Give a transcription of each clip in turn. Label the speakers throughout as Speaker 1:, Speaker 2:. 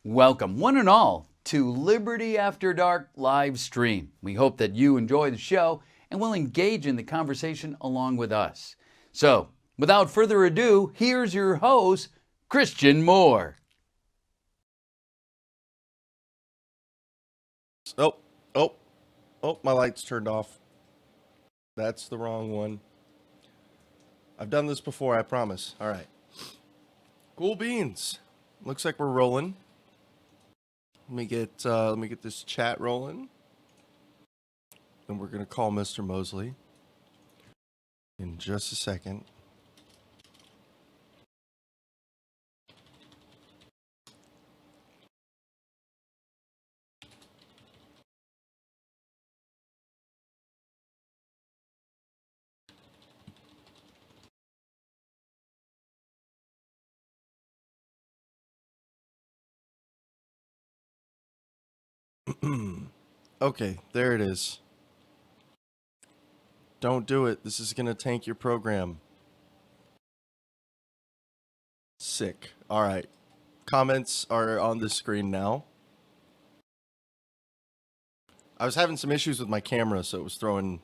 Speaker 1: Welcome, one and all, to Liberty After Dark live stream. We hope that you enjoy the show and will engage in the conversation along with us. So, without further ado, here's your host, Christian Moore.
Speaker 2: Oh, Oh, my light's turned off. That's the wrong one. I've done this before, I promise. All right. Cool beans. Looks like we're rolling. Let me get this chat rolling. And we're gonna call Mr. Mosley in just a second. Okay, there it is. Don't do it. This is gonna tank your program. Sick. All right. Comments are on the screen now. I was having some issues with my camera, so it was throwing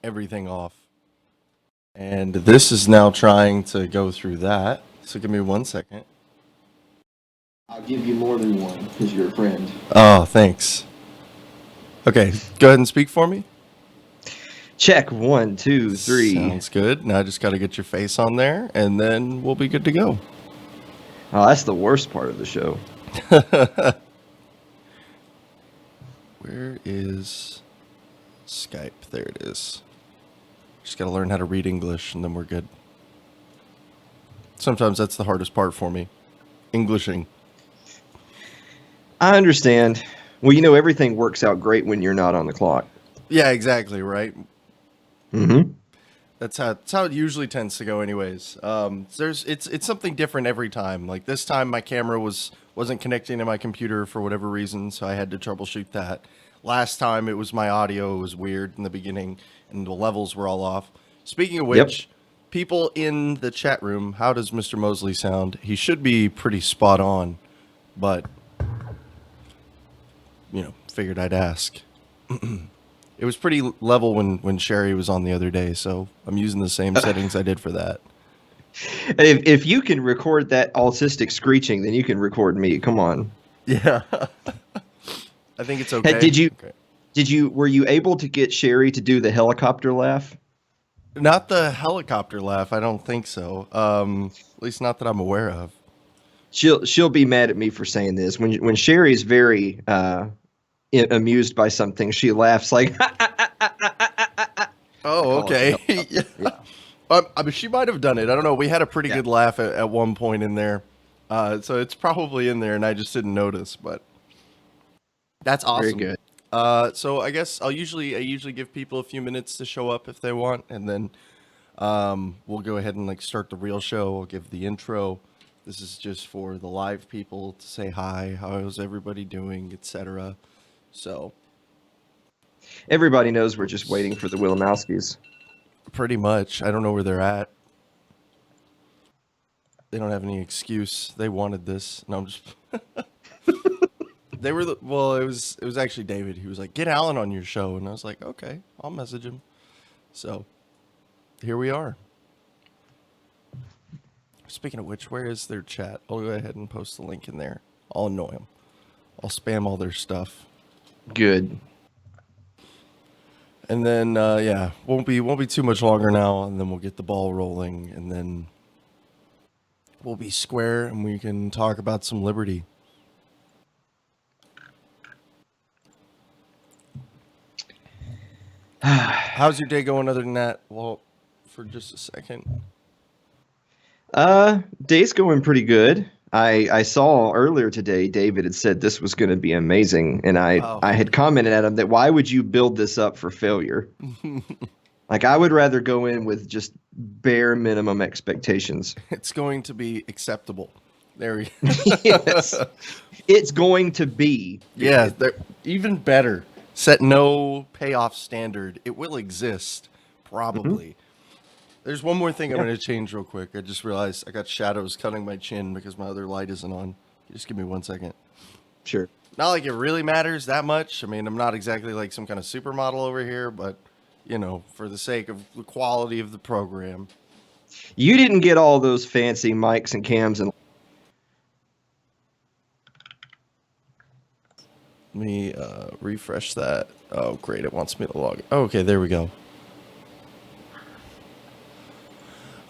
Speaker 2: everything off. And this is now trying to go through that. So give me 1 second.
Speaker 3: I'll give you more than one because you're a friend.
Speaker 2: Oh, thanks. Okay, go ahead and speak for me.
Speaker 3: Check 1, 2, 3.
Speaker 2: Sounds good. Now I just got to get your face on there, and then we'll be good to go.
Speaker 3: Oh, that's the worst part of the show.
Speaker 2: Where is Skype? There it is. Just got to learn how to read English, and then we're good. Sometimes that's the hardest part for me. Englishing.
Speaker 3: I understand. Well, everything works out great when you're not on the clock.
Speaker 2: Yeah, exactly, right?
Speaker 3: Mm-hmm.
Speaker 2: That's how it usually tends to go anyways. It's something different every time. Like this time my camera wasn't connecting to my computer for whatever reason, so I had to troubleshoot that. Last time it was my audio was weird in the beginning and the levels were all off. Speaking of which, people in the chat room, how does Mr. Mosley sound? He should be pretty spot on, but figured I'd ask. It was pretty level when Sherry was on the other day, so I'm using the same settings I did for that.
Speaker 3: If you can record that autistic screeching, then you can record me. Come on.
Speaker 2: Yeah. I think it's okay.
Speaker 3: Were you able to get Sherry to do the helicopter laugh?
Speaker 2: Not the helicopter laugh, I don't think so. At least not that I'm aware of.
Speaker 3: She'll be mad at me for saying this. When Sherry's very amused by something, she laughs like.
Speaker 2: Oh, okay. Yeah. I mean, she might have done it. I don't know. We had a pretty good laugh at one point in there, so it's probably in there, and I just didn't notice. But that's awesome.
Speaker 3: Very good.
Speaker 2: So I guess I usually give people a few minutes to show up if they want, and then we'll go ahead and start the real show. I'll give the intro. This is just for the live people to say hi, how's everybody doing, etc. So
Speaker 3: everybody knows we're just waiting for the Willemowskis.
Speaker 2: Pretty much. I don't know where they're at. They don't have any excuse. They wanted this. No, I'm just. They were it was actually David. He was like, "Get Alan on your show," and I was like, "Okay, I'll message him." So here we are. Speaking of which, where is their chat? I'll go ahead and post the link in there. I'll annoy them. I'll spam all their stuff.
Speaker 3: Good.
Speaker 2: And then won't be too much longer now, and then we'll get the ball rolling, and then we'll be square, and we can talk about some liberty. How's your day going other than that? Well, for just a second.
Speaker 3: Day's going pretty good. I saw earlier today David had said this was going to be amazing, and I had commented at him that why would you build this up for failure? Like, I would rather go in with just bare minimum expectations.
Speaker 2: It's going to be acceptable. There we
Speaker 3: go. Yes. It's going to be.
Speaker 2: Yeah, even better. Set no payoff standard. It will exist, probably. Mm-hmm. There's one more thing I'm going to change real quick. I just realized I got shadows cutting my chin because my other light isn't on. Just give me 1 second.
Speaker 3: Sure.
Speaker 2: Not like it really matters that much. I mean, I'm not exactly like some kind of supermodel over here, but, for the sake of the quality of the program.
Speaker 3: You didn't get all those fancy mics and cams and...
Speaker 2: Let me refresh that. Oh, great. It wants me to log. Okay, there we go.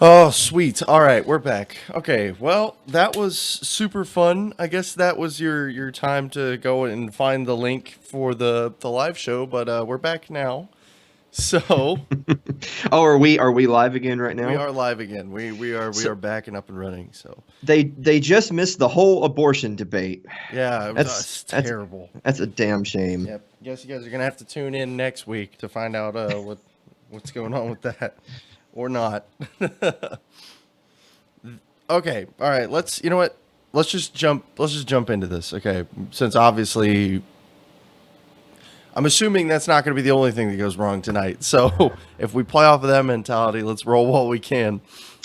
Speaker 2: Oh, sweet. All right, we're back. Okay, well, that was super fun. I guess that was your time to go and find the link for the live show, but we're back now. So
Speaker 3: Oh, are we live again right
Speaker 2: we
Speaker 3: now?
Speaker 2: are live again. We
Speaker 3: So
Speaker 2: are back and up and running. So
Speaker 3: they just missed the whole abortion debate.
Speaker 2: yeah,
Speaker 3: That's
Speaker 2: it's
Speaker 3: that's
Speaker 2: terrible.
Speaker 3: that's a damn shame.
Speaker 2: Yep. Guess you guys are gonna have to tune in next week to find out what's going on with that, or not. Okay. All right. You know what? Let's just jump into this. Okay. Since obviously, I'm assuming that's not going to be the only thing that goes wrong tonight. So if we play off of that mentality, let's roll while we can.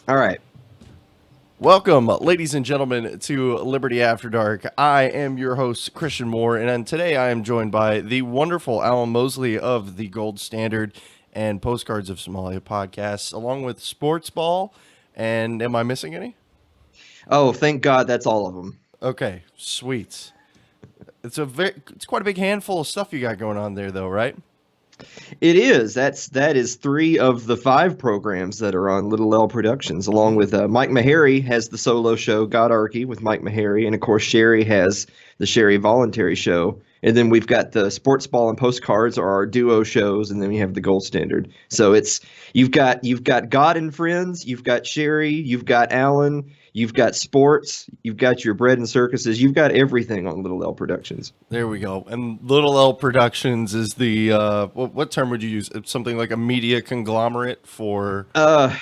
Speaker 3: All right.
Speaker 2: Welcome, ladies and gentlemen, to Liberty After Dark. I am your host, Christian Moore, and today I am joined by the wonderful Alan Mosley of the Gold Standard and Postcards of Somalia podcasts, along with Sports Ball. And am I missing any?
Speaker 3: Oh, thank God that's all of them.
Speaker 2: Okay, sweet. It's quite a big handful of stuff you got going on there, though, right?
Speaker 3: It is. That is 3 of the 5 programs that are on Little L Productions, along with Mike Meharry has the solo show Godarchy with Mike Meharry, and of course Sherry has the Sherry Voluntary Show, and then we've got the Sports Ball and Postcards are our duo shows, and then we have the Gold Standard. So you've got God and Friends, you've got Sherry, you've got Alan, you've got sports, you've got your bread and circuses, you've got everything on Little L Productions.
Speaker 2: There we go. And Little L Productions is the what term would you use? It's something like a media conglomerate for
Speaker 3: If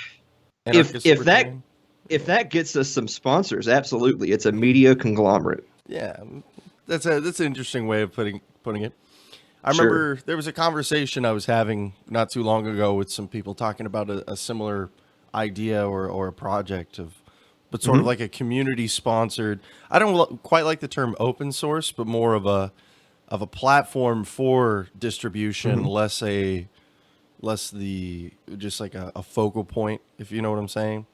Speaker 2: anarchist
Speaker 3: that
Speaker 2: libertarian?
Speaker 3: if that gets us some sponsors, absolutely, it's a media conglomerate.
Speaker 2: Yeah, that's an interesting way of putting it. I
Speaker 3: Sure.
Speaker 2: remember there was a conversation I was having not too long ago with some people talking about a similar idea or a project but sort of like a community sponsored. I don't quite like the term open source, but more of a platform for distribution, less the just like a focal point, if you know what I'm saying.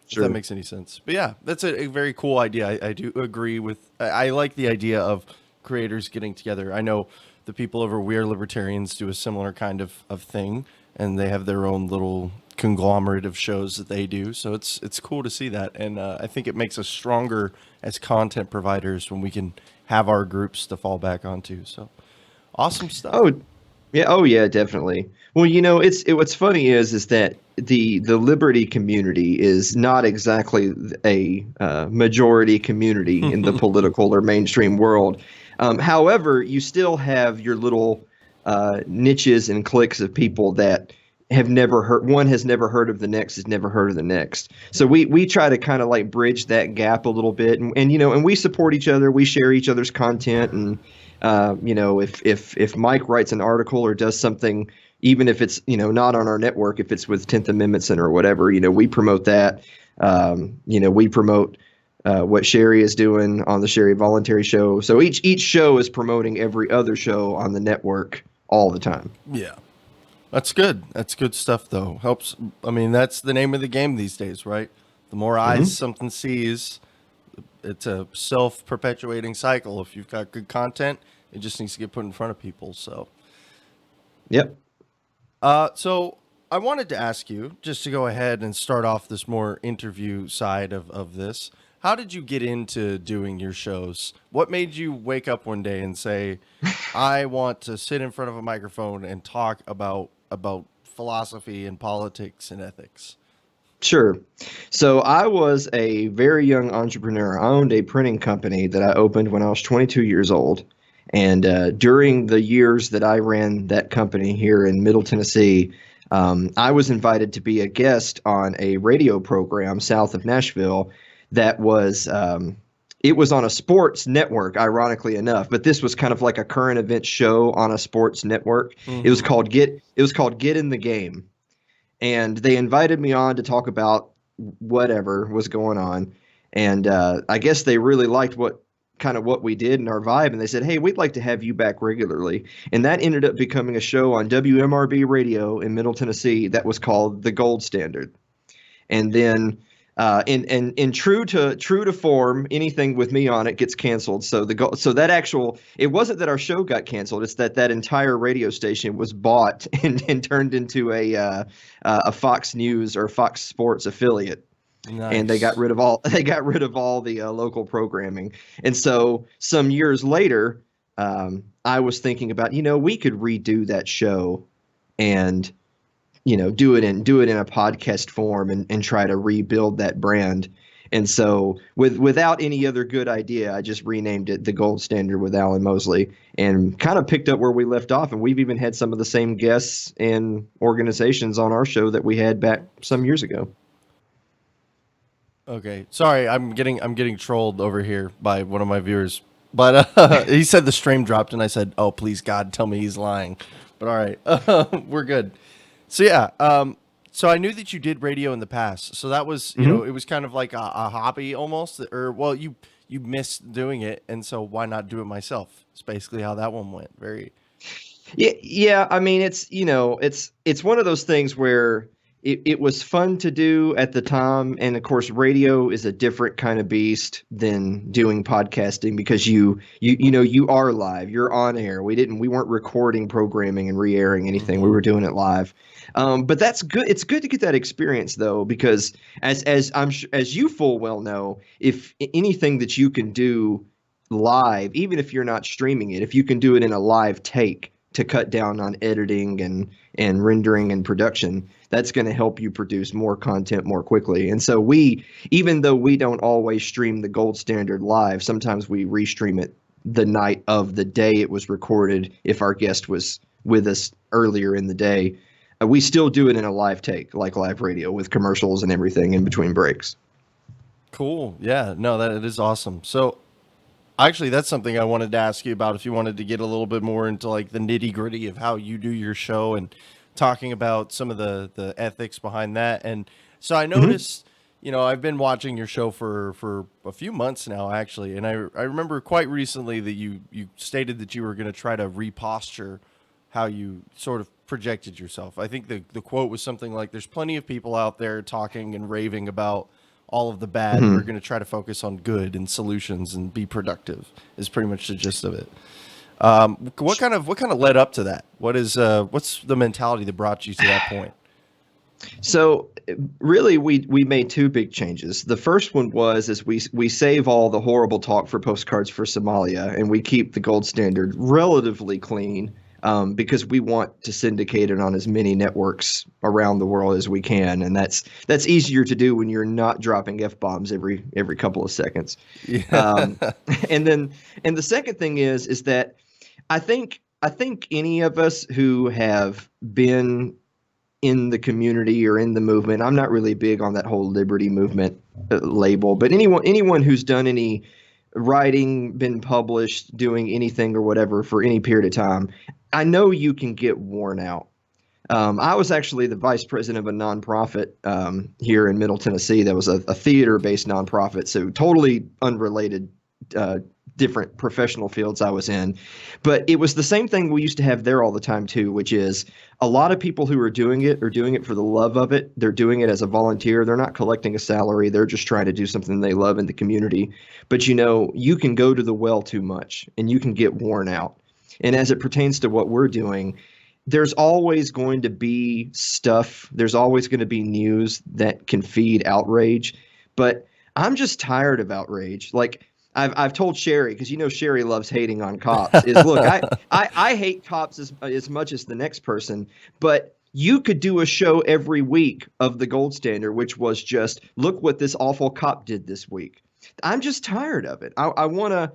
Speaker 3: Sure.
Speaker 2: If that makes any sense. But yeah, that's a very cool idea. I do agree with. I like the idea of creators getting together. I know the people over We Are Libertarians do a similar kind of thing, and they have their own little conglomerate of shows that they do. So it's cool to see that, and I think it makes us stronger as content providers when we can have our groups to fall back onto. So awesome stuff.
Speaker 3: Oh yeah, definitely. Well, what's funny is that the Liberty community is not exactly a majority community in the political or mainstream world. However, you still have your little niches and cliques of people that have never heard. One has never heard of the next, has never heard of the next. So we try to kind of like bridge that gap a little bit, and we support each other. We share each other's content, and if Mike writes an article or does something, even if it's not on our network, if it's with 10th Amendment Center or whatever, we promote that. We promote what Sherry is doing on the Sherry Voluntary Show. So each show is promoting every other show on the network all the time.
Speaker 2: Yeah. That's good. That's good stuff, though. Helps. I mean, that's the name of the game these days, right? The more eyes something sees, it's a self-perpetuating cycle. If you've got good content, it just needs to get put in front of people. So,
Speaker 3: Yep.
Speaker 2: So I wanted to ask you, just to go ahead and start off this more interview side of this. How did you get into doing your shows? What made you wake up one day and say, I want to sit in front of a microphone and talk about philosophy and politics and ethics?
Speaker 3: Sure. So I was a very young entrepreneur. I owned a printing company that I opened when I was 22 years old. And during the years that I ran that company here in Middle Tennessee, I was invited to be a guest on a radio program south of Nashville that was it was on a sports network, ironically enough, but this was kind of like a current event show on a sports network. It was called Get in the Game. And they invited me on to talk about whatever was going on. And I guess they really liked what we did and our vibe. And they said, hey, we'd like to have you back regularly. And that ended up becoming a show on WMRB radio in Middle Tennessee that was called The Gold Standard. And then And true to form, anything with me on it gets canceled. So it wasn't that our show got canceled. It's that entire radio station was bought and turned into a Fox News or Fox Sports affiliate. And they got
Speaker 2: Nice.
Speaker 3: rid of all the local programming. And so some years later, I was thinking about, we could redo that show and do it in a podcast form and try to rebuild that brand. And so without any other good idea, I just renamed it The Gold Standard with Alan Mosley and kind of picked up where we left off. And we've even had some of the same guests and organizations on our show that we had back some years ago.
Speaker 2: Okay. Sorry, I'm getting trolled over here by one of my viewers. But he said the stream dropped and I said, "Oh, please God, tell me he's lying." But all right. We're good. So yeah, so I knew that you did radio in the past. So that was, it was kind of like a hobby almost, or well, you missed doing it, and so why not do it myself? It's basically how that one went. Very.
Speaker 3: Yeah. I mean, it's one of those things where it was fun to do at the time, and of course, radio is a different kind of beast than doing podcasting because you are live, you're on air. We weren't recording programming and re-airing anything. We were doing it live. But that's good. It's good to get that experience though, because as you full well know, if anything that you can do live, even if you're not streaming it, if you can do it in a live take to cut down on editing and rendering and production, that's going to help you produce more content more quickly. And so even though we don't always stream the Gold Standard live, sometimes we restream it the night of the day it was recorded if our guest was with us earlier in the day. We still do it in a live take, like live radio, with commercials and everything in between breaks.
Speaker 2: Cool. Yeah. No, that it is awesome. So actually, that's something I wanted to ask you about if you wanted to get a little bit more into like the nitty gritty of how you do your show and talking about some of the ethics behind that. And so I noticed, I've been watching your show for a few months now, actually. And I remember quite recently that you stated that you were going to try to reposture how you sort of projected yourself. I think the quote was something like, "There's plenty of people out there talking and raving about all of the bad. We're going to try to focus on good and solutions and be productive," is pretty much the gist of it. What kind of led up to that? What's the mentality that brought you to that point?
Speaker 3: So really, we made two big changes. The first one is we save all the horrible talk for Postcards for Somalia, and we keep the Gold Standard relatively clean. Because we want to syndicate it on as many networks around the world as we can, and that's easier to do when you're not dropping F-bombs every couple of seconds. Yeah. And the second thing is that I think any of us who have been in the community or in the movement, I'm not really big on that whole liberty movement label, but anyone who's done any writing, been published, doing anything or whatever for any period of time, I know you can get worn out. I was actually the vice president of a nonprofit here in Middle Tennessee that was a theater-based nonprofit, so totally unrelated, different professional fields I was in. But it was the same thing we used to have there all the time too, which is a lot of people who are doing it for the love of it. They're doing it as a volunteer. They're not collecting a salary. They're just trying to do something they love in the community. But you can go to the well too much and you can get worn out. And as it pertains to what we're doing, there's always going to be stuff. There's always going to be news that can feed outrage. But I'm just tired of outrage. Like I've told Sherry, because Sherry loves hating on cops, is look, I hate cops as much as the next person, but you could do a show every week of the Gold Standard, which was just, look what this awful cop did this week. I'm just tired of it. I want to,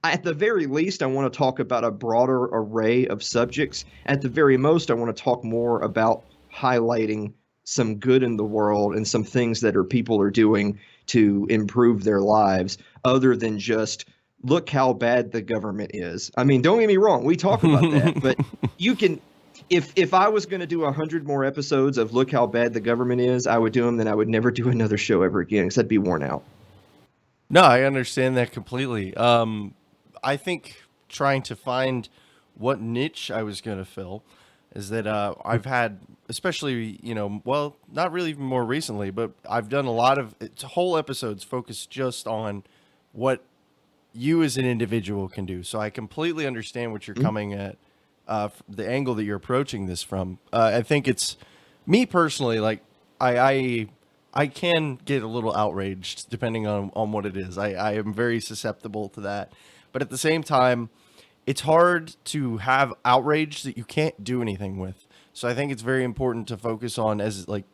Speaker 3: at the very least, I want to talk about a broader array of subjects. At the very most, I want to talk more about highlighting some good in the world and some things that people are doing to improve their lives, other than just look how bad the government is. I mean, don't get me wrong, we talk about that, but you can, if I was going to do 100 more episodes of look how bad the government is, I would do them, then I would never do another show ever again, because I'd be worn out.
Speaker 2: No, I understand that completely. I think trying to find what niche I was going to fill is that I've had, especially, well, not really even more recently, but I've done a lot of whole episodes focused just on what you as an individual can do. So I completely understand what you're coming at, the angle that you're approaching this from. I think it's me personally, like I can get a little outraged depending on what it is. I am very susceptible to that. But at the same time, it's hard to have outrage that you can't do anything with. So I think it's very important to focus on as like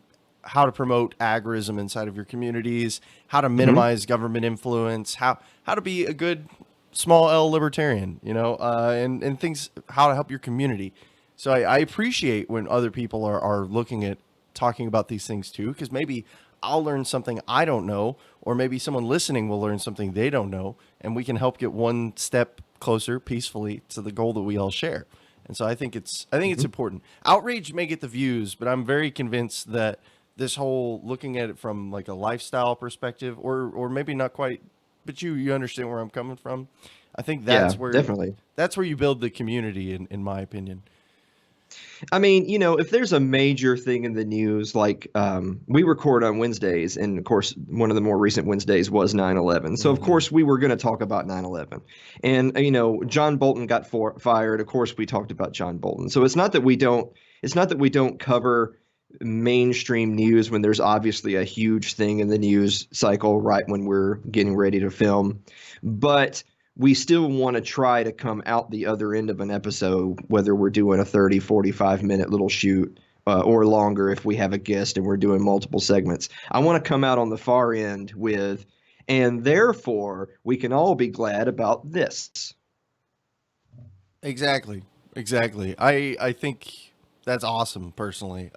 Speaker 2: how to promote agorism inside of your communities, how to minimize government influence, how to be a good small L libertarian, and things, how to help your community. So I appreciate when other people are looking at talking about these things too, because maybe I'll learn something I don't know, or maybe someone listening will learn something they don't know, and we can help get one step closer peacefully to the goal that we all share. And so I think it's important. Outrage may get the views, but I'm very convinced that this whole looking at it from like a lifestyle perspective, or maybe not quite, but you understand where I'm coming from. I think that's where
Speaker 3: definitely.
Speaker 2: that's where you build the community, in my opinion.
Speaker 3: I mean, if there's a major thing in the news, like we record on Wednesdays, and of course, one of the more recent Wednesdays was 9/11. So, of course, we were going to talk about 9/11. And, John Bolton got fired. Of course, we talked about John Bolton. So it's not that we don't cover mainstream news when there's obviously a huge thing in the news cycle right when we're getting ready to film. But we still want to try to come out the other end of an episode, whether we're doing a 30, 45-minute little shoot or longer if we have a guest and we're doing multiple segments. I want to come out on the far end with, and therefore we can all be glad about this.
Speaker 2: Exactly. I think that's awesome, personally.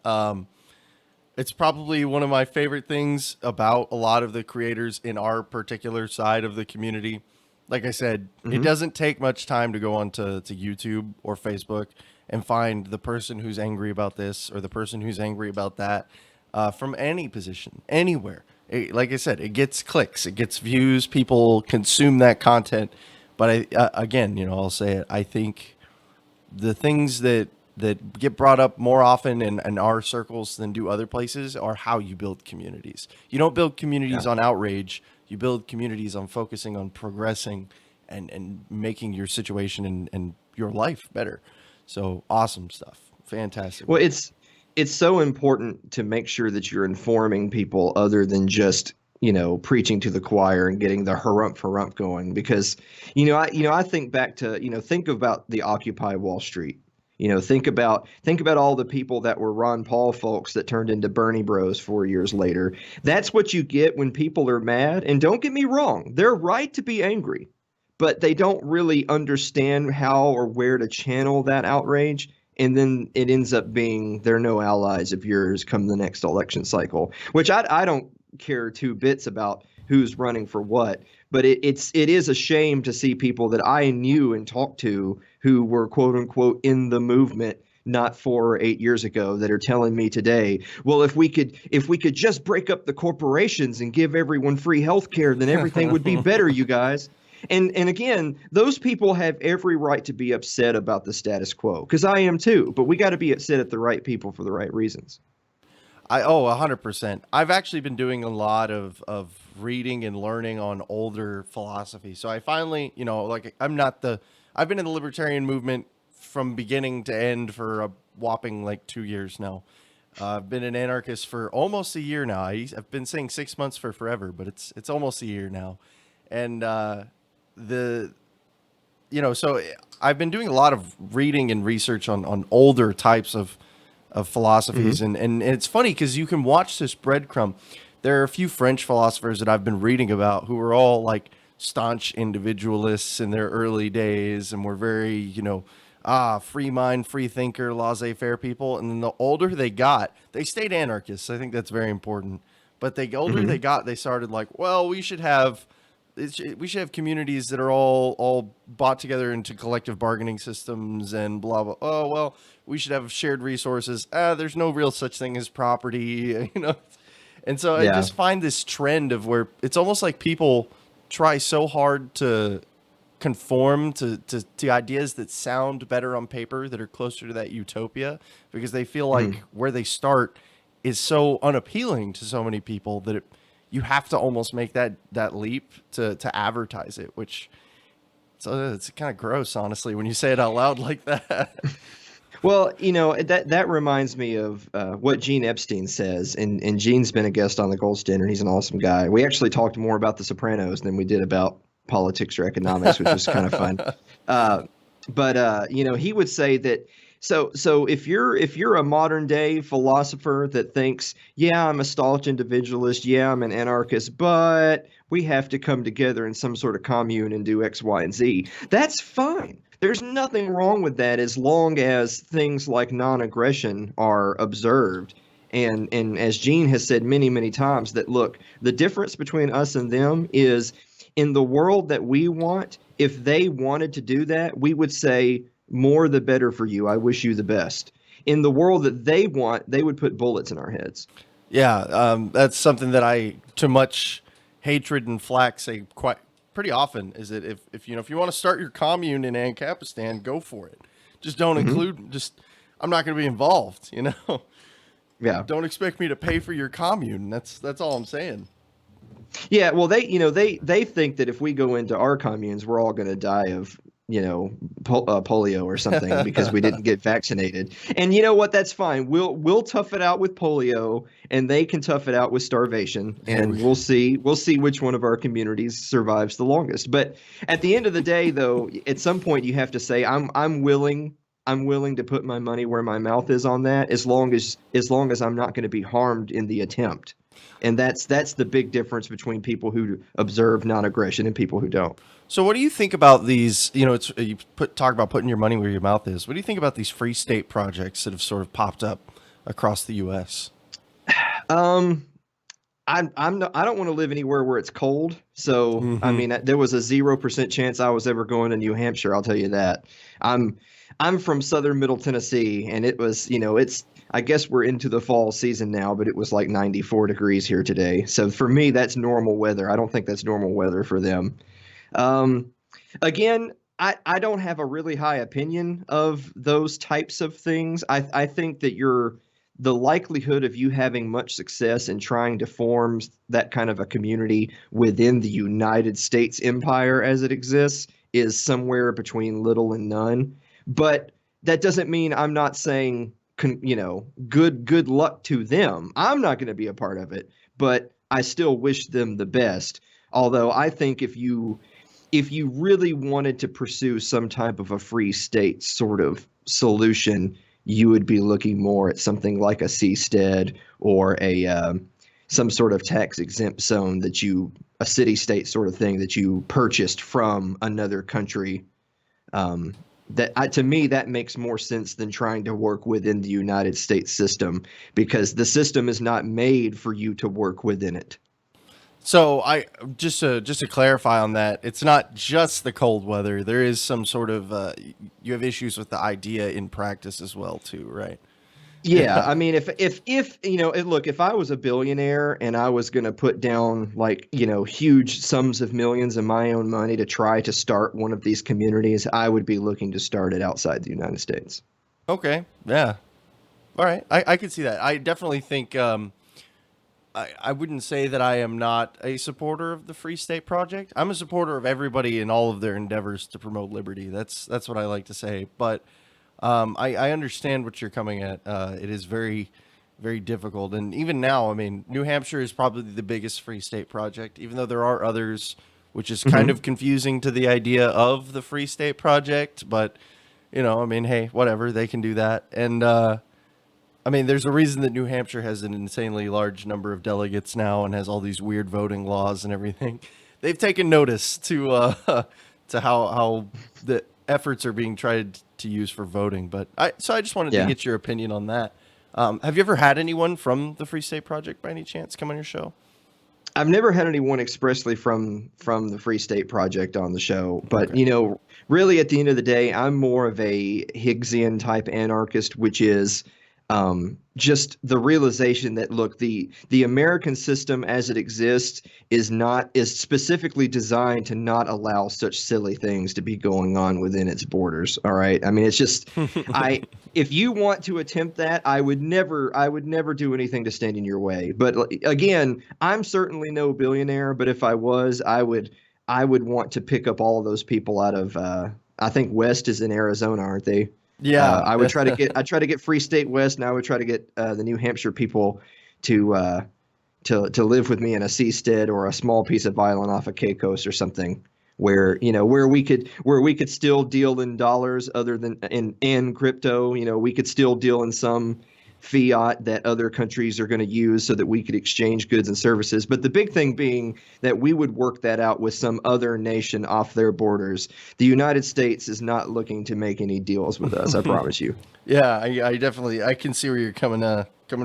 Speaker 2: It's probably one of my favorite things about a lot of the creators in our particular side of the community. Like I said, it doesn't take much time to go onto YouTube or Facebook and find the person who's angry about this or the person who's angry about that, from any position, anywhere. Like I said, it gets clicks, it gets views, people consume that content. But again, I'll say it, I think the things that get brought up more often in our circles than do other places are how you build communities. You don't build communities on outrage. You build communities on focusing on progressing and making your situation and your life better. So awesome stuff. Fantastic.
Speaker 3: Well, it's so important to make sure that you're informing people other than just, preaching to the choir and getting the harump going, because, I think back to, think about the Occupy Wall Street. Think about all the people that were Ron Paul folks that turned into Bernie Bros 4 years later. That's what you get when people are mad. And don't get me wrong, they're right to be angry, but they don't really understand how or where to channel that outrage. And then it ends up being they're no allies of yours come the next election cycle, which I don't care two bits about who's running for what. But it is a shame to see people that I knew and talked to who were quote unquote in the movement not 4 or 8 years ago that are telling me today, well, if we could just break up the corporations and give everyone free health care, then everything would be better, you guys. And again, those people have every right to be upset about the status quo, because I am too. But we got to be upset at the right people for the right reasons.
Speaker 2: 100%. I've actually been doing a lot of reading and learning on older philosophy. So I finally, I've been in the libertarian movement from beginning to end for a whopping 2 years now. I've been an anarchist for almost a year now. I've been saying 6 months for forever, but it's almost a year now. And so I've been doing a lot of reading and research on older types of philosophies. And it's funny because you can watch this breadcrumb. There are a few French philosophers that I've been reading about who were all staunch individualists in their early days and were very, free mind, free thinker, laissez-faire people. And then the older they got, they stayed anarchists. I think that's very important. But the older they got, they started we should have communities that are all bought together into collective bargaining systems and blah, blah. Oh, well, we should have shared resources. There's no real such thing as property, And so I just find this trend of where it's almost like people try so hard to conform to ideas that sound better on paper, that are closer to that utopia, because they feel like where they start is so unappealing to so many people that you have to almost make that leap to advertise it, which it's kind of gross, honestly, when you say it out loud like that.
Speaker 3: Well, that reminds me of what Gene Epstein says, and Gene's been a guest on the Gold Standard. He's an awesome guy. We actually talked more about The Sopranos than we did about politics or economics, which was kind of fun. But he would say that. So if you're a modern day philosopher that thinks, yeah, I'm a staunch individualist, yeah, I'm an anarchist, but we have to come together in some sort of commune and do X, Y, and Z, that's fine. There's nothing wrong with that as long as things like non-aggression are observed. And as Gene has said many, many times, that look, the difference between us and them is in the world that we want, if they wanted to do that, we would say, more the better for you. I wish you the best. In the world that they want, they would put bullets in our heads.
Speaker 2: Yeah, that's something that I, to much hatred and flack, say quite pretty often, is that if you want to start your commune in Ancapistan, go for it. Just don't include. I'm not going to be involved.
Speaker 3: Yeah.
Speaker 2: Don't expect me to pay for your commune. That's all I'm saying.
Speaker 3: Yeah. Well, they think that if we go into our communes, we're all going to die of polio or something because we didn't get vaccinated. And you know what? That's fine. We'll tough it out with polio, and they can tough it out with starvation, and we'll see which one of our communities survives the longest. But at the end of the day, though, at some point you have to say, I'm willing to put my money where my mouth is on that, as long as I'm not going to be harmed in the attempt. And that's the big difference between people who observe non-aggression and people who don't.
Speaker 2: So what do you think about these, talk about putting your money where your mouth is. What do you think about these free state projects that have sort of popped up across the US?
Speaker 3: I don't want to live anywhere where it's cold. So, I mean, there was a 0% chance I was ever going to New Hampshire. I'll tell you that. I'm from southern Middle Tennessee, and it was, I guess we're into the fall season now, but it was like 94 degrees here today. So for me, that's normal weather. I don't think that's normal weather for them. Again, I don't have a really high opinion of those types of things. I think that the likelihood of you having much success in trying to form that kind of a community within the United States empire as it exists is somewhere between little and none. But that doesn't mean I'm not saying, good luck to them. I'm not going to be a part of it, but I still wish them the best. Although I think if you really wanted to pursue some type of a free state sort of solution, you would be looking more at something like a seastead or some sort of tax exempt zone a city state sort of thing that you purchased from another country. To me, that makes more sense than trying to work within the United States system, because the system is not made for you to work within it.
Speaker 2: So I just to clarify on that, it's not just the cold weather. There is some sort of you have issues with the idea in practice as well too, right?
Speaker 3: Yeah, I mean, if look, if I was a billionaire and I was going to put down huge sums of millions of my own money to try to start one of these communities, I would be looking to start it outside the United States.
Speaker 2: Okay, yeah, all right, I could see that. I definitely think I wouldn't say that I am not a supporter of the Free State Project. I'm a supporter of everybody in all of their endeavors to promote liberty. That's what I like to say, but. I understand what you're coming at. It is very, very difficult. And even now, I mean, New Hampshire is probably the biggest free state project, even though there are others, which is kind of confusing to the idea of the Free State Project. But, I mean, hey, whatever, they can do that. And, I mean, there's a reason that New Hampshire has an insanely large number of delegates now and has all these weird voting laws and everything. They've taken notice to how the efforts are being tried to use for voting. But I just wanted to get your opinion on that. Have you ever had anyone from the Free State Project by any chance come on your show?
Speaker 3: I've never had anyone expressly from the Free State Project on the show, but really at the end of the day, I'm more of a Higgsian type anarchist, which is just the realization that, look, the American system as it exists is specifically designed to not allow such silly things to be going on within its borders. All right. I mean, it's just, if you want to attempt that, I would never do anything to stand in your way. But again, I'm certainly no billionaire, but if I was, I would want to pick up all of those people out of, I think West is in Arizona, aren't they?
Speaker 2: Yeah.
Speaker 3: I try to get Free State West, and I would try to get the New Hampshire people to to live with me in a seastead or a small piece of island off of Caicos or something, where where we could still deal in dollars other than in crypto. We could still deal in some fiat that other countries are going to use so that we could exchange goods and services. But the big thing being that we would work that out with some other nation off their borders. The United States is not looking to make any deals with us, I promise you.
Speaker 2: Yeah, I definitely I can see where you're coming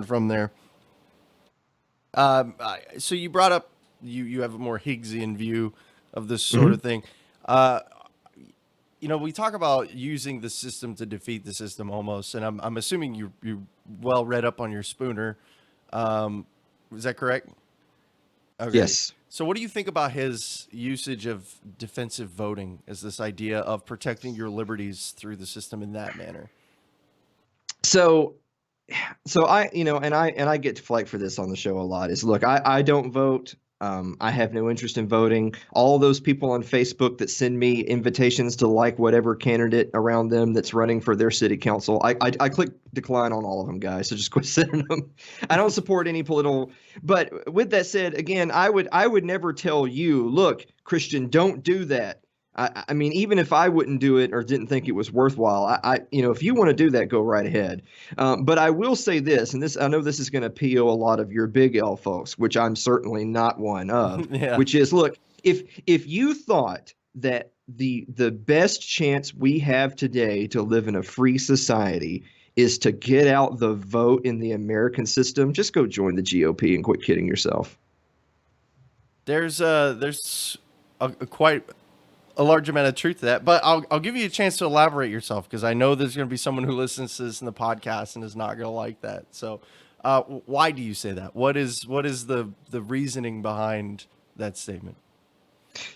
Speaker 2: from there. So you brought up you have a more Higgsian view of this sort of thing. Uh, we talk about using the system to defeat the system almost, and I'm assuming you well read up on your Spooner. Is that correct? Okay.
Speaker 3: Yes.
Speaker 2: So what do you think about his usage of defensive voting as this idea of protecting your liberties through the system in that manner?
Speaker 3: So I get to flack for this on the show a lot. Is, look, I don't vote. I have no interest in voting. All those people on Facebook that send me invitations to like whatever candidate around them that's running for their city council, I click decline on all of them, guys. So just quit sending them. I don't support any political. But with that said, again, I would never tell you, look, Christian, don't do that. I mean, even if I wouldn't do it or didn't think it was worthwhile, if you want to do that, go right ahead. But I will say this, and I know this is going to appeal a lot of your big L folks, which I'm certainly not one of,
Speaker 2: Yeah.
Speaker 3: which is, look, if you thought that the best chance we have today to live in a free society is to get out the vote in the American system, just go join the GOP and quit kidding yourself.
Speaker 2: There's a quite a large amount of truth to that, but I'll give you a chance to elaborate yourself, because I know there's going to be someone who listens to this in the podcast and is not going to like that. So, why do you say that? What is the reasoning behind that statement?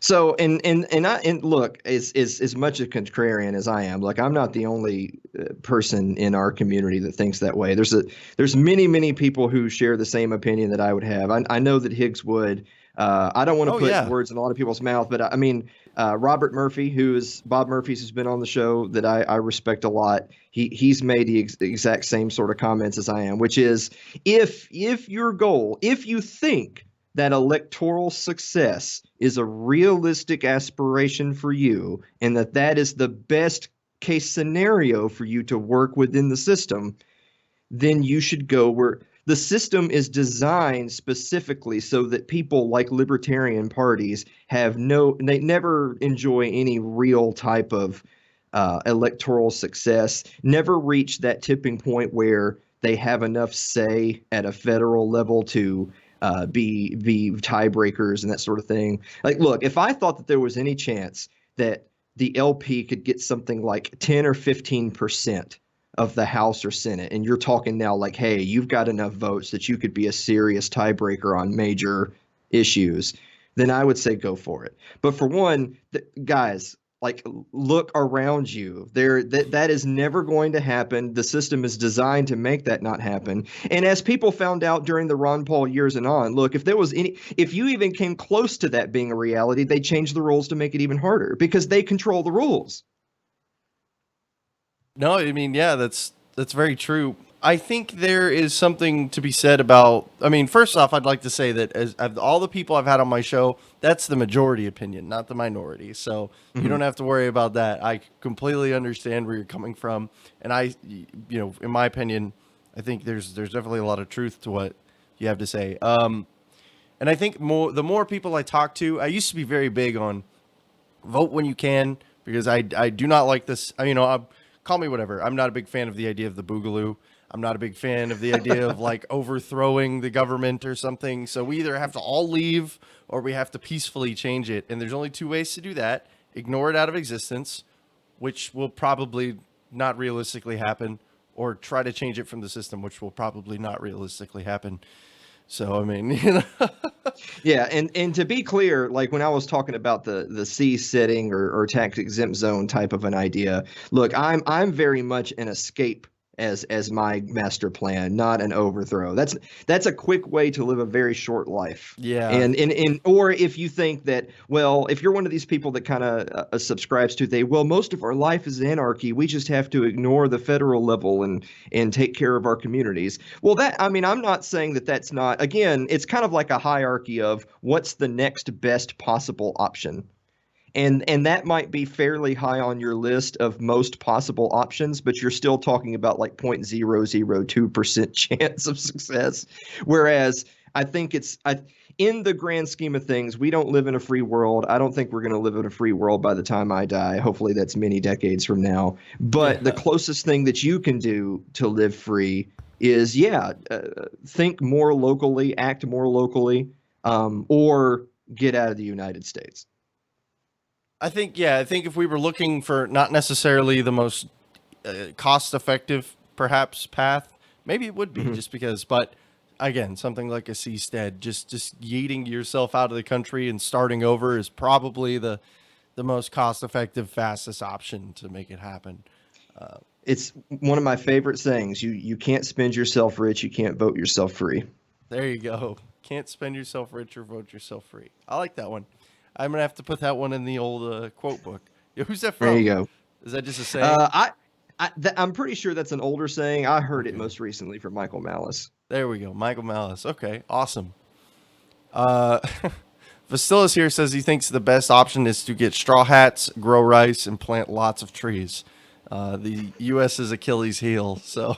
Speaker 3: So, and look, as much a contrarian as I am, like, I'm not the only person in our community that thinks that way. There's many people who share the same opinion that I would have. I know that Higgs would. I don't want to put words in a lot of people's mouth, but I mean, Robert Murphy, Bob Murphy's, who's been on the show, that I respect a lot. He's made the exact same sort of comments as I am, which is, if your goal, if you think that electoral success is a realistic aspiration for you, and that is the best case scenario for you to work within the system, then you should go where the system is designed specifically so that people like libertarian parties they never enjoy any real type of electoral success, never reach that tipping point where they have enough say at a federal level to be tiebreakers and that sort of thing. Like, look, if I thought that there was any chance that the LP could get something like 10 or 15% of the House or Senate, and you're talking now like, hey, you've got enough votes that you could be a serious tiebreaker on major issues, then I would say go for it. But for one, guys, like, look around you. That is never going to happen. The system is designed to make that not happen. And as people found out during the Ron Paul years and on, look, if you even came close to that being a reality, they changed the rules to make it even harder because they control the rules.
Speaker 2: No, I mean, yeah, that's very true. I think there is something to be said about, I mean, first off, I'd like to say that as all the people I've had on my show, that's the majority opinion, not the minority. So you don't have to worry about that. I completely understand where you're coming from. And in my opinion, I think there's definitely a lot of truth to what you have to say. And I think the more people I talk to, I used to be very big on vote when you can, because I do not like this. Call me whatever. I'm not a big fan of the idea of the boogaloo. I'm not a big fan of the idea of like overthrowing the government or something. So we either have to all leave or we have to peacefully change it. And there's only two ways to do that. Ignore it out of existence, which will probably not realistically happen, or try to change it from the system, which will probably not realistically happen. So, I mean, you know.
Speaker 3: Yeah, and to be clear, like when I was talking about the C setting or tax exempt zone type of an idea, look, I'm very much an escape as my master plan, not an overthrow. That's a quick way to live a very short life.
Speaker 2: Yeah.
Speaker 3: And or if you think that, well, if you're one of these people that kind of subscribes to most of our life is anarchy, we just have to ignore the federal level and take care of our communities. Well, I mean, I'm not saying that that's not, again, it's kind of like a hierarchy of what's the next best possible option. And that might be fairly high on your list of most possible options, but you're still talking about like 0.002% chance of success. Whereas I think in the grand scheme of things, we don't live in a free world. I don't think we're going to live in a free world by the time I die. Hopefully that's many decades from now. But the closest thing that you can do to live free is, think more locally, act more locally, or get out of the United States.
Speaker 2: I think if we were looking for not necessarily the most cost-effective, perhaps, path, maybe it would be just because, but again, something like a seastead, just yeeting yourself out of the country and starting over is probably the most cost-effective, fastest option to make it happen.
Speaker 3: It's one of my favorite sayings. You can't spend yourself rich, you can't vote yourself free.
Speaker 2: There you go. Can't spend yourself rich or vote yourself free. I like that one. I'm going to have to put that one in the old quote book. Who's that from?
Speaker 3: There you go.
Speaker 2: Is that just a saying?
Speaker 3: I'm pretty sure that's an older saying. I heard it most recently from Michael Malice.
Speaker 2: There we go. Michael Malice. Okay, awesome. Vasilis here says he thinks the best option is to get straw hats, grow rice, and plant lots of trees. The U.S.'s Achilles heel, so...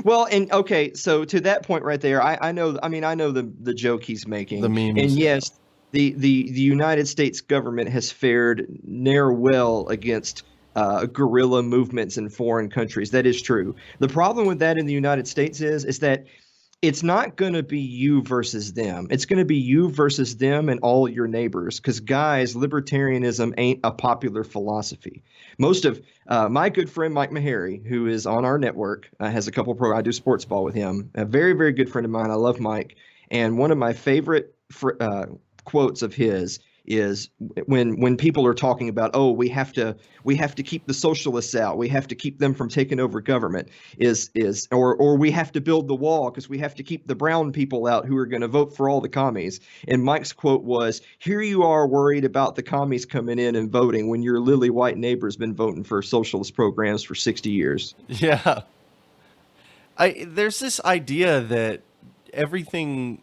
Speaker 3: Well, and okay, so to that point right there, I know the joke he's making.
Speaker 2: The memes.
Speaker 3: And yes, the United States government has fared ne'er well against guerrilla movements in foreign countries. That is true. The problem with that in the United States is that it's not going to be you versus them. It's going to be you versus them and all your neighbors. Because, guys, libertarianism ain't a popular philosophy. Most of my good friend Mike Meharry, who is on our network, has a couple I do sports ball with him. A very, very good friend of mine. I love Mike. And one of my favorite quotes of his is when people are talking about, oh, we have to keep the socialists out, we have to keep them from taking over government, or we have to build the wall because we have to keep the brown people out who are going to vote for all the commies. And Mike's quote was, "Here you are worried about the commies coming in and voting when your lily white neighbor's been voting for socialist programs for 60 years."
Speaker 2: Yeah. There's this idea that everything,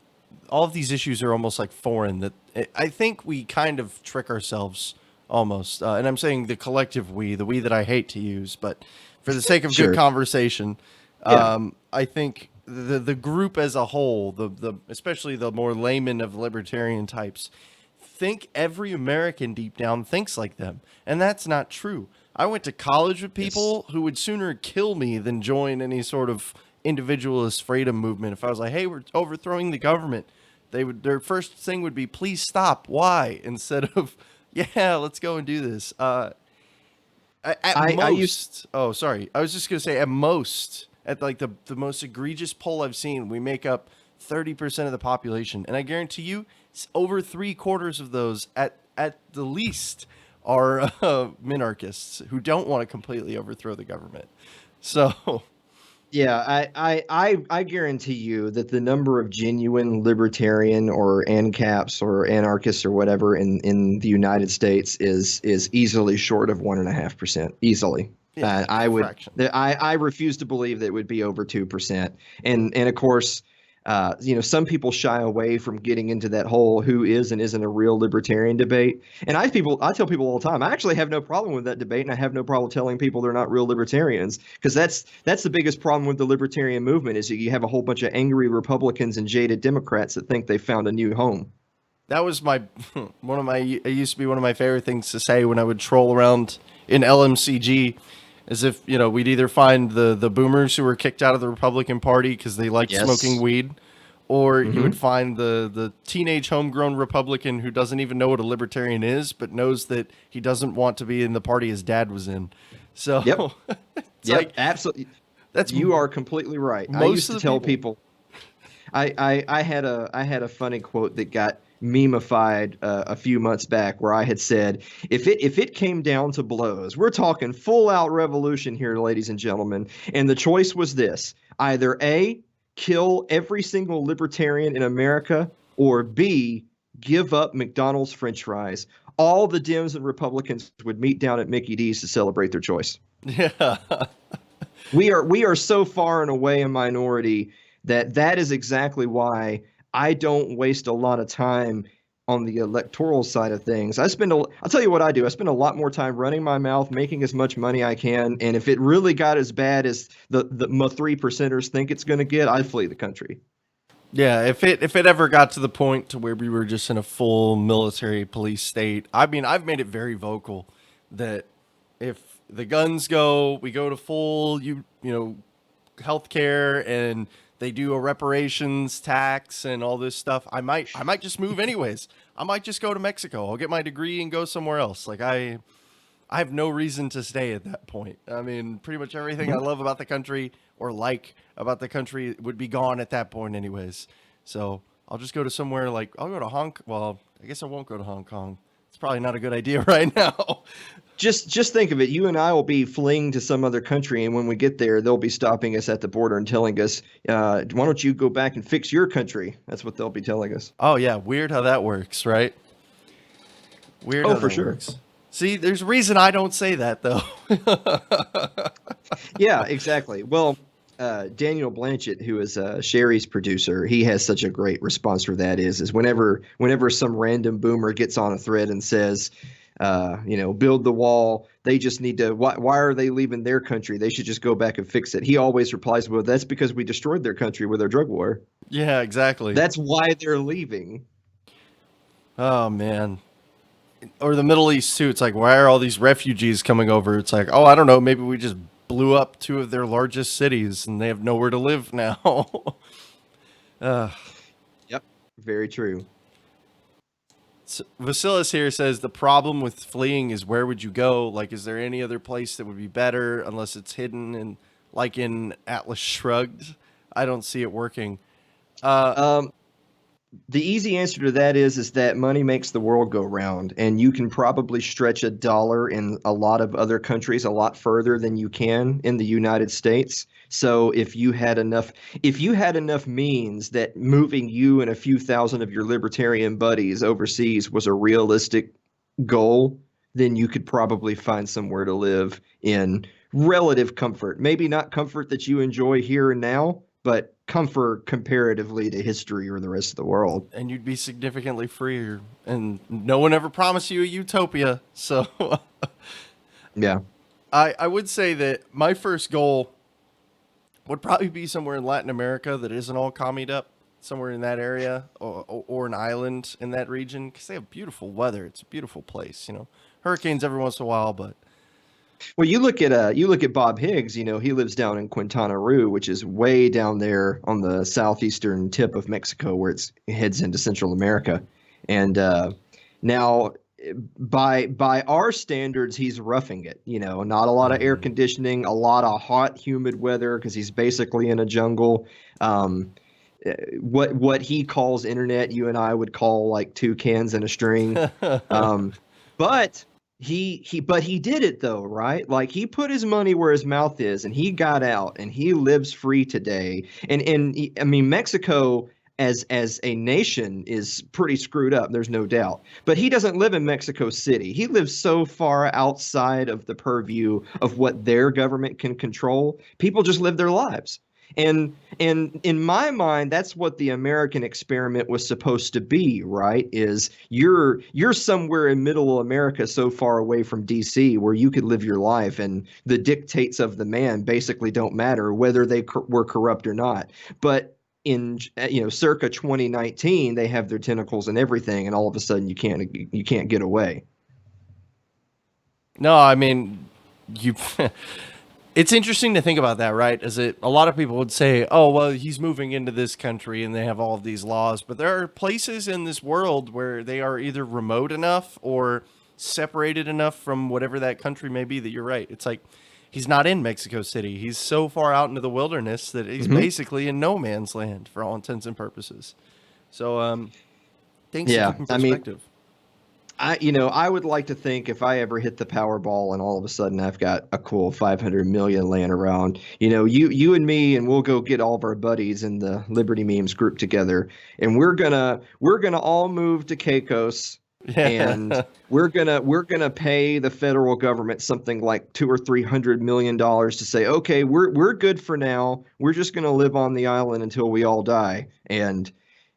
Speaker 2: all of these issues are almost like foreign, that I think we kind of trick ourselves almost. And I'm saying the collective we, the we that I hate to use, but for the sake of good conversation, I think the group as a whole, the especially the more layman of libertarian types, think every American deep down thinks like them. And that's not true. I went to college with people who would sooner kill me than join any sort of individualist freedom movement. If I was like, hey, we're overthrowing the government, their first thing would be, please stop. Why? Instead of, yeah, let's go and do this. I was just going to say at most, at like the most egregious poll I've seen, we make up 30% of the population. And I guarantee you, over 3/4 of those at the least are minarchists who don't want to completely overthrow the government. So...
Speaker 3: Yeah, I guarantee you that the number of genuine libertarian or ANCAPs or anarchists or whatever in the United States is easily short of 1.5%. Easily.
Speaker 2: Yeah,
Speaker 3: I refuse to believe that it would be over 2%. And of course, some people shy away from getting into that whole who is and isn't a real libertarian debate. And I tell people all the time, I actually have no problem with that debate, and I have no problem telling people they're not real libertarians, because that's the biggest problem with the libertarian movement is you have a whole bunch of angry Republicans and jaded Democrats that think they found a new home.
Speaker 2: That was it used to be one of my favorite things to say when I would troll around in LMCG. As if, we'd either find the boomers who were kicked out of the Republican Party because they liked smoking weed, or you would find the teenage homegrown Republican who doesn't even know what a libertarian is, but knows that he doesn't want to be in the party his dad was in. So It's like
Speaker 3: absolutely.
Speaker 2: that's
Speaker 3: You are completely right. I
Speaker 2: most
Speaker 3: used
Speaker 2: of
Speaker 3: to
Speaker 2: the
Speaker 3: tell
Speaker 2: people.
Speaker 3: people. I had a funny quote that got memeified a few months back, where I had said, if it came down to blows, we're talking full out revolution here, ladies and gentlemen, and the choice was this: either A, kill every single libertarian in America, or B, give up McDonald's French fries. All the Dems and Republicans would meet down at Mickey D's to celebrate their choice.
Speaker 2: Yeah.
Speaker 3: We are so far and away a minority that is exactly why I don't waste a lot of time on the electoral side of things. I'll tell you what I do. I spend a lot more time running my mouth, making as much money I can, and if it really got as bad as the my 3%ers think it's going to get, I'd flee the country.
Speaker 2: Yeah, if it ever got to the point to where we were just in a full military police state, I mean, I've made it very vocal that if the guns go, we go to full healthcare, and they do a reparations tax and all this stuff. I might just move anyways. I might just go to Mexico. I'll get my degree and go somewhere else. Like I have no reason to stay at that point. I mean, pretty much everything I love about the country or like about the country would be gone at that point anyways. So I'll just go to somewhere like I'll go to Well, I guess I won't go to Hong Kong. It's probably not a good idea right now.
Speaker 3: Just think of it. You and I will be fleeing to some other country, and when we get there, they'll be stopping us at the border and telling us, "Why don't you go back and fix your country?" That's what they'll be telling us.
Speaker 2: Oh yeah, weird how that works, right? Weird
Speaker 3: Oh,
Speaker 2: how
Speaker 3: for
Speaker 2: that
Speaker 3: sure.
Speaker 2: works. See, there's a reason I don't say that though.
Speaker 3: Yeah, exactly. Well, Daniel Blanchett, who is Sherry's producer, he has such a great response for that. Is whenever some random boomer gets on a thread and says, build the wall, they just need to. Why are they leaving their country? They should just go back and fix it. He always replies, "Well, that's because we destroyed their country with our drug war.
Speaker 2: Yeah, exactly.
Speaker 3: That's why they're leaving."
Speaker 2: Oh man. Or the Middle East too. It's like, why are all these refugees coming over? It's like, oh, I don't know. Maybe we just blew up two of their largest cities and they have nowhere to live now. uh,
Speaker 3: Yep, very true.
Speaker 2: Vasilis here says the problem with fleeing is where would you go? Like, is there any other place that would be better unless it's hidden? And like in Atlas Shrugged, I don't see it working.
Speaker 3: The easy answer to that is that money makes the world go round, and you can probably stretch a dollar in a lot of other countries a lot further than you can in the United States. So if you had enough means that moving you and a few thousand of your libertarian buddies overseas was a realistic goal, then you could probably find somewhere to live in relative comfort. Maybe not comfort that you enjoy here and now, but comfort comparatively to history or the rest of the world.
Speaker 2: And you'd be significantly freer. And no one ever promised you a utopia. So
Speaker 3: Yeah.
Speaker 2: I would say that my first goal would probably be somewhere in Latin America that isn't all commied up, somewhere in that area, or an island in that region, because they have beautiful weather. It's a beautiful place, Hurricanes every once in a while, but
Speaker 3: Well, you look at Bob Higgs. He lives down in Quintana Roo, which is way down there on the southeastern tip of Mexico, where it heads into Central America. And now, by our standards, he's roughing it. Not a lot of air conditioning, a lot of hot, humid weather because he's basically in a jungle. What he calls internet, you and I would call like two cans and a string. But he did it though, right? Like he put his money where his mouth is, and he got out, and he lives free today. I mean, Mexico as a nation is pretty screwed up. There's no doubt. But he doesn't live in Mexico City. He lives so far outside of the purview of what their government can control. People just live their lives. And in my mind, that's what the American experiment was supposed to be, right? Is you're somewhere in middle America so far away from DC where you could live your life, and the dictates of the man basically don't matter whether they were corrupt or not. But in circa 2019, they have their tentacles in everything, and all of a sudden you can't get away.
Speaker 2: no, I mean, you. It's interesting to think about that, right? A lot of people would say, oh, well, he's moving into this country and they have all of these laws. But there are places in this world where they are either remote enough or separated enough from whatever that country may be that you're right. It's like he's not in Mexico City. He's so far out into the wilderness that he's basically in no man's land for all intents and purposes. So, things to
Speaker 3: Yeah,
Speaker 2: keep in
Speaker 3: I mean,
Speaker 2: perspective.
Speaker 3: I would like to think if I ever hit the Powerball and all of a sudden I've got a cool 500 million laying around, you and me, and we'll go get all of our buddies in the Liberty Memes group together, and we're gonna all move to Caicos,
Speaker 2: Yeah.
Speaker 3: and we're gonna pay the federal government something like 200 or $300 million to say, okay, we're good for now. We're just gonna live on the island until we all die, and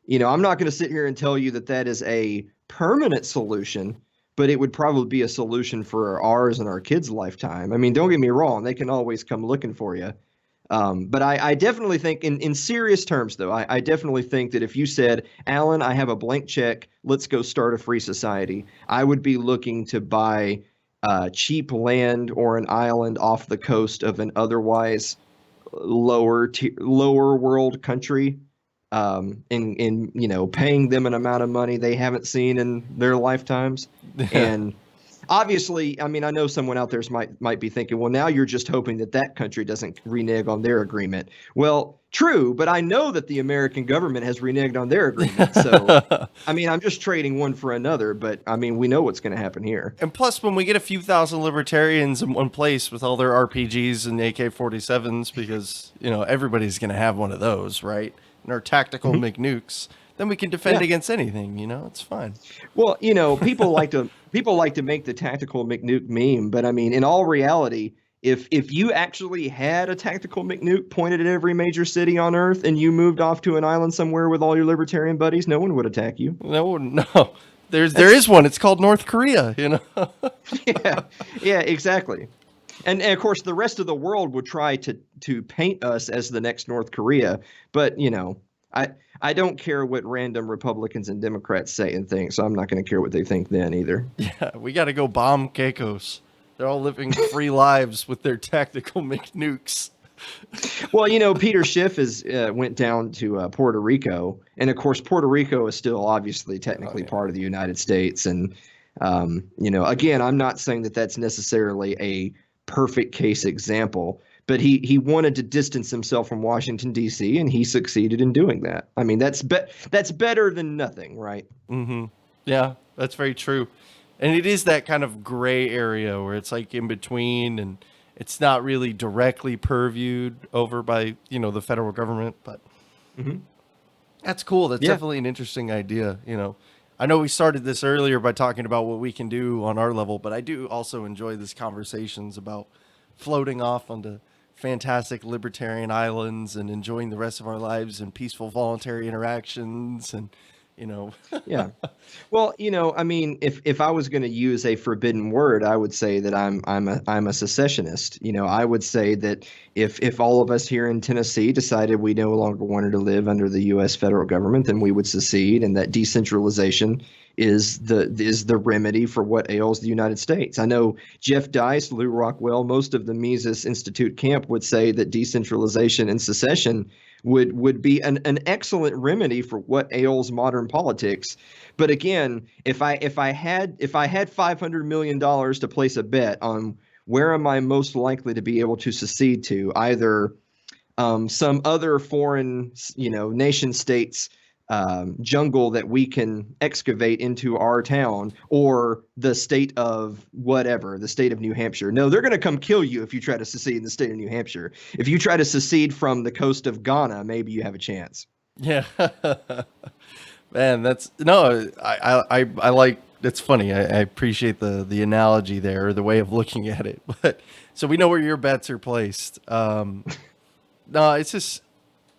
Speaker 3: I'm not going to sit here and tell you that that is a permanent solution, but it would probably be a solution for ours and our kids' lifetime. I mean, don't get me wrong, they can always come looking for you. But I definitely think, in serious terms, though, I definitely think that if you said, Alan, I have a blank check, let's go start a free society, I would be looking to buy cheap land or an island off the coast of an otherwise lower world country, in paying them an amount of money they haven't seen in their lifetimes. And obviously, I mean, I know someone out there might be thinking, well, now you're just hoping that that country doesn't renege on their agreement. Well, true, but I know that the American government has reneged on their agreement. So, I mean, I'm just trading one for another, but I mean, we know what's going to happen here.
Speaker 2: And plus, when we get a few thousand libertarians in one place with all their RPGs and AK-47s, because, everybody's going to have one of those, right? And our tactical McNukes, then we can defend against anything, it's fine.
Speaker 3: Well, people like to make the tactical McNuke meme, but I mean, in all reality, if you actually had a tactical McNuke pointed at every major city on Earth and you moved off to an island somewhere with all your libertarian buddies, no one would attack you.
Speaker 2: No. There is one. It's called North Korea,
Speaker 3: Yeah, exactly. And of course, the rest of the world would try to paint us as the next North Korea. But, I don't care what random Republicans and Democrats say and think, so I'm not going to care what they think then either.
Speaker 2: Yeah, we got to go bomb Caicos. They're all living free lives with their tactical McNukes.
Speaker 3: Well, Peter Schiff went down to Puerto Rico, and of course, Puerto Rico is still obviously technically part of the United States. And again, I'm not saying that that's necessarily a perfect case example, but he wanted to distance himself from Washington, D.C., and he succeeded in doing that. I mean, that's better than nothing, right?
Speaker 2: Mm-hmm. Yeah, that's very true. And it is that kind of gray area where it's like in between, and it's not really directly purviewed over by, the federal government. But that's cool. That's definitely an interesting idea. I know we started this earlier by talking about what we can do on our level, but I do also enjoy these conversations about floating off onto fantastic libertarian islands and enjoying the rest of our lives in peaceful voluntary interactions and
Speaker 3: Yeah. Well, I mean, if I was going to use a forbidden word, I would say that I'm a secessionist. I would say that if all of us here in Tennessee decided we no longer wanted to live under the U.S. federal government, then we would secede, and that decentralization is the remedy for what ails the United States. I know Jeff Dice, Lou Rockwell, most of the Mises Institute camp would say that decentralization and secession would be an excellent remedy for what ails modern politics. But again, if I had $500 million to place a bet on where am I most likely to be able to secede to, either some other foreign nation states jungle that we can excavate into our town, or the state of whatever, the state of New Hampshire. No, they're going to come kill you if you try to secede in the state of New Hampshire. If you try to secede from the coast of Ghana, maybe you have a chance.
Speaker 2: Yeah. Man, I like, that's funny. I appreciate the analogy there, or the way of looking at it. But so we know where your bets are placed. No, it's just,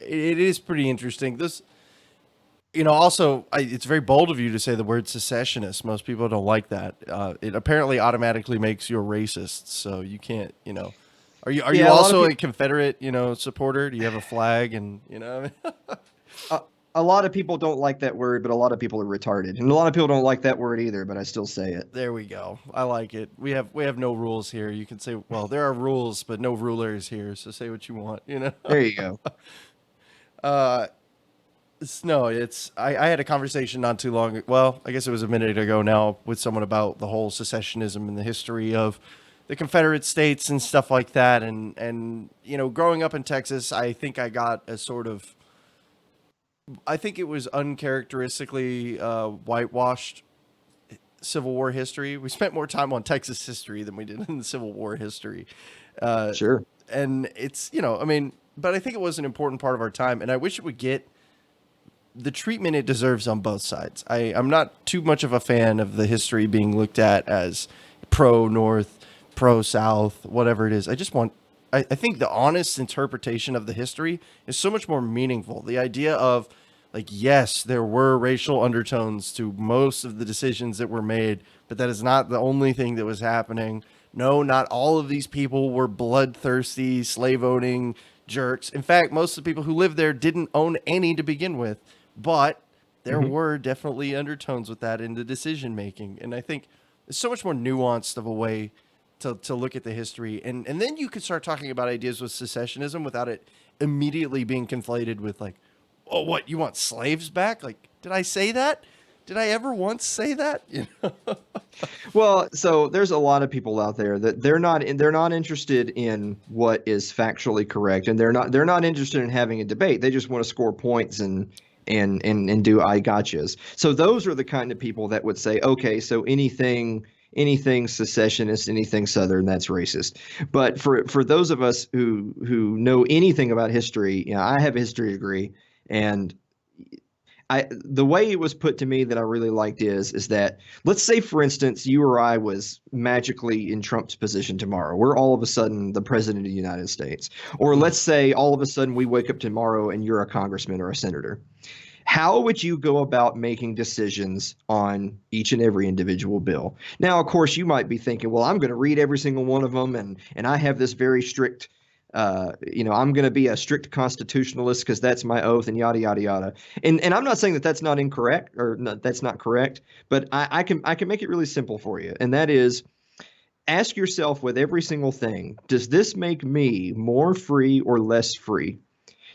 Speaker 2: it is pretty interesting. This, also, it's very bold of you to say the word secessionist. Most people don't like that. It apparently automatically makes you a racist. So you can't, Are you also a Confederate, supporter? Do you have a flag? And
Speaker 3: a lot of people don't like that word, but a lot of people are retarded, and a lot of people don't like that word either. But I still say it.
Speaker 2: There we go. I like it. We have no rules here. You can say, well, there are rules, but no rulers here. So say what you want.
Speaker 3: There you go.
Speaker 2: I had a conversation not too long. Well, I guess it was a minute ago now with someone about the whole secessionism and the history of the Confederate States and stuff like that. And growing up in Texas, I think I got a sort of, I think it was uncharacteristically whitewashed Civil War history. We spent more time on Texas history than we did in the Civil War history.
Speaker 3: Sure.
Speaker 2: And it's, but I think it was an important part of our time. And I wish it would get the treatment it deserves on both sides. I'm not too much of a fan of the history being looked at as pro-North, pro-South, whatever it is. I think the honest interpretation of the history is so much more meaningful. The idea of, like, yes, there were racial undertones to most of the decisions that were made, but that is not the only thing that was happening. No, not all of these people were bloodthirsty, slave-owning jerks. In fact, most of the people who lived there didn't own any to begin with, but there were definitely undertones with that in the decision-making. And I think it's so much more nuanced of a way to look at the history. And then you could start talking about ideas with secessionism without it immediately being conflated with, like, oh, what, you want slaves back? Like, did I say that? Did I ever once say that?
Speaker 3: Well, so there's a lot of people out there that they're not interested in what is factually correct, and they're not interested in having a debate. They just want to score points and do I gotchas. So those are the kind of people that would say, okay, so anything secessionist, anything Southern, that's racist. But for those of us who know anything about history, I have a history degree, and the way it was put to me that I really liked is that, let's say, for instance, you or I was magically in Trump's position tomorrow. We're all of a sudden the president of the United States. Or let's say all of a sudden we wake up tomorrow and you're a congressman or a senator. How would you go about making decisions on each and every individual bill? Now, of course, you might be thinking, well, I'm going to read every single one of them, and I have this very strict I'm going to be a strict constitutionalist because that's my oath, and yada, yada, yada. And I'm not saying that that's not incorrect, or no, that's not correct, but I can make it really simple for you. And that is, ask yourself with every single thing, does this make me more free or less free?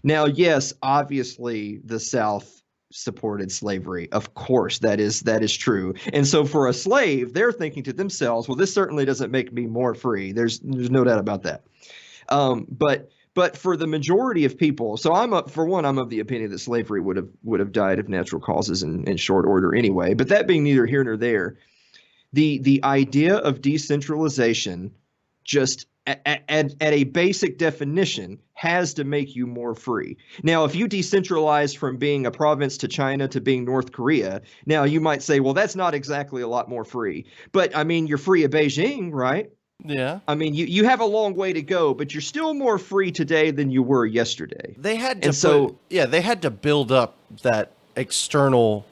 Speaker 3: Now, yes, obviously the South supported slavery. Of course, that is true. And so for a slave, they're thinking to themselves, well, this certainly doesn't make me more free. There's no doubt about that. But for the majority of people, so I'm of the opinion that slavery would have died of natural causes in short order anyway. But that being neither here nor there, the idea of decentralization, just at a basic definition, has to make you more free. Now, if you decentralize from being a province to China to being North Korea, now you might say, well, that's not exactly a lot more free. But I mean, you're free of Beijing, right?
Speaker 2: Yeah.
Speaker 3: I mean, you have a long way to go, but you're still more free today than you were yesterday.
Speaker 2: They had to build up that external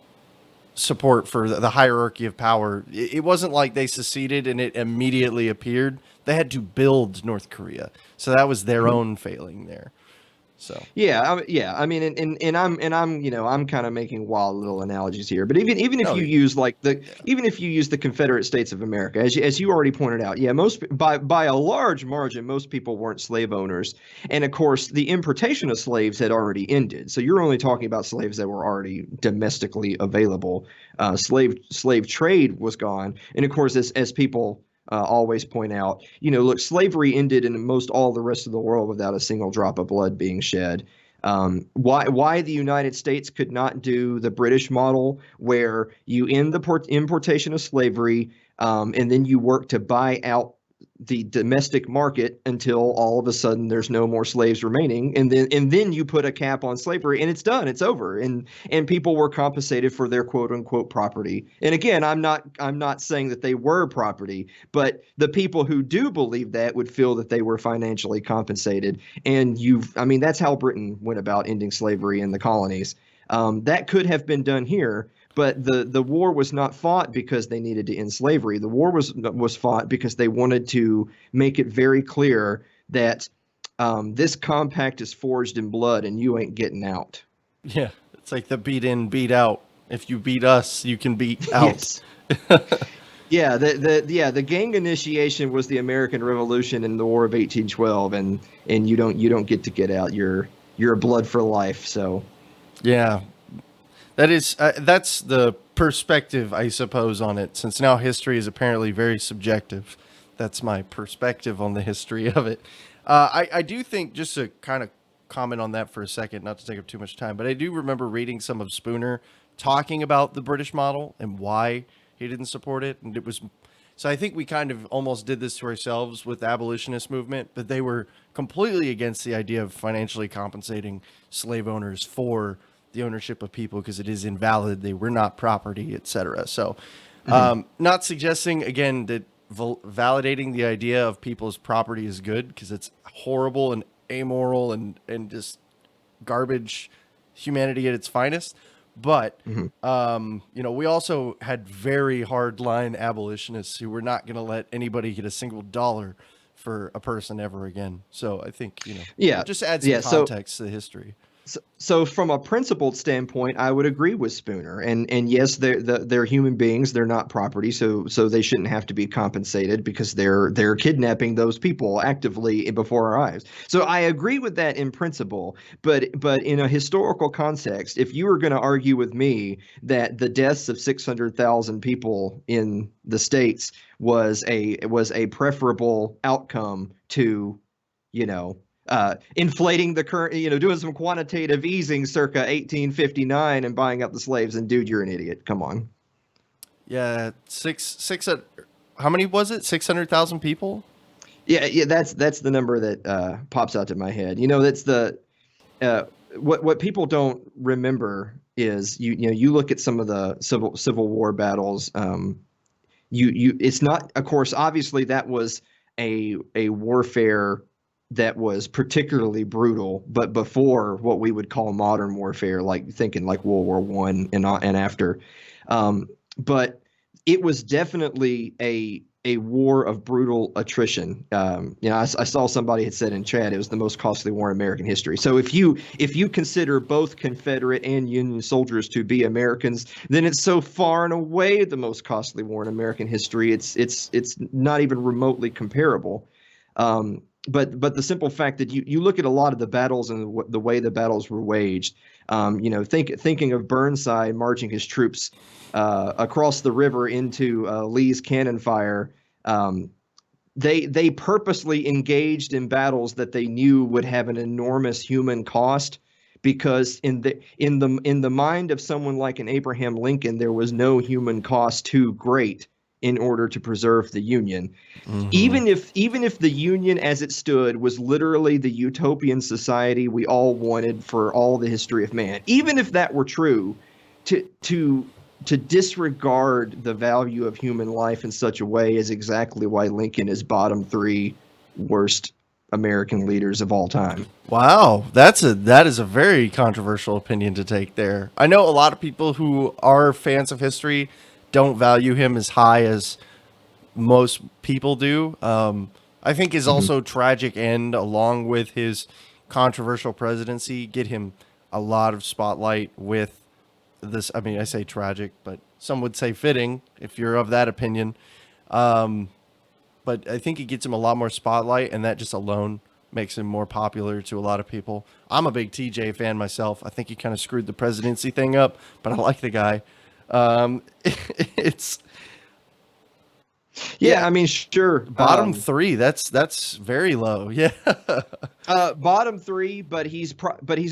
Speaker 2: support for the hierarchy of power. It wasn't like they seceded and it immediately appeared. They had to build North Korea. So that was their own failing there. So
Speaker 3: I mean, and I'm kind of making wild little analogies here, but even if you use the Confederate States of America, as you already pointed out, most by a large margin, most people weren't slave owners, and of course the importation of slaves had already ended. So you're only talking about slaves that were already domestically available. Slave trade was gone, and of course, as people always point out, look, slavery ended in most all the rest of the world without a single drop of blood being shed. Why the United States could not do the British model, where you end the importation of slavery, and then you work to buy out the domestic market until all of a sudden there's no more slaves remaining, and then you put a cap on slavery, and it's done, it's over, and people were compensated for their quote unquote property. And again, I'm not saying that they were property, but the people who do believe that would feel that they were financially compensated. And that's how Britain went about ending slavery in the colonies. That could have been done here. But the war was not fought because they needed to end slavery. The war was fought because they wanted to make it very clear that this compact is forged in blood and you ain't getting out.
Speaker 2: Yeah, it's like the beat in, beat out. If you beat us, you can beat out.
Speaker 3: Yes. Yeah, the gang initiation was the American Revolution in the War of 1812, and you don't get to get out. You're blood for life. So
Speaker 2: yeah. That's the perspective, I suppose, on it, since now history is apparently very subjective. that's my perspective on the history of it. I do think, just to kind of comment on that for a second, not to take up too much time, but I do remember reading some of Spooner talking about the British model and why he didn't support it. And it was, so I think we kind of almost did this to ourselves with the abolitionist movement, but they were completely against the idea of financially compensating slave owners for the ownership of people because it is invalid. They were not property, etc. So, not suggesting again that validating the idea of people's property is good, because it's horrible and amoral and just garbage humanity at its finest. But we also had very hardline abolitionists who were not going to let anybody get a single dollar for a person ever again. So I think just add some context to the history.
Speaker 3: So from a principled standpoint, I would agree with Spooner. And yes, they're human beings. They're not property. So they shouldn't have to be compensated because they're kidnapping those people actively before our eyes. So I agree with that in principle. But in a historical context, if you were going to argue with me that the deaths of 600,000 people in the States was a preferable outcome to, inflating the current, doing some quantitative easing circa 1859 and buying up the slaves, and dude, you're an idiot. Come on.
Speaker 2: Yeah, how many was it? 600,000 people?
Speaker 3: Yeah, that's the number that pops out to my head. That's the what people don't remember is you look at some of the Civil War battles. It's not, of course, obviously that was a warfare that was particularly brutal, but before what we would call modern warfare, like thinking like World War I and after. But it was definitely a war of brutal attrition. I saw somebody had said in chat it was the most costly war in American history. So if you consider both Confederate and Union soldiers to be Americans, then it's so far and away the most costly war in American history. It's not even remotely comparable. But the simple fact that you look at a lot of the battles and the way the battles were waged, thinking of Burnside marching his troops across the river into Lee's cannon fire, they purposely engaged in battles that they knew would have an enormous human cost, because in the mind of someone like an Abraham Lincoln, there was no human cost too great in order to preserve the Union. Mm-hmm. Even if the Union as it stood was literally the utopian society we all wanted for all the history of man, even if that were true, to disregard the value of human life in such a way is exactly why Lincoln is bottom 3 worst American leaders of all time.
Speaker 2: Wow, that is a very controversial opinion to take there. I know a lot of people who are fans of history don't value him as high as most people do. I think his also tragic end, along with his controversial presidency, get him a lot of spotlight with this. I mean, I say tragic, but some would say fitting if you're of that opinion. But I think it gets him a lot more spotlight, and that just alone makes him more popular to a lot of people. I'm a big TJ fan myself. I think he kind of screwed the presidency thing up, but I like the guy. It's
Speaker 3: I mean, sure.
Speaker 2: Bottom 3. That's very low. Yeah.
Speaker 3: Bottom 3, but he's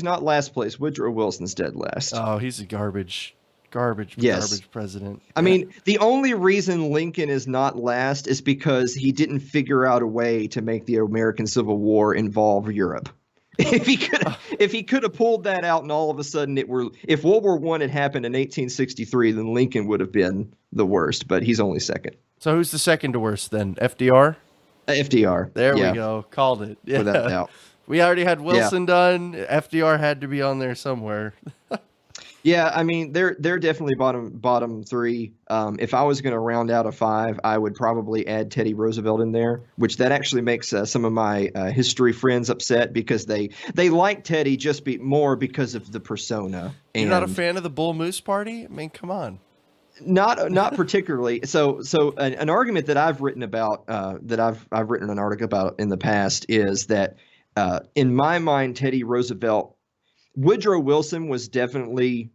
Speaker 3: not last place. Woodrow Wilson's dead last.
Speaker 2: Oh, he's a garbage president.
Speaker 3: I mean, the only reason Lincoln is not last is because he didn't figure out a way to make the American Civil War involve Europe. If he could have pulled that out, and all of a sudden if World War I had happened in 1863, then Lincoln would have been the worst. But he's only second.
Speaker 2: So who's the second to worst then? FDR.
Speaker 3: FDR.
Speaker 2: There we go. Called it. Yeah.
Speaker 3: Without doubt.
Speaker 2: We already had Wilson done. FDR had to be on there somewhere.
Speaker 3: Yeah, I mean, they're definitely bottom 3. If I was going to round out a 5, I would probably add Teddy Roosevelt in there, which that actually makes some of my history friends upset, because they like Teddy just more because of the persona.
Speaker 2: You're not a fan of the Bull Moose Party? I mean, come on.
Speaker 3: Not particularly. So an argument that I've written about, that I've written an article about in the past, is that in my mind, Woodrow Wilson was definitely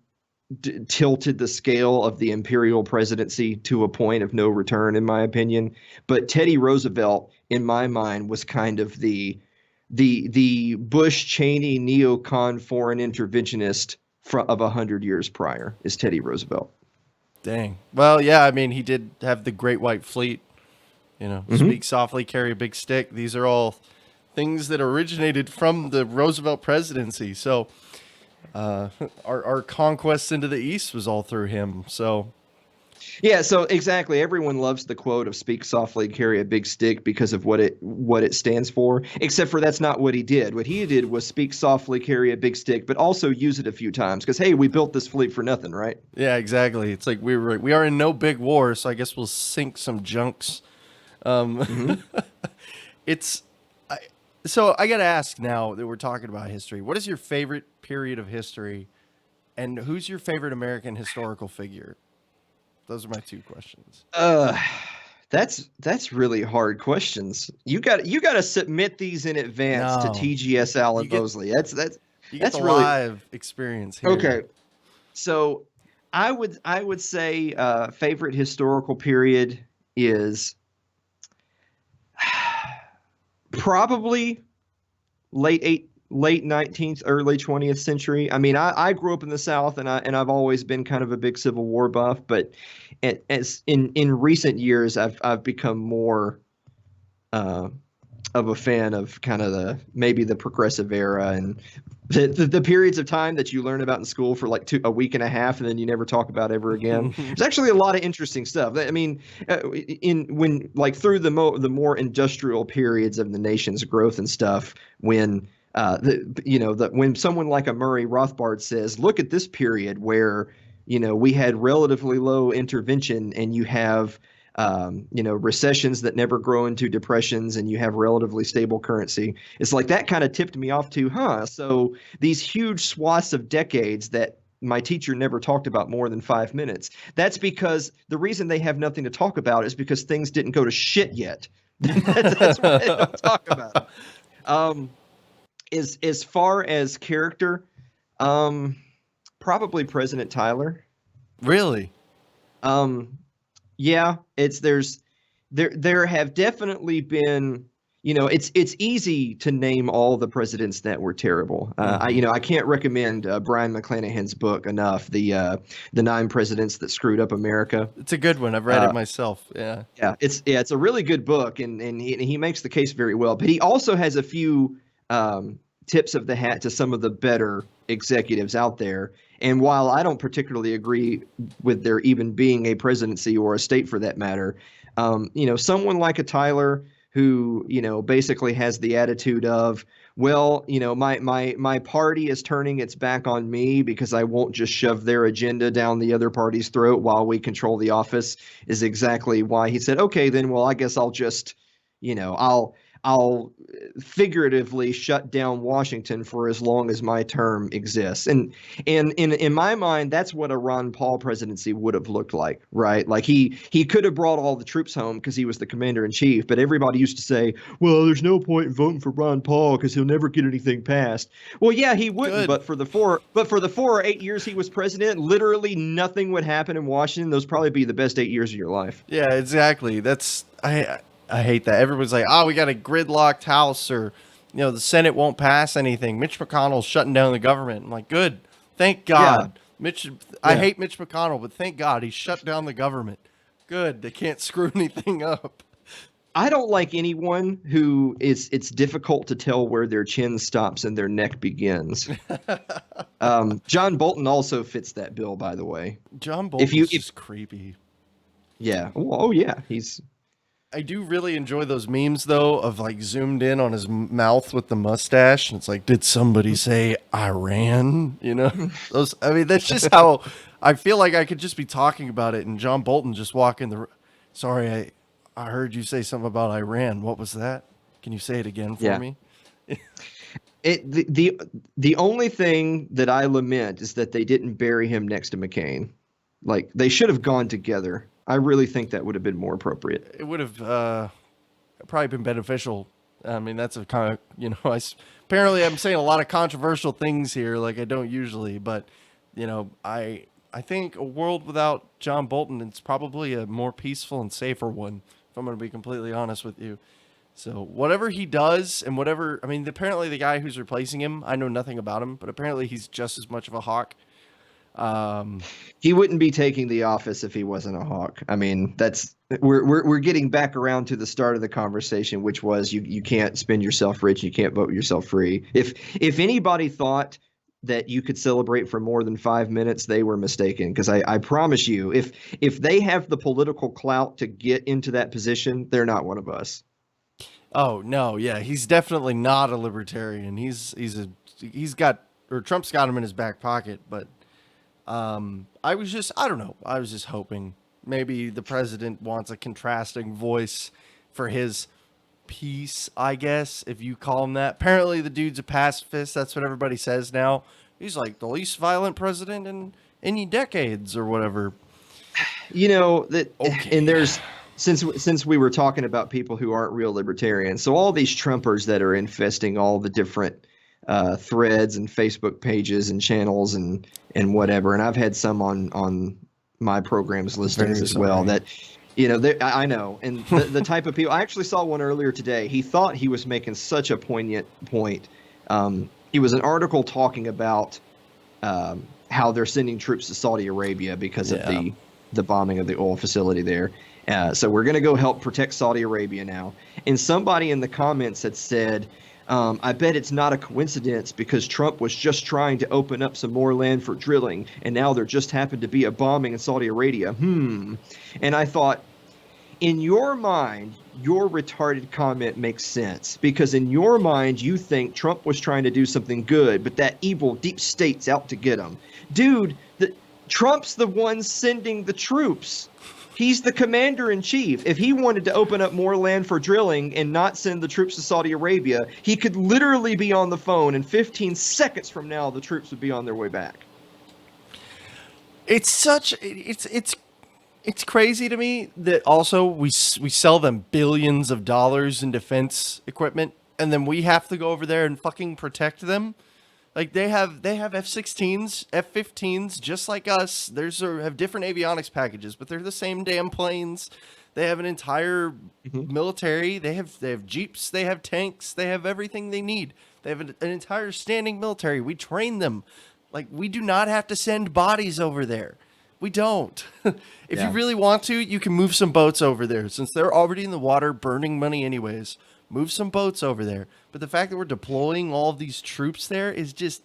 Speaker 3: tilted the scale of the imperial presidency to a point of no return, in my opinion. But Teddy Roosevelt, in my mind, was kind of the Bush Cheney neocon foreign interventionist of 100 years prior. Is Teddy Roosevelt?
Speaker 2: Dang. Well, yeah. I mean, he did have the Great White Fleet. Speak softly, carry a big stick. These are all things that originated from the Roosevelt presidency. So our conquest into the East was all through him. So
Speaker 3: Yeah, so exactly. Everyone loves the quote of "Speak softly, carry a big stick" because of what it stands for. Except for that's not what he did. What he did was speak softly, carry a big stick, but also use it a few times. Because hey, we built this fleet for nothing, right?
Speaker 2: yeah, exactly. It's like we are in no big war, so I guess we'll sink some junks. It's so I got to ask now that we're talking about history. What is your favorite period of history, and who's your favorite American historical figure? Those are my two questions.
Speaker 3: That's really hard questions. You got to submit these in advance to
Speaker 2: No,
Speaker 3: TGS Allen
Speaker 2: you get
Speaker 3: Mosley.
Speaker 2: you get
Speaker 3: That's
Speaker 2: the
Speaker 3: really
Speaker 2: live experience here.
Speaker 3: okay. So I would say favorite historical period is probably late 19th, early 20th century. I mean, I grew up in the South, and I've always been kind of a big Civil War buff, but as in recent years, I've become more uh, of a fan of kind of maybe the progressive era and the periods of time that you learn about in school for like a week and a half and then you never talk about ever again. There's actually a lot of interesting stuff. I mean, in when like through the more industrial periods of the nation's growth and stuff, when when someone like a Murray Rothbard says, look at this period where we had relatively low intervention and you have recessions that never grow into depressions and you have relatively stable currency. It's like that kind of tipped me off to, so these huge swaths of decades that my teacher never talked about more than 5 minutes. That's because the reason they have nothing to talk about is because things didn't go to shit yet. That's why they don't talk about it. As far as character, probably President Tyler.
Speaker 2: Really?
Speaker 3: Yeah, there have definitely been, it's easy to name all the presidents that were terrible. I can't recommend Brian McClanahan's book enough, the 9 presidents that screwed up America.
Speaker 2: It's a good one. I've read it myself. Yeah.
Speaker 3: It's a really good book, and he makes the case very well. But he also has a few tips of the hat to some of the better executives out there. And while I don't particularly agree with there even being a presidency or a state for that matter, someone like a Tyler who, basically has the attitude of, well, my party is turning its back on me because I won't just shove their agenda down the other party's throat while we control the office, is exactly why he said, okay, then, well, I guess I'll just, I'll figuratively shut down Washington for as long as my term exists. And in my mind, that's what a Ron Paul presidency would have looked like, right? Like he could have brought all the troops home because he was the commander in chief, but everybody used to say, well, there's no point in voting for Ron Paul because he'll never get anything passed. Well, yeah, he wouldn't, but for the 4 or 8 years he was president, literally nothing would happen in Washington. Those probably be the best 8 years of your life.
Speaker 2: Yeah, exactly. I hate that. Everyone's like, oh, we got a gridlocked house, or, the Senate won't pass anything. Mitch McConnell's shutting down the government. I'm like, good. Thank God. Yeah. I hate Mitch McConnell, but thank God he shut down the government. Good. They can't screw anything up.
Speaker 3: I don't like anyone who it's difficult to tell where their chin stops and their neck begins. John Bolton also fits that bill, by the way.
Speaker 2: John Bolton's just creepy.
Speaker 3: Yeah. Oh, yeah.
Speaker 2: I do really enjoy those memes, though, of like zoomed in on his mouth with the mustache. And it's like, did somebody say Iran? Those. I mean, that's just how I feel like I could just be talking about it. And John Bolton just walking sorry, I heard you say something about Iran. What was that? Can you say it again for me?
Speaker 3: The only thing that I lament is that they didn't bury him next to McCain. Like, they should have gone together. I really think that would have been more appropriate.
Speaker 2: It would have probably been beneficial. I mean, that's a kind of, apparently I'm saying a lot of controversial things here, like I don't usually, but, I I think a world without John Bolton, it's probably a more peaceful and safer one, if I'm going to be completely honest with you. So whatever he does and whatever, I mean, apparently the guy who's replacing him, I know nothing about him, but apparently he's just as much of a hawk.
Speaker 3: He wouldn't be taking the office if he wasn't a hawk. I mean, that's we're getting back around to the start of the conversation, which was you can't spend yourself rich, you can't vote yourself free. If anybody thought that you could celebrate for more than 5 minutes, they were mistaken. Because I promise you, if they have the political clout to get into that position, they're not one of us.
Speaker 2: Oh no, yeah, he's definitely not a libertarian. Trump's got him in his back pocket, but I don't know. I was just hoping maybe the president wants a contrasting voice for his piece, I guess, if you call him that. Apparently the dude's a pacifist. That's what everybody says now. He's like the least violent president in any decades or whatever.
Speaker 3: You know, that,
Speaker 2: okay.
Speaker 3: And there's, since we were talking about people who aren't real libertarians, so all these Trumpers that are infesting all the different threads and Facebook pages and channels and whatever, and I've had some on my program's listings as well. That, you know, I know, and the type of people. I actually saw one earlier today. He thought he was making such a poignant point. It was an article talking about how they're sending troops to Saudi Arabia because of the bombing of the oil facility there. So we're going to go help protect Saudi Arabia now. And somebody in the comments had said, I bet it's not a coincidence because Trump was just trying to open up some more land for drilling, and now there just happened to be a bombing in Saudi Arabia. And I thought, in your mind, your retarded comment makes sense because in your mind, you think Trump was trying to do something good, but that evil deep state's out to get him. Dude, Trump's the one sending the troops. He's the commander in chief. If he wanted to open up more land for drilling and not send the troops to Saudi Arabia, he could literally be on the phone, and 15 seconds from now, the troops would be on their way back.
Speaker 2: It's crazy to me that also we sell them billions of dollars in defense equipment, and then we have to go over there and fucking protect them. Like they have F-16s, F-15s, just like us. Have different avionics packages, but they're the same damn planes. They have an entire military. They have jeeps. They have tanks. They have everything they need. They have an entire standing military. We train them. Like, we do not have to send bodies over there. We don't. If you really want to, you can move some boats over there. Since they're already in the water burning money anyways, move some boats over there. But the fact that we're deploying all of these troops there is just,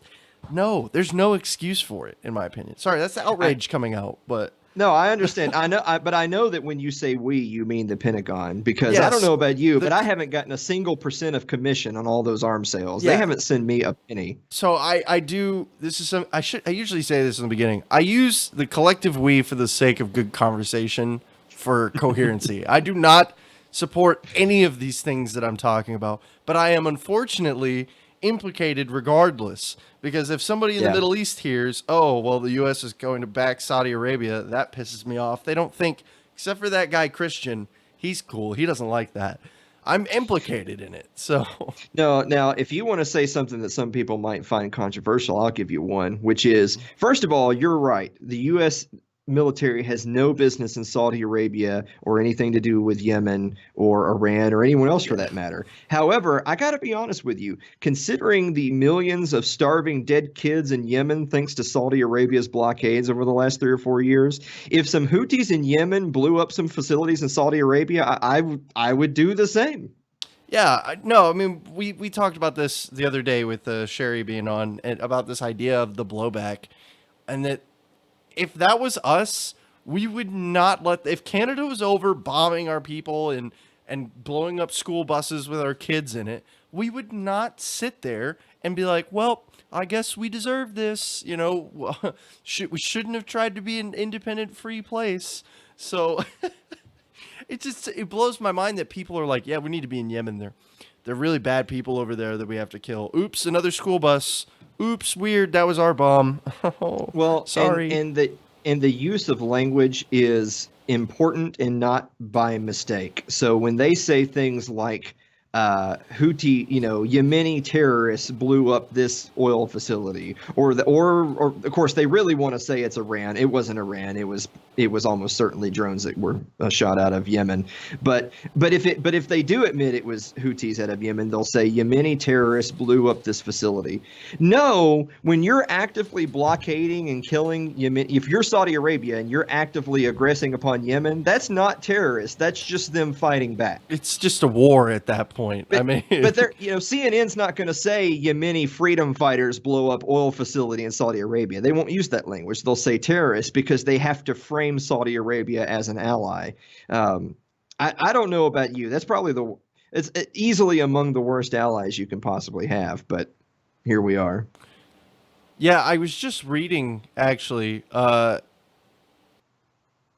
Speaker 2: no, there's no excuse for it, in my opinion. Sorry, that's the outrage coming out, but...
Speaker 3: No, I understand. But I know that when you say we, you mean the Pentagon, because I don't know about you, but I haven't gotten a single % of commission on all those arms sales. They haven't sent me a penny.
Speaker 2: So I do. This is I usually say this in the beginning. I use the collective we for the sake of good conversation, for coherency. I do not support any of these things that I'm talking about, but I am unfortunately implicated regardless, because if somebody in the Middle East hears, oh, well, the U.S. is going to back Saudi Arabia, that pisses me off. They don't think, except for that guy Christian, he's cool. He doesn't like that. I'm implicated in it. So
Speaker 3: no, now, if you want to say something that some people might find controversial, I'll give you one, which is, first of all, you're right. The U.S. military has no business in Saudi Arabia or anything to do with Yemen or Iran or anyone else for that matter. However, I got to be honest with you, considering the millions of starving dead kids in Yemen thanks to Saudi Arabia's blockades over the last 3 or 4 years, if some Houthis in Yemen blew up some facilities in Saudi Arabia, I would do the same.
Speaker 2: Yeah, no, I mean, we talked about this the other day with Sherry being on, and about this idea of the blowback, and that if that was us, we would not if Canada was over bombing our people and blowing up school buses with our kids in it, we would not sit there and be like, well, I guess we deserve this. You know, we shouldn't have tried to be an independent, free place. So it blows my mind that people are like, yeah, we need to be in Yemen. They're really bad people over there that we have to kill. Oops, another school bus. Oops, weird. That was our bomb. Oh, well, sorry.
Speaker 3: And the use of language is important and not by mistake. So when they say things like Houthi, Yemeni terrorists blew up this oil facility, or of course they really want to say it's Iran. It wasn't Iran. It was almost certainly drones that were shot out of Yemen. But if they do admit it was Houthis out of Yemen, they'll say Yemeni terrorists blew up this facility. No, when you're actively blockading and killing Yemen, if you're Saudi Arabia and you're actively aggressing upon Yemen, that's not terrorists. That's just them fighting back.
Speaker 2: It's just a war at that point.
Speaker 3: But CNN's not going to say Yemeni freedom fighters blow up oil facility in Saudi Arabia. They won't use that language. They'll say terrorists because they have to frame Saudi Arabia as an ally. I don't know about you. That's probably it's easily among the worst allies you can possibly have. But here we are.
Speaker 2: Yeah, I was just reading actually. I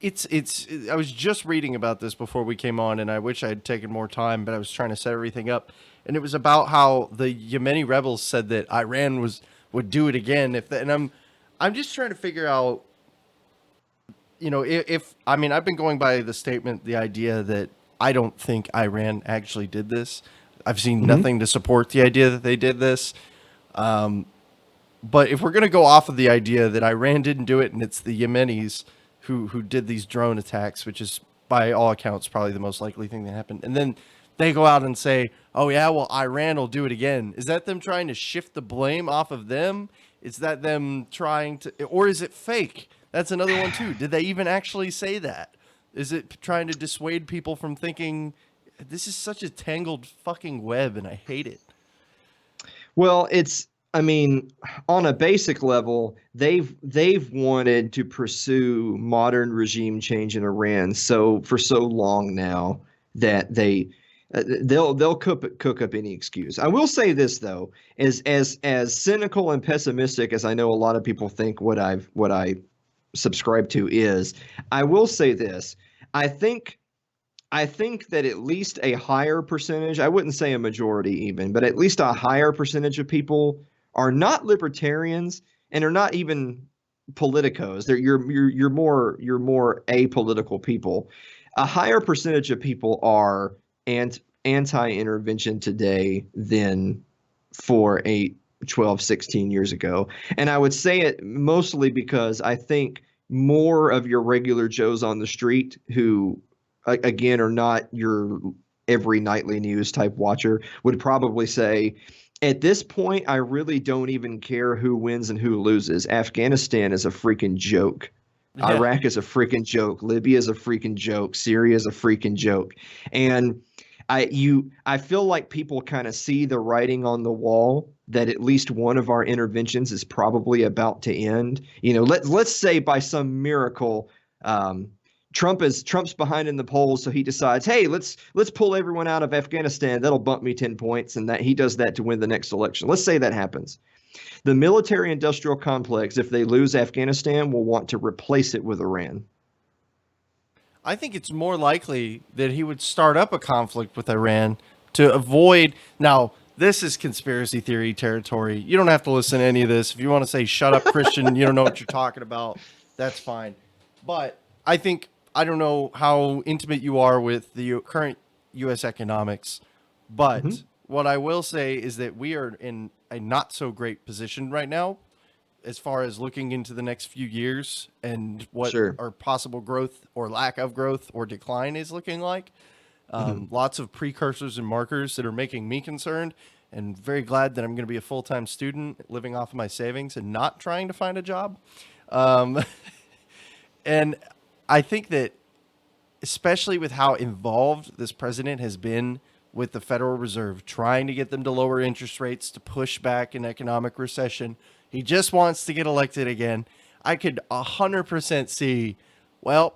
Speaker 2: was just reading about this before we came on, and I wish I had taken more time, but I was trying to set everything up. And it was about how the Yemeni rebels said that Iran would do it again and I'm just trying to figure out, if I mean, I've been going by the statement, the idea that I don't think Iran actually did this. I've seen nothing to support the idea that they did this. But if we're going to go off of the idea that Iran didn't do it and it's the Yemenis who did these drone attacks, which is by all accounts probably the most likely thing that happened, and then they go out and say, oh yeah, well, Iran will do it again. Is that them trying to shift the blame off of them? Is that them trying to, or is it fake? That's another one too. Did they even actually say that? Is it trying to dissuade people from thinking this is such a tangled fucking web and I hate it?
Speaker 3: Well, on a basic level, they've wanted to pursue modern regime change in Iran for so long now that they'll cook up any excuse. I will say this though, as cynical and pessimistic as I know a lot of people think what I subscribe to is, I will say this. I think that at least a higher percentage, I wouldn't say a majority even, but at least a higher percentage of people are not libertarians and are not even politicos. You're more apolitical people. A higher percentage of people are anti-intervention today than for 8, 12, 16 years ago. And I would say it mostly because I think more of your regular Joes on the street who, again, are not your every nightly news type watcher would probably say, at this point, I really don't even care who wins and who loses. Afghanistan is a freaking joke. Yeah. Iraq is a freaking joke. Libya is a freaking joke. Syria is a freaking joke. And I feel like people kind of see the writing on the wall that at least one of our interventions is probably about to end. Let's say by some miracle, Trump's behind in the polls, so he decides, hey, let's pull everyone out of Afghanistan. That'll bump me 10 points, and that he does that to win the next election. Let's say that happens. The military-industrial complex, if they lose Afghanistan, will want to replace it with Iran.
Speaker 2: I think it's more likely that he would start up a conflict with Iran to avoid. Now, this is conspiracy theory territory. You don't have to listen to any of this. If you want to say, shut up, Christian, you don't know what you're talking about, that's fine. But I think, I don't know how intimate you are with the current U.S. economics, but what I will say is that we are in a not so great position right now as far as looking into the next few years and what our possible growth or lack of growth or decline is looking like. Lots of precursors and markers that are making me concerned, and very glad that I'm going to be a full-time student living off of my savings and not trying to find a job. And I think that especially with how involved this president has been with the Federal Reserve, trying to get them to lower interest rates to push back an economic recession, he just wants to get elected again. I could 100% see, well,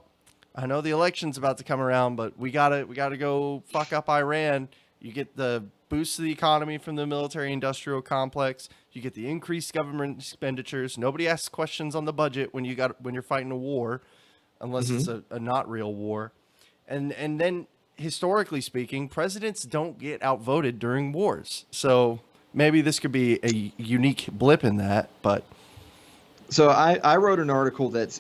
Speaker 2: I know the election's about to come around, but we gotta go fuck up Iran. You get the boost to the economy from the military-industrial complex. You get the increased government expenditures. Nobody asks questions on the budget when you're fighting a war, unless it's a not real war. And then historically speaking, presidents don't get outvoted during wars. So maybe this could be a unique blip in that, but.
Speaker 3: So I wrote an article it's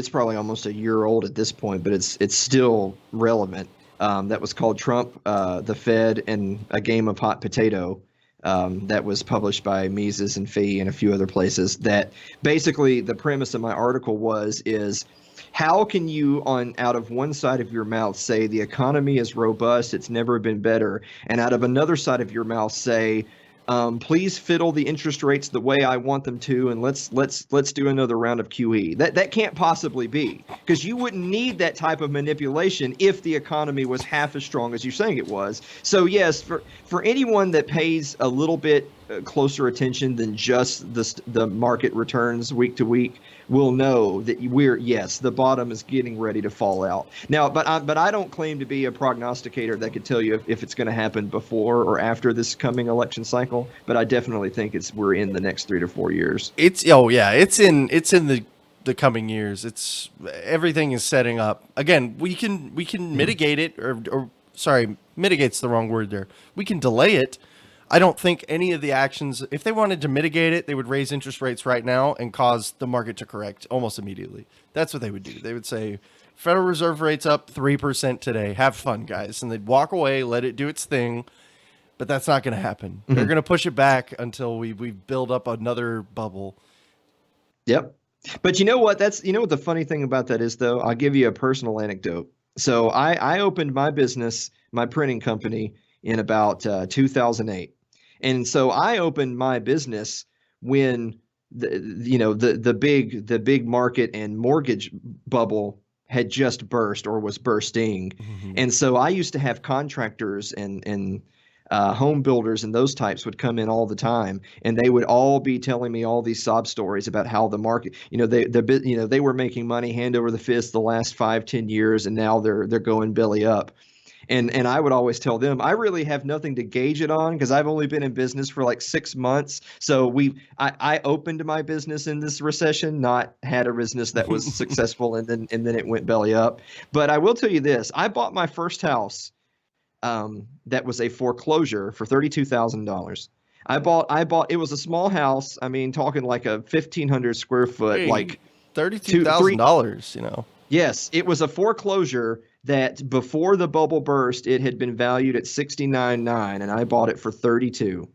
Speaker 3: probably almost a year old at this point, but it's still relevant. that was called Trump, the Fed, and a Game of Hot Potato. That was published by Mises and Fee and a few other places. That basically the premise of my article is how can you on out of one side of your mouth say the economy is robust, it's never been better, and out of another side of your mouth say please fiddle the interest rates the way I want them to, and let's do another round of QE. That can't possibly be, because you wouldn't need that type of manipulation if the economy was half as strong as you're saying it was. So yes, for anyone that pays a little bit closer attention than just the market returns week to week, will know that the bottom is getting ready to fall out now. But I don't claim to be a prognosticator that could tell you if it's going to happen before or after this coming election cycle. But I definitely think we're in the next 3 to 4 years.
Speaker 2: It's in the coming years. It's everything is setting up. Again, we can mitigate it, or sorry, mitigate's the wrong word there. We can delay it. I don't think any of the actions, if they wanted to mitigate it, they would raise interest rates right now and cause the market to correct almost immediately. That's what they would do. They would say, Federal Reserve rates up 3% today. Have fun, guys. And they'd walk away, let it do its thing. But that's not going to happen. They're going to push it back until we build up another bubble.
Speaker 3: Yep. But you know what? What the funny thing about that is, though? I'll give you a personal anecdote. So I opened my business, my printing company, in about 2008. And so I opened my business when the big market and mortgage bubble had just burst or was bursting. Mm-hmm. And so I used to have contractors and home builders and those types would come in all the time, and they would all be telling me all these sob stories about how the market, they were making money hand over the fist the last 5-10 years, and now they're going belly up. And I would always tell them, I really have nothing to gauge it on because I've only been in business for like 6 months. So I opened my business in this recession, not had a business that was successful and then it went belly up. But I will tell you this: I bought my first house that was a foreclosure for $32,000. I bought it was a small house. I mean, talking like a 1,500 square foot, like
Speaker 2: $32,000.
Speaker 3: Yes, it was a foreclosure that before the bubble burst, it had been valued at $69,900, and I bought it for $32,000.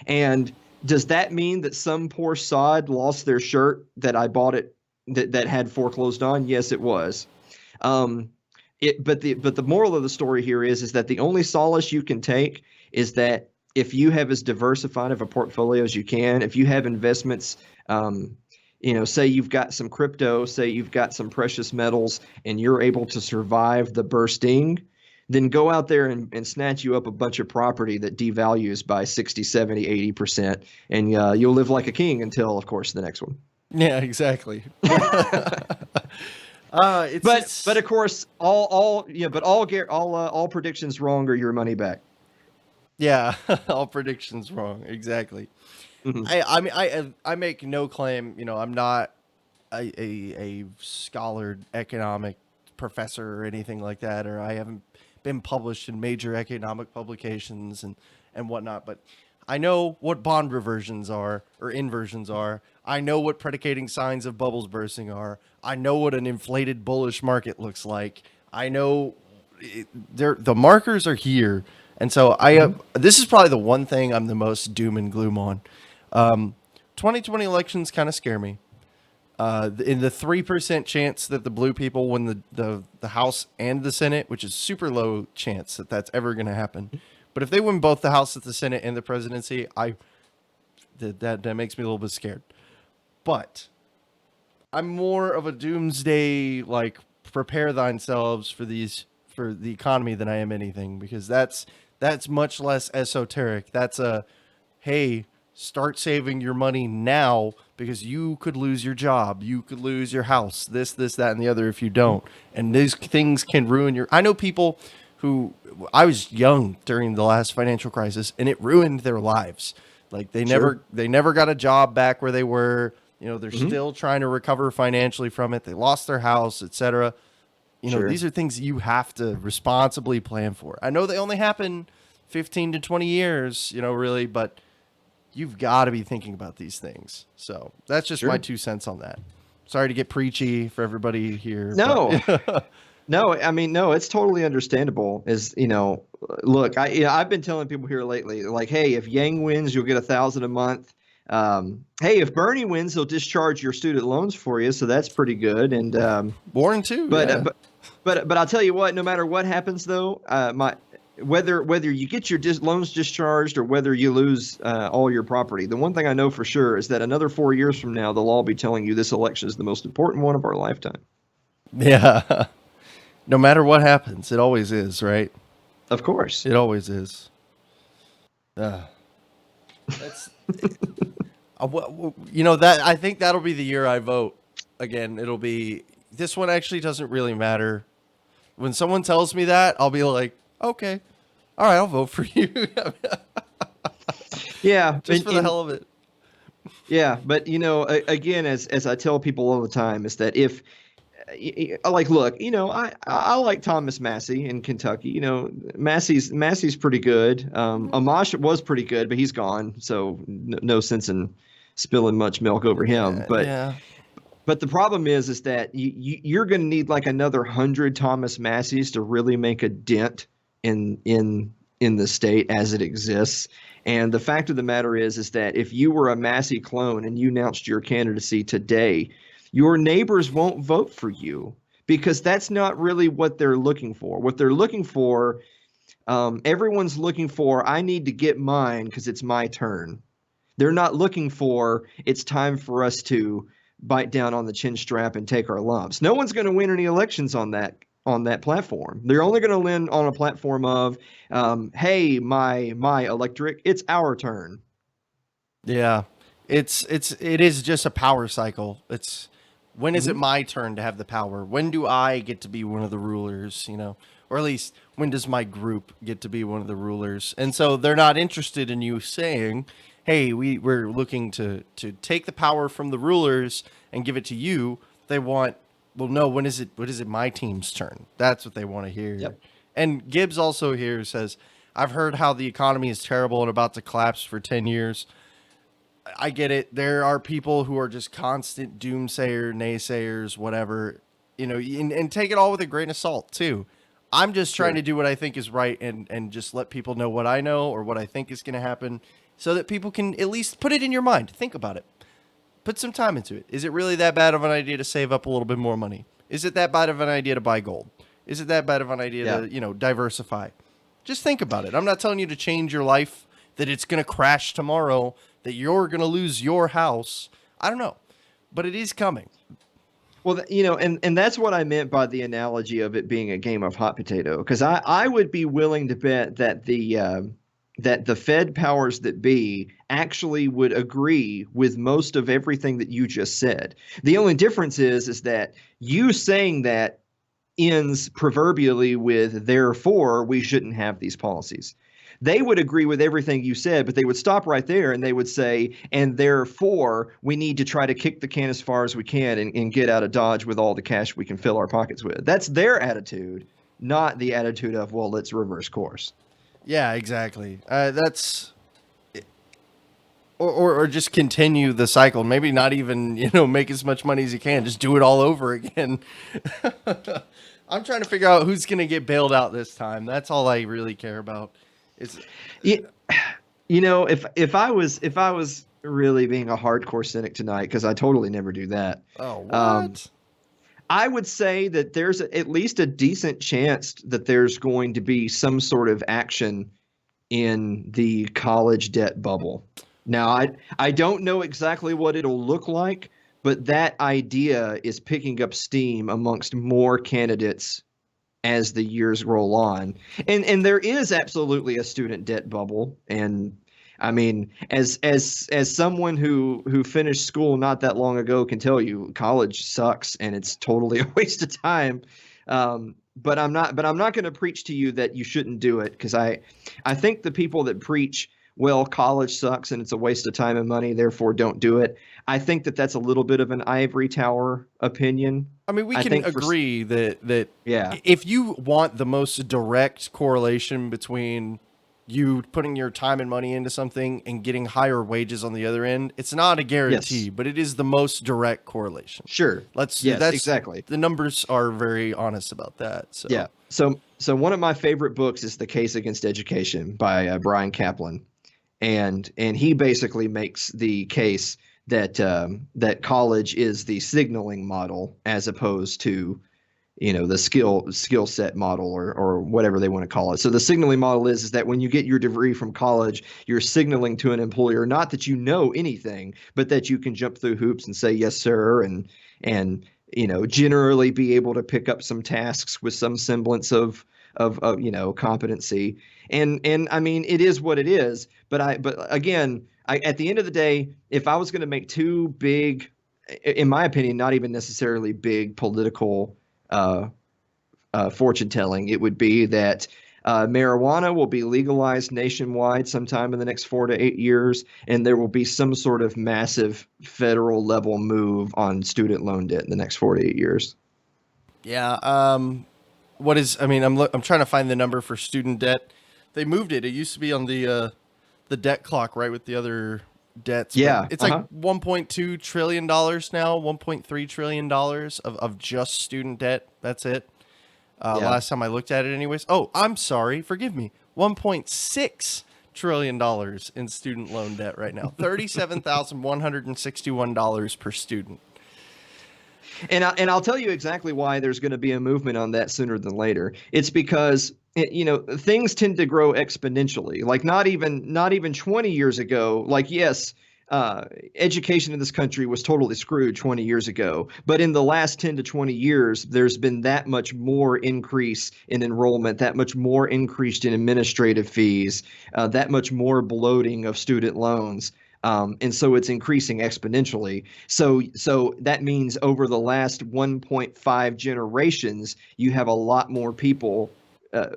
Speaker 3: And does that mean that some poor sod lost their shirt that I bought it that had foreclosed on? Yes, it was. But the moral of the story here is that the only solace you can take is that if you have as diversified of a portfolio as you can, if you have investments, say you've got some crypto, say you've got some precious metals, and you're able to survive the bursting, then go out there and snatch you up a bunch of property that devalues by 60, 70, 80%, and you'll live like a king until, of course, the next one.
Speaker 2: Yeah, exactly.
Speaker 3: But of course, all predictions wrong or your money back.
Speaker 2: Yeah, all predictions wrong. Exactly. Mm-hmm. I make no claim. I'm not a scholar, economic professor or anything like that, or I haven't been published in major economic publications and whatnot. But I know what bond reversions are or inversions are. I know what predicating signs of bubbles bursting are. I know what an inflated bullish market looks like. I know the markers are here. And so this is probably the one thing I'm the most doom and gloom on. 2020 elections kind of scare me. In the 3% chance that the blue people win the House and the Senate, which is super low chance that that's ever going to happen. But if they win both the House, the Senate, and the presidency, that makes me a little bit scared. But I'm more of a doomsday, like, prepare thyself for the economy than I am anything, because that's much less esoteric. That's hey, start saving your money now because you could lose your job. You could lose your house, this, that, and the other if you don't. And these things can ruin I know people who, I was young during the last financial crisis, and it ruined their lives. Like they never got a job back where they were. They're still trying to recover financially from it. They lost their house, etc. These are things you have to responsibly plan for. I know they only happen 15 to 20 years, really, but you've got to be thinking about these things. So that's just my 2 cents on that. Sorry to get preachy for everybody here.
Speaker 3: No, No, I mean, no, it's totally understandable. Look, I've been telling people here lately, like, hey, if Yang wins, you'll get 1,000 a month. Hey, if Bernie wins, he'll discharge your student loans for you, so that's pretty good. And
Speaker 2: Warren too.
Speaker 3: but
Speaker 2: Yeah.
Speaker 3: but I'll tell you what, no matter what happens though, my whether you get your loans discharged or whether you lose all your property, the one thing I know for sure is that another 4 years from now, they'll all be telling you this election is the most important one of our lifetime.
Speaker 2: Yeah. No matter what happens, it always is, right?
Speaker 3: Of course.
Speaker 2: It always is. That's that I think that'll be the year I vote again. It'll be this one actually doesn't really matter. When someone tells me that, I'll be like, okay, all right, I'll vote for you.
Speaker 3: Yeah,
Speaker 2: Just for the hell of it.
Speaker 3: Yeah, but again, as I tell people all the time, is that if look, I like Thomas Massey in Kentucky. Massey's pretty good. Amash was pretty good, but he's gone, so no sense in spilling much milk over him. But
Speaker 2: Yeah.
Speaker 3: but the problem is that you're going to need like another 100 Thomas Masseys to really make a dent in the state as it exists. And the fact of the matter is that if you were a Massey clone and you announced your candidacy today, your neighbors won't vote for you because that's not really what they're looking for. What they're looking for, everyone's looking for, I need to get mine because it's my turn. They're not looking for, it's time for us to bite down on the chin strap and take our lumps. No one's going to win any elections on that platform. They're only going to win on a platform of, hey, my electorate, it's our turn.
Speaker 2: Yeah. It is just a power cycle. It's when is it my turn to have the power? When do I get to be one of the rulers, or at least when does my group get to be one of the rulers? And so they're not interested in you saying, hey, we're looking to take the power from the rulers and give it to you. They want, well, no, when is it my team's turn? That's what they want to hear.
Speaker 3: Yep.
Speaker 2: And Gibbs also here says, I've heard how the economy is terrible and about to collapse for 10 years. I get it. There are people who are just constant doomsayer, naysayers, whatever, and take it all with a grain of salt too. I'm just trying to do what I think is right and just let people know what I know or what I think is going to happen so that people can at least put it in your mind. Think about it. Put some time into it. Is it really that bad of an idea to save up a little bit more money? Is it that bad of an idea to buy gold? Is it that bad of an idea to, diversify? Just think about it. I'm not telling you to change your life, that it's going to crash tomorrow, that you're going to lose your house. I don't know, but it is coming.
Speaker 3: Well, and that's what I meant by the analogy of it being a game of hot potato, because I would be willing to bet that the Fed powers that be actually would agree with most of everything that you just said. The only difference is that you saying that ends proverbially with therefore we shouldn't have these policies. They would agree with everything you said, but they would stop right there and they would say, and therefore we need to try to kick the can as far as we can and get out of Dodge with all the cash we can fill our pockets with. That's their attitude, not the attitude of, well, let's reverse course.
Speaker 2: Yeah, exactly. That's or just continue the cycle. Maybe not even, make as much money as you can. Just do it all over again. I'm trying to figure out who's going to get bailed out this time. That's all I really care about.
Speaker 3: If I was really being a hardcore cynic tonight, because I totally never do that.
Speaker 2: Oh, what?
Speaker 3: I would say that there's at least a decent chance that there's going to be some sort of action in the college debt bubble. Now, I don't know exactly what it'll look like, but that idea is picking up steam amongst more candidates as the years roll on. And there is absolutely a student debt bubble. And I mean, as someone who finished school not that long ago can tell you, college sucks and it's totally a waste of time. But I'm not going to preach to you that you shouldn't do it, because I think the people that preach, well, college sucks and it's a waste of time and money, therefore don't do it, I think that that's a little bit of an ivory tower opinion.
Speaker 2: I mean, we can agree that
Speaker 3: yeah,
Speaker 2: if you want the most direct correlation between you putting your time and money into something and getting higher wages on the other end. It's not a guarantee,
Speaker 3: Yes.
Speaker 2: but it is the most direct correlation.
Speaker 3: Sure. Yes, exactly.
Speaker 2: The numbers are very honest about that. So
Speaker 3: Yeah. So one of my favorite books is The Case Against Education by Brian Kaplan, and he basically makes the case that that college is the signaling model as opposed to, you know, the skill set model, or whatever they want to call it. So the signaling model is that when you get your degree from college, you're signaling to an employer not that you know anything, but that you can jump through hoops and say yes sir, and you know, generally be able to pick up some tasks with some semblance of you know, competency. And I mean, it is what it is. But again, at the end of the day, if I was going to make two big, in my opinion, not even necessarily big political uh, fortune telling, it would be that marijuana will be legalized nationwide sometime in the next 4 to 8 years, and there will be some sort of massive federal level move on student loan debt in the next 4 to 8 years.
Speaker 2: yeah, what is? I mean, I'm trying to find the number for student debt. They moved it. It used to be on the debt clock, right, with the other debts.
Speaker 3: Yeah,
Speaker 2: But it's like $1.2 trillion now, $1.3 trillion of just student debt. That's it.
Speaker 3: Yeah.
Speaker 2: Last time I looked at it anyways. Oh, I'm sorry. Forgive me. $1.6 trillion in student loan debt right now. $37,161 per student.
Speaker 3: And I'll tell you exactly why there's going to be a movement on that sooner than later. It's because you know, things tend to grow exponentially. Like not even 20 years ago. Like yes, education in this country was totally screwed 20 years ago. But in the last 10 to 20 years, there's been that much more increase in enrollment, that much more increased in administrative fees, that much more bloating of student loans. And so it's increasing exponentially. So that means over the last 1.5 generations, you have a lot more people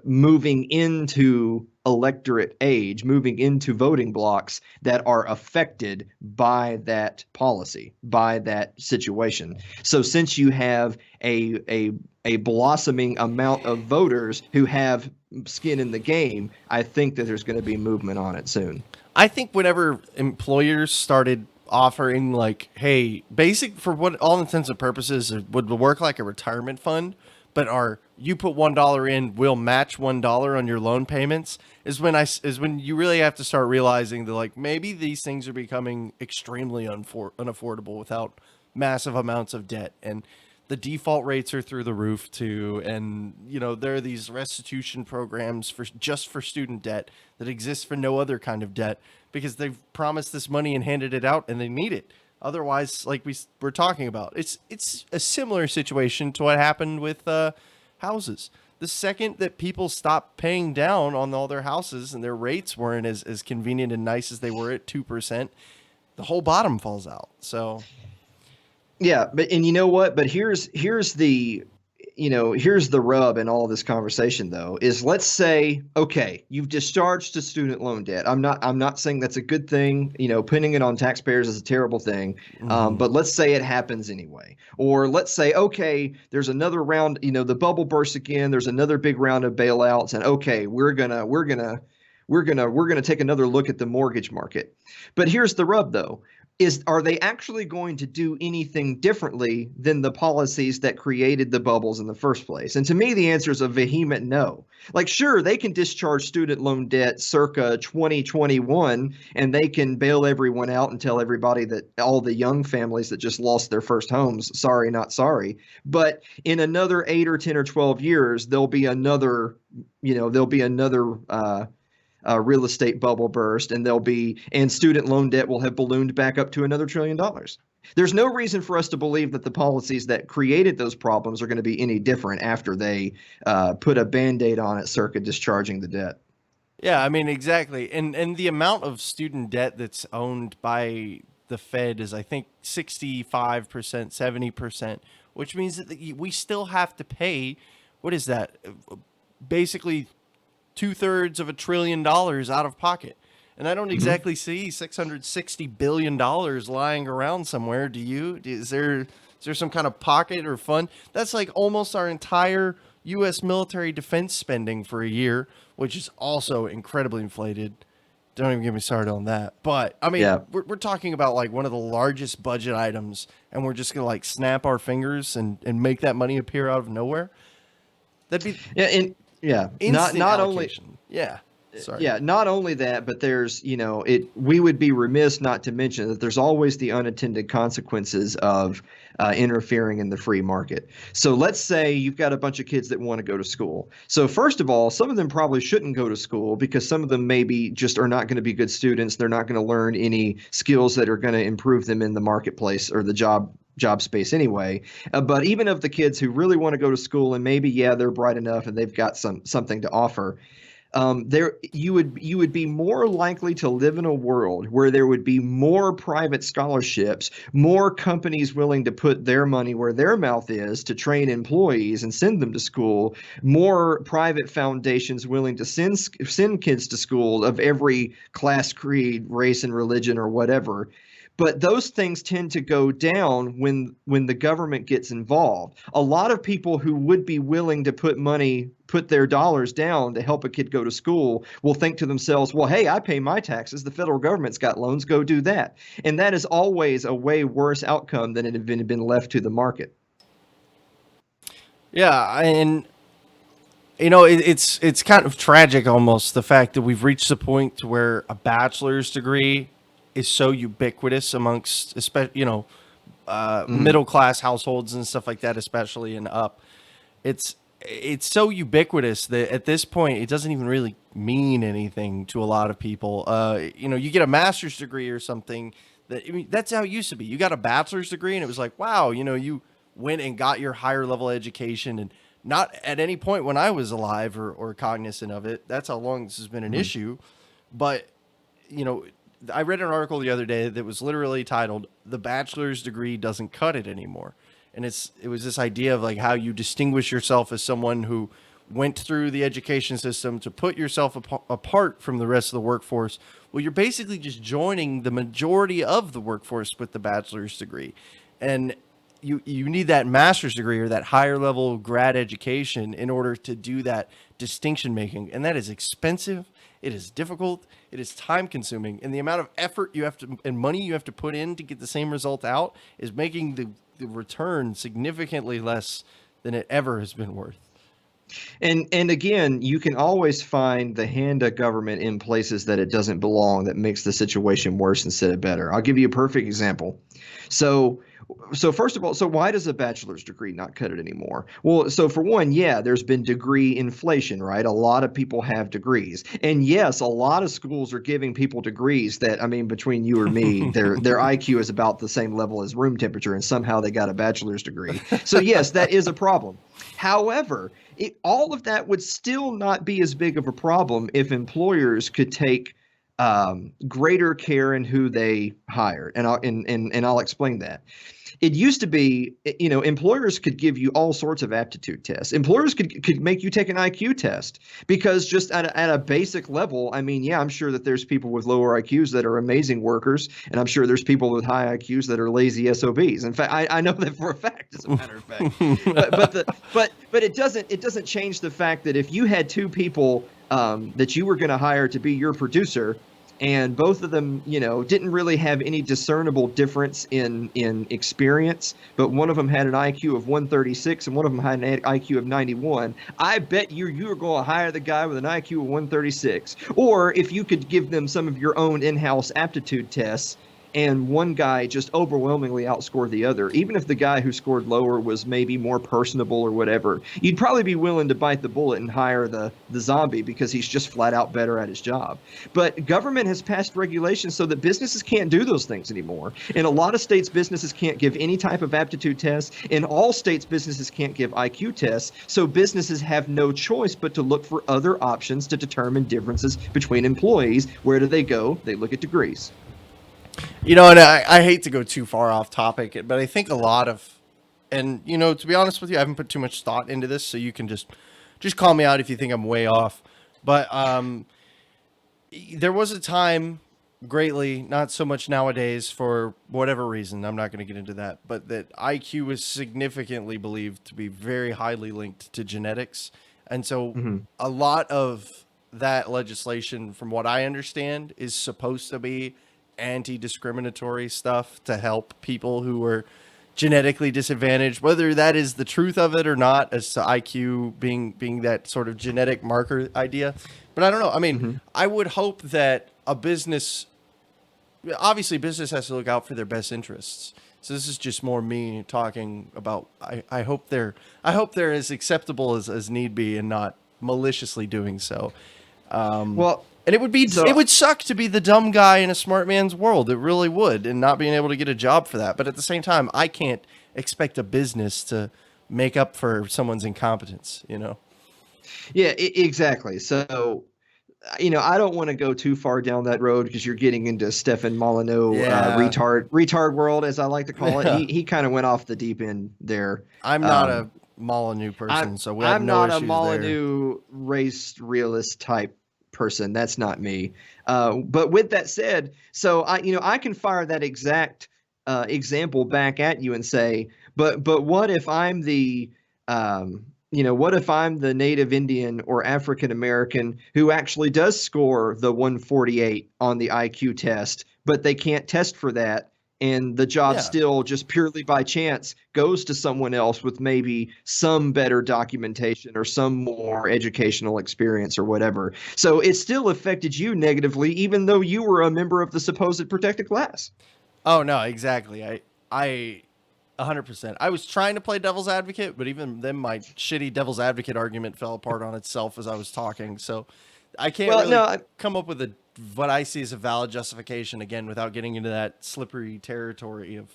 Speaker 3: moving into electorate age, moving into voting blocks that are affected by that policy, by that situation. So since you have a blossoming amount of voters who have skin in the game, I think that there's going to be movement on it soon.
Speaker 2: I think whenever employers started offering like, hey, basic for what all intents and purposes would work like a retirement fund, but you put $1 in, we'll match $1 on your loan payments, is when you really have to start realizing that like maybe these things are becoming extremely unaffordable without massive amounts of debt, and the default rates are through the roof too. And you know, there are these restitution programs for student debt that exist for no other kind of debt because they've promised this money and handed it out and they need it. Otherwise, like we're talking about, it's a similar situation to what happened with houses. The second that people stopped paying down on all their houses and their rates weren't as convenient and nice as they were at 2%, the whole bottom falls out. So
Speaker 3: yeah, and you know what? But here's the, you know, here's the rub in all this conversation though, is let's say, okay, you've discharged a student loan debt. I'm not saying that's a good thing. You know, putting it on taxpayers is a terrible thing. But let's say it happens anyway. Or let's say, okay, there's another round, you know, the bubble bursts again. There's another big round of bailouts, and okay, we're gonna take another look at the mortgage market. But here's the rub though. Are they actually going to do anything differently than the policies that created the bubbles in the first place? And to me, the answer is a vehement no. Like, sure, they can discharge student loan debt circa 2021, and they can bail everyone out and tell everybody that all the young families that just lost their first homes, sorry, not sorry. But in another 8 or 10 or 12 years, there'll be another real estate bubble burst, and student loan debt will have ballooned back up to another $1 trillion. There's no reason for us to believe that the policies that created those problems are going to be any different after they put a Band-Aid on it circa discharging the debt.
Speaker 2: yeah, I mean, exactly. And the amount of student debt that's owned by the Fed is, I think, 65%, 70%, which means that we still have to pay, what is that? Basically 2/3 of $1 trillion out of pocket. And I don't exactly see $660 billion lying around somewhere. Do you? Is there some kind of pocket or fund? That's like almost our entire U.S. military defense spending for a year, which is also incredibly inflated. Don't even get me started on that. But I mean,
Speaker 3: Yeah.
Speaker 2: we're talking about like one of the largest budget items, and we're just gonna like snap our fingers and make that money appear out of nowhere. That'd be
Speaker 3: Yeah, and yeah,
Speaker 2: instant
Speaker 3: not only
Speaker 2: allocation. Yeah. Sorry.
Speaker 3: yeah, not only that, but there's, you know, we would be remiss not to mention that there's always the unintended consequences of interfering in the free market. So let's say you've got a bunch of kids that want to go to school. So first of all, some of them probably shouldn't go to school because some of them maybe just are not going to be good students. They're not going to learn any skills that are going to improve them in the marketplace or the job space anyway. But even of the kids who really want to go to school and maybe, yeah, they're bright enough and they've got something to offer, there you would be more likely to live in a world where there would be more private scholarships, more companies willing to put their money where their mouth is to train employees and send them to school, more private foundations willing to send kids to school of every class, creed, race, and religion or whatever. But those things tend to go down when the government gets involved. A lot of people who would be willing to put their dollars down to help a kid go to school will think to themselves, well, hey, I pay my taxes. The federal government's got loans. Go do that. And that is always a way worse outcome than it had been left to the market.
Speaker 2: Yeah, and you know, it's kind of tragic almost, the fact that we've reached the point to where a bachelor's degree is so ubiquitous amongst, middle class households and stuff like that, especially and up. It's so ubiquitous that at this point it doesn't even really mean anything to a lot of people. You get a master's degree or something. That's how it used to be. You got a bachelor's degree and it was like, wow, you went and got your higher level education, and not at any point when I was alive or cognizant of it. That's how long this has been an issue. But I read an article the other day that was literally titled "The Bachelor's Degree Doesn't Cut It Anymore," and it was this idea of like how you distinguish yourself as someone who went through the education system to put yourself apart from the rest of the workforce. Well, you're basically just joining the majority of the workforce with the bachelor's degree, and you need that master's degree or that higher level grad education in order to do that distinction making, and that is expensive. It is difficult. It is time consuming, and the amount of effort and money you have to put in to get the same result out is making the return significantly less than it ever has been worth.
Speaker 3: And again, you can always find the hand of government in places that it doesn't belong that makes the situation worse instead of better. I'll give you a perfect example. So first of all, so why does a bachelor's degree not cut it anymore? Well, so for one, yeah, there's been degree inflation, right? A lot of people have degrees. And yes, a lot of schools are giving people degrees that, I mean, between you or me, their IQ is about the same level as room temperature, and somehow they got a bachelor's degree. So yes, that is a problem. However, all of that would still not be as big of a problem if employers could take greater care in who they hire, and I'll explain that. It used to be, employers could give you all sorts of aptitude tests. Employers could make you take an IQ test because just at a basic level, I mean, yeah, I'm sure that there's people with lower IQs that are amazing workers, and I'm sure there's people with high IQs that are lazy SOBs. In fact, I know that for a fact, as a matter of fact. but it doesn't change the fact that if you had two people that you were going to hire to be your producer, and both of them, didn't really have any discernible difference in experience, but one of them had an IQ of 136 and one of them had an IQ of 91. I bet you're going to hire the guy with an IQ of 136. Or if you could give them some of your own in-house aptitude tests, and one guy just overwhelmingly outscored the other, even if the guy who scored lower was maybe more personable or whatever, you'd probably be willing to bite the bullet and hire the zombie because he's just flat out better at his job. But government has passed regulations so that businesses can't do those things anymore. In a lot of states, businesses can't give any type of aptitude tests. In all states, businesses can't give IQ tests. So businesses have no choice but to look for other options to determine differences between employees. Where do they go? They look at degrees.
Speaker 2: And I hate to go too far off topic, but I think a lot of, and to be honest with you, I haven't put too much thought into this, so you can just call me out if you think I'm way off. But there was a time greatly, not so much nowadays for whatever reason. I'm not going to get into that, but that IQ is significantly believed to be very highly linked to genetics. And so a lot of that legislation, from what I understand, is supposed to be anti-discriminatory stuff to help people who are genetically disadvantaged, whether that is the truth of it or not, as to IQ being that sort of genetic marker idea. But I don't know. I mean, I would hope that a business, obviously business has to look out for their best interests. So this is just more me talking about, I hope they're as acceptable as need be and not maliciously doing so.
Speaker 3: Well,
Speaker 2: And it would suck to be the dumb guy in a smart man's world. It really would, and not being able to get a job for that. But at the same time, I can't expect a business to make up for someone's incompetence, you know?
Speaker 3: yeah, exactly. So, I don't want to go too far down that road because you're getting into Stefan Molyneux, retard world, as I like to call it.
Speaker 2: Yeah.
Speaker 3: He kind of went off the deep end there.
Speaker 2: I'm not a Molyneux person, so we have no issues
Speaker 3: I'm not a Molyneux race realist type person. That's not me. But with that said, so I can fire that exact example back at you and say, but what if I'm the what if I'm the Native Indian or African American who actually does score the 148 on the IQ test, but they can't test for that, and the job still just purely by chance goes to someone else with maybe some better documentation or some more educational experience or whatever. So it still affected you negatively, even though you were a member of the supposed protected class.
Speaker 2: Oh no, exactly. I 100%. I was trying to play devil's advocate, but even then my shitty devil's advocate argument fell apart on itself as I was talking. So I can't come up with what I see as a valid justification, again, without getting into that slippery territory of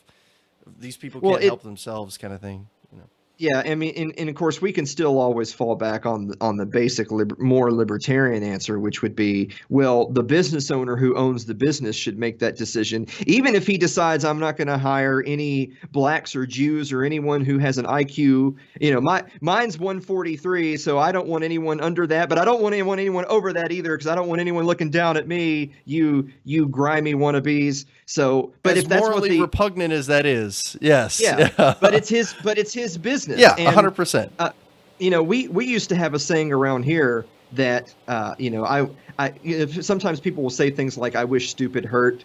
Speaker 2: these people can't help themselves kind of thing. You know?
Speaker 3: Yeah, I mean, and of course, we can still always fall back on the basic, more libertarian answer, which would be, well, the business owner who owns the business should make that decision, even if he decides I'm not going to hire any blacks or Jews or anyone who has an IQ. Mine's 143, so I don't want anyone under that, but I don't want anyone over that either, because I don't want anyone looking down at me, you grimy wannabes. So, but
Speaker 2: as
Speaker 3: if that's
Speaker 2: morally repugnant as that is, yes,
Speaker 3: but it's his business.
Speaker 2: Yeah, 100%.
Speaker 3: We used to have a saying around here that sometimes people will say things like, "I wish stupid hurt,"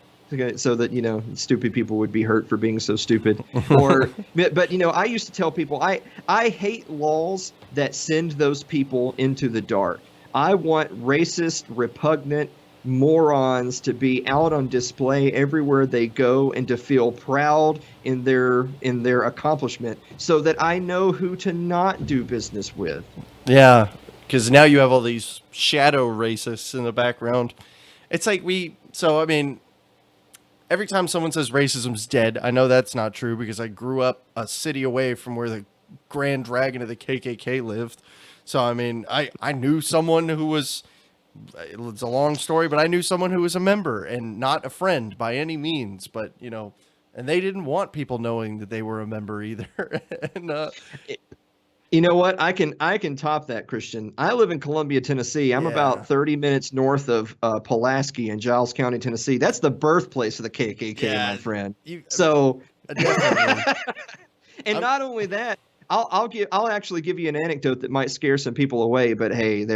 Speaker 3: so that stupid people would be hurt for being so stupid. But I used to tell people I hate laws that send those people into the dark. I want racist, repugnant morons to be out on display everywhere they go and to feel proud in their accomplishment, so that I know who to not do business with.
Speaker 2: Yeah, because now you have all these shadow racists in the background. It's like every time someone says racism's dead, I know that's not true because I grew up a city away from where the Grand Dragon of the KKK lived. So I knew someone who was, it's a long story, but I knew someone who was a member and not a friend by any means, but and they didn't want people knowing that they were a member either. And
Speaker 3: you know what? I can top that, Christian. I live in Columbia, Tennessee. I'm about 30 minutes north of Pulaski in Giles County, Tennessee. That's the birthplace of the KKK, my friend. And not only that, I'll actually give you an anecdote that might scare some people away, but hey,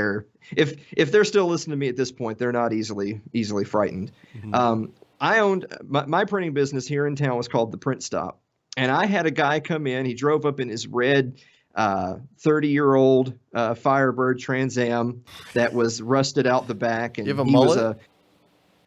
Speaker 3: if they're still listening to me at this point, they're not easily frightened. Mm-hmm. I owned my printing business here in town was called the Print Stop, and I had a guy come in. He drove up in his red 30-year-old Firebird Trans Am that was rusted out the back, and
Speaker 2: you have a mullet?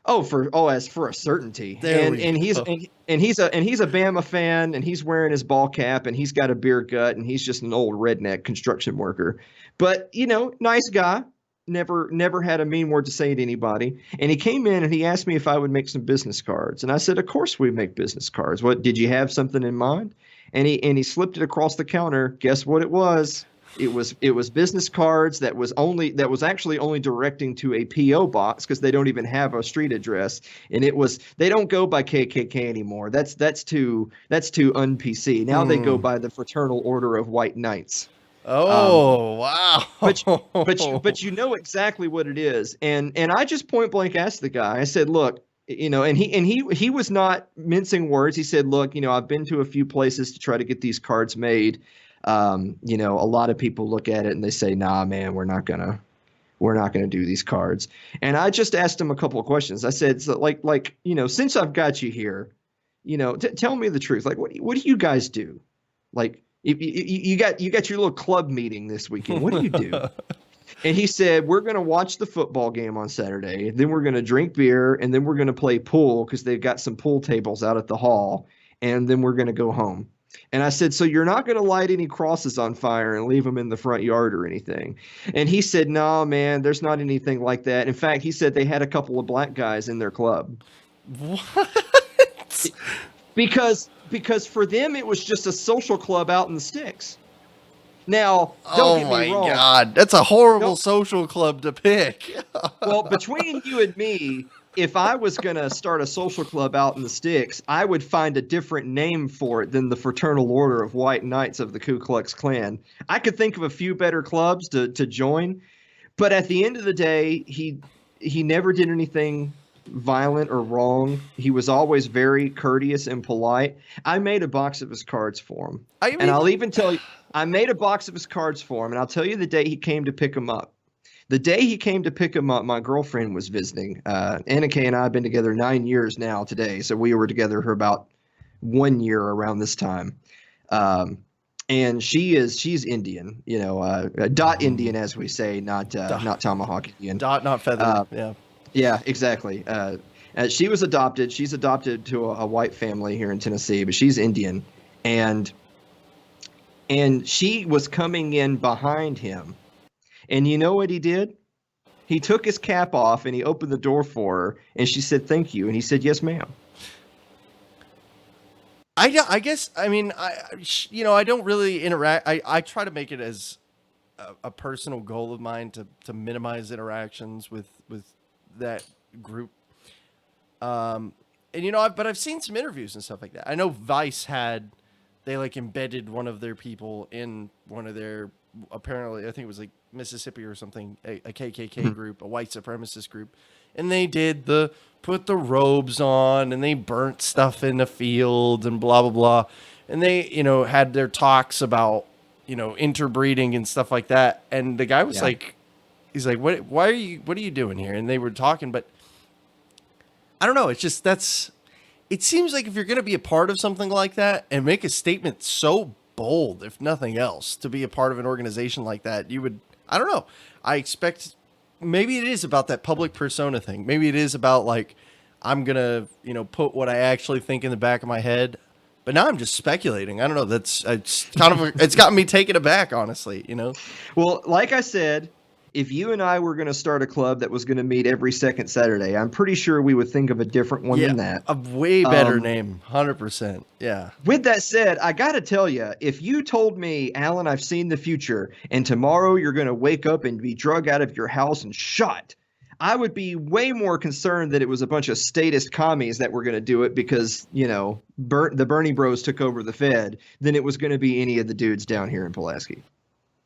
Speaker 3: As for a certainty. And he's a Bama fan, and he's wearing his ball cap, and he's got a beer gut, and he's just an old redneck construction worker. But nice guy, never had a mean word to say to anybody. And he came in and he asked me if I would make some business cards, and I said, of course we make business cards. What, did you have something in mind? And he slipped it across the counter. Guess what it was? It was business cards that was actually only directing to a PO box, because they don't even have a street address, and they don't go by KKK anymore. That's too un-PC. Now they go by the Fraternal Order of White Knights.
Speaker 2: Oh, wow.
Speaker 3: But you know exactly what it is. And I just point blank asked the guy. I said, look, and he was not mincing words. He said, "Look, I've been to a few places to try to get these cards made. A lot of people look at it and they say, nah, man, we're not gonna do these cards." And I just asked him a couple of questions. I said, so since I've got you here, tell me the truth. Like, what do you guys do? Like, if you got your little club meeting this weekend. What do you do? And he said, we're going to watch the football game on Saturday. Then we're going to drink beer, and then we're going to play pool because they've got some pool tables out at the hall. And then we're going to go home. And I said, so you're not going to light any crosses on fire and leave them in the front yard or anything? And he said, no, man, there's not anything like that. In fact, he said they had a couple of black guys in their club.
Speaker 2: What?
Speaker 3: Because for them, it was just a social club out in the sticks. Now, don't get me wrong.
Speaker 2: God, that's a horrible social club to pick.
Speaker 3: Well, between you and me, if I was going to start a social club out in the sticks, I would find a different name for it than the Fraternal Order of White Knights of the Ku Klux Klan. I could think of a few better clubs to join, but at the end of the day, he never did anything violent or wrong. He was always very courteous and polite. I made a box of his cards for him. And I'll even tell you, I made a box of his cards for him, and I'll tell you the day he came to pick them up. The day he came to pick him up, my girlfriend was visiting. Anna Kay and I have been together 9 years now today, so we were together for about 1 year around this time. And she's Indian, dot Indian, as we say, not tomahawk Indian.
Speaker 2: Dot, not feather. Yeah.
Speaker 3: Yeah, exactly. She was adopted. She's adopted to a white family here in Tennessee, but she's Indian. And she was coming in behind him. And you know what he did? He took his cap off and he opened the door for her. And she said, "Thank you." And he said, "Yes, ma'am."
Speaker 2: I guess, I mean, I don't really interact. I try to make it as a personal goal of mine to minimize interactions with that group. But I've seen some interviews and stuff like that. I know Vice they embedded one of their people in one of their, apparently, I think it was like Mississippi or something, a KKK group, a white supremacist group. And they put the robes on and they burnt stuff in the field and blah, blah, blah. And they, had their talks about, interbreeding and stuff like that. And the guy was he's like, what are you doing here? And they were talking, but I don't know. It's just, it seems like if you're going to be a part of something like that and make a statement so bold, if nothing else, to be a part of an organization like that, you would, I don't know. I expect maybe it is about that public persona thing. Maybe it is about I'm going to, put what I actually think in the back of my head. But now I'm just speculating. I don't know. It's gotten me taken aback, honestly,
Speaker 3: Well, like I said, if you and I were going to start a club that was going to meet every second Saturday, I'm pretty sure we would think of a different one than that.
Speaker 2: A way better name, 100%. Yeah.
Speaker 3: With that said, I got to tell you, if you told me, Alan, I've seen the future, and tomorrow you're going to wake up and be drug out of your house and shot, I would be way more concerned that it was a bunch of statist commies that were going to do it because, the Bernie bros took over the Fed than it was going to be any of the dudes down here in Pulaski.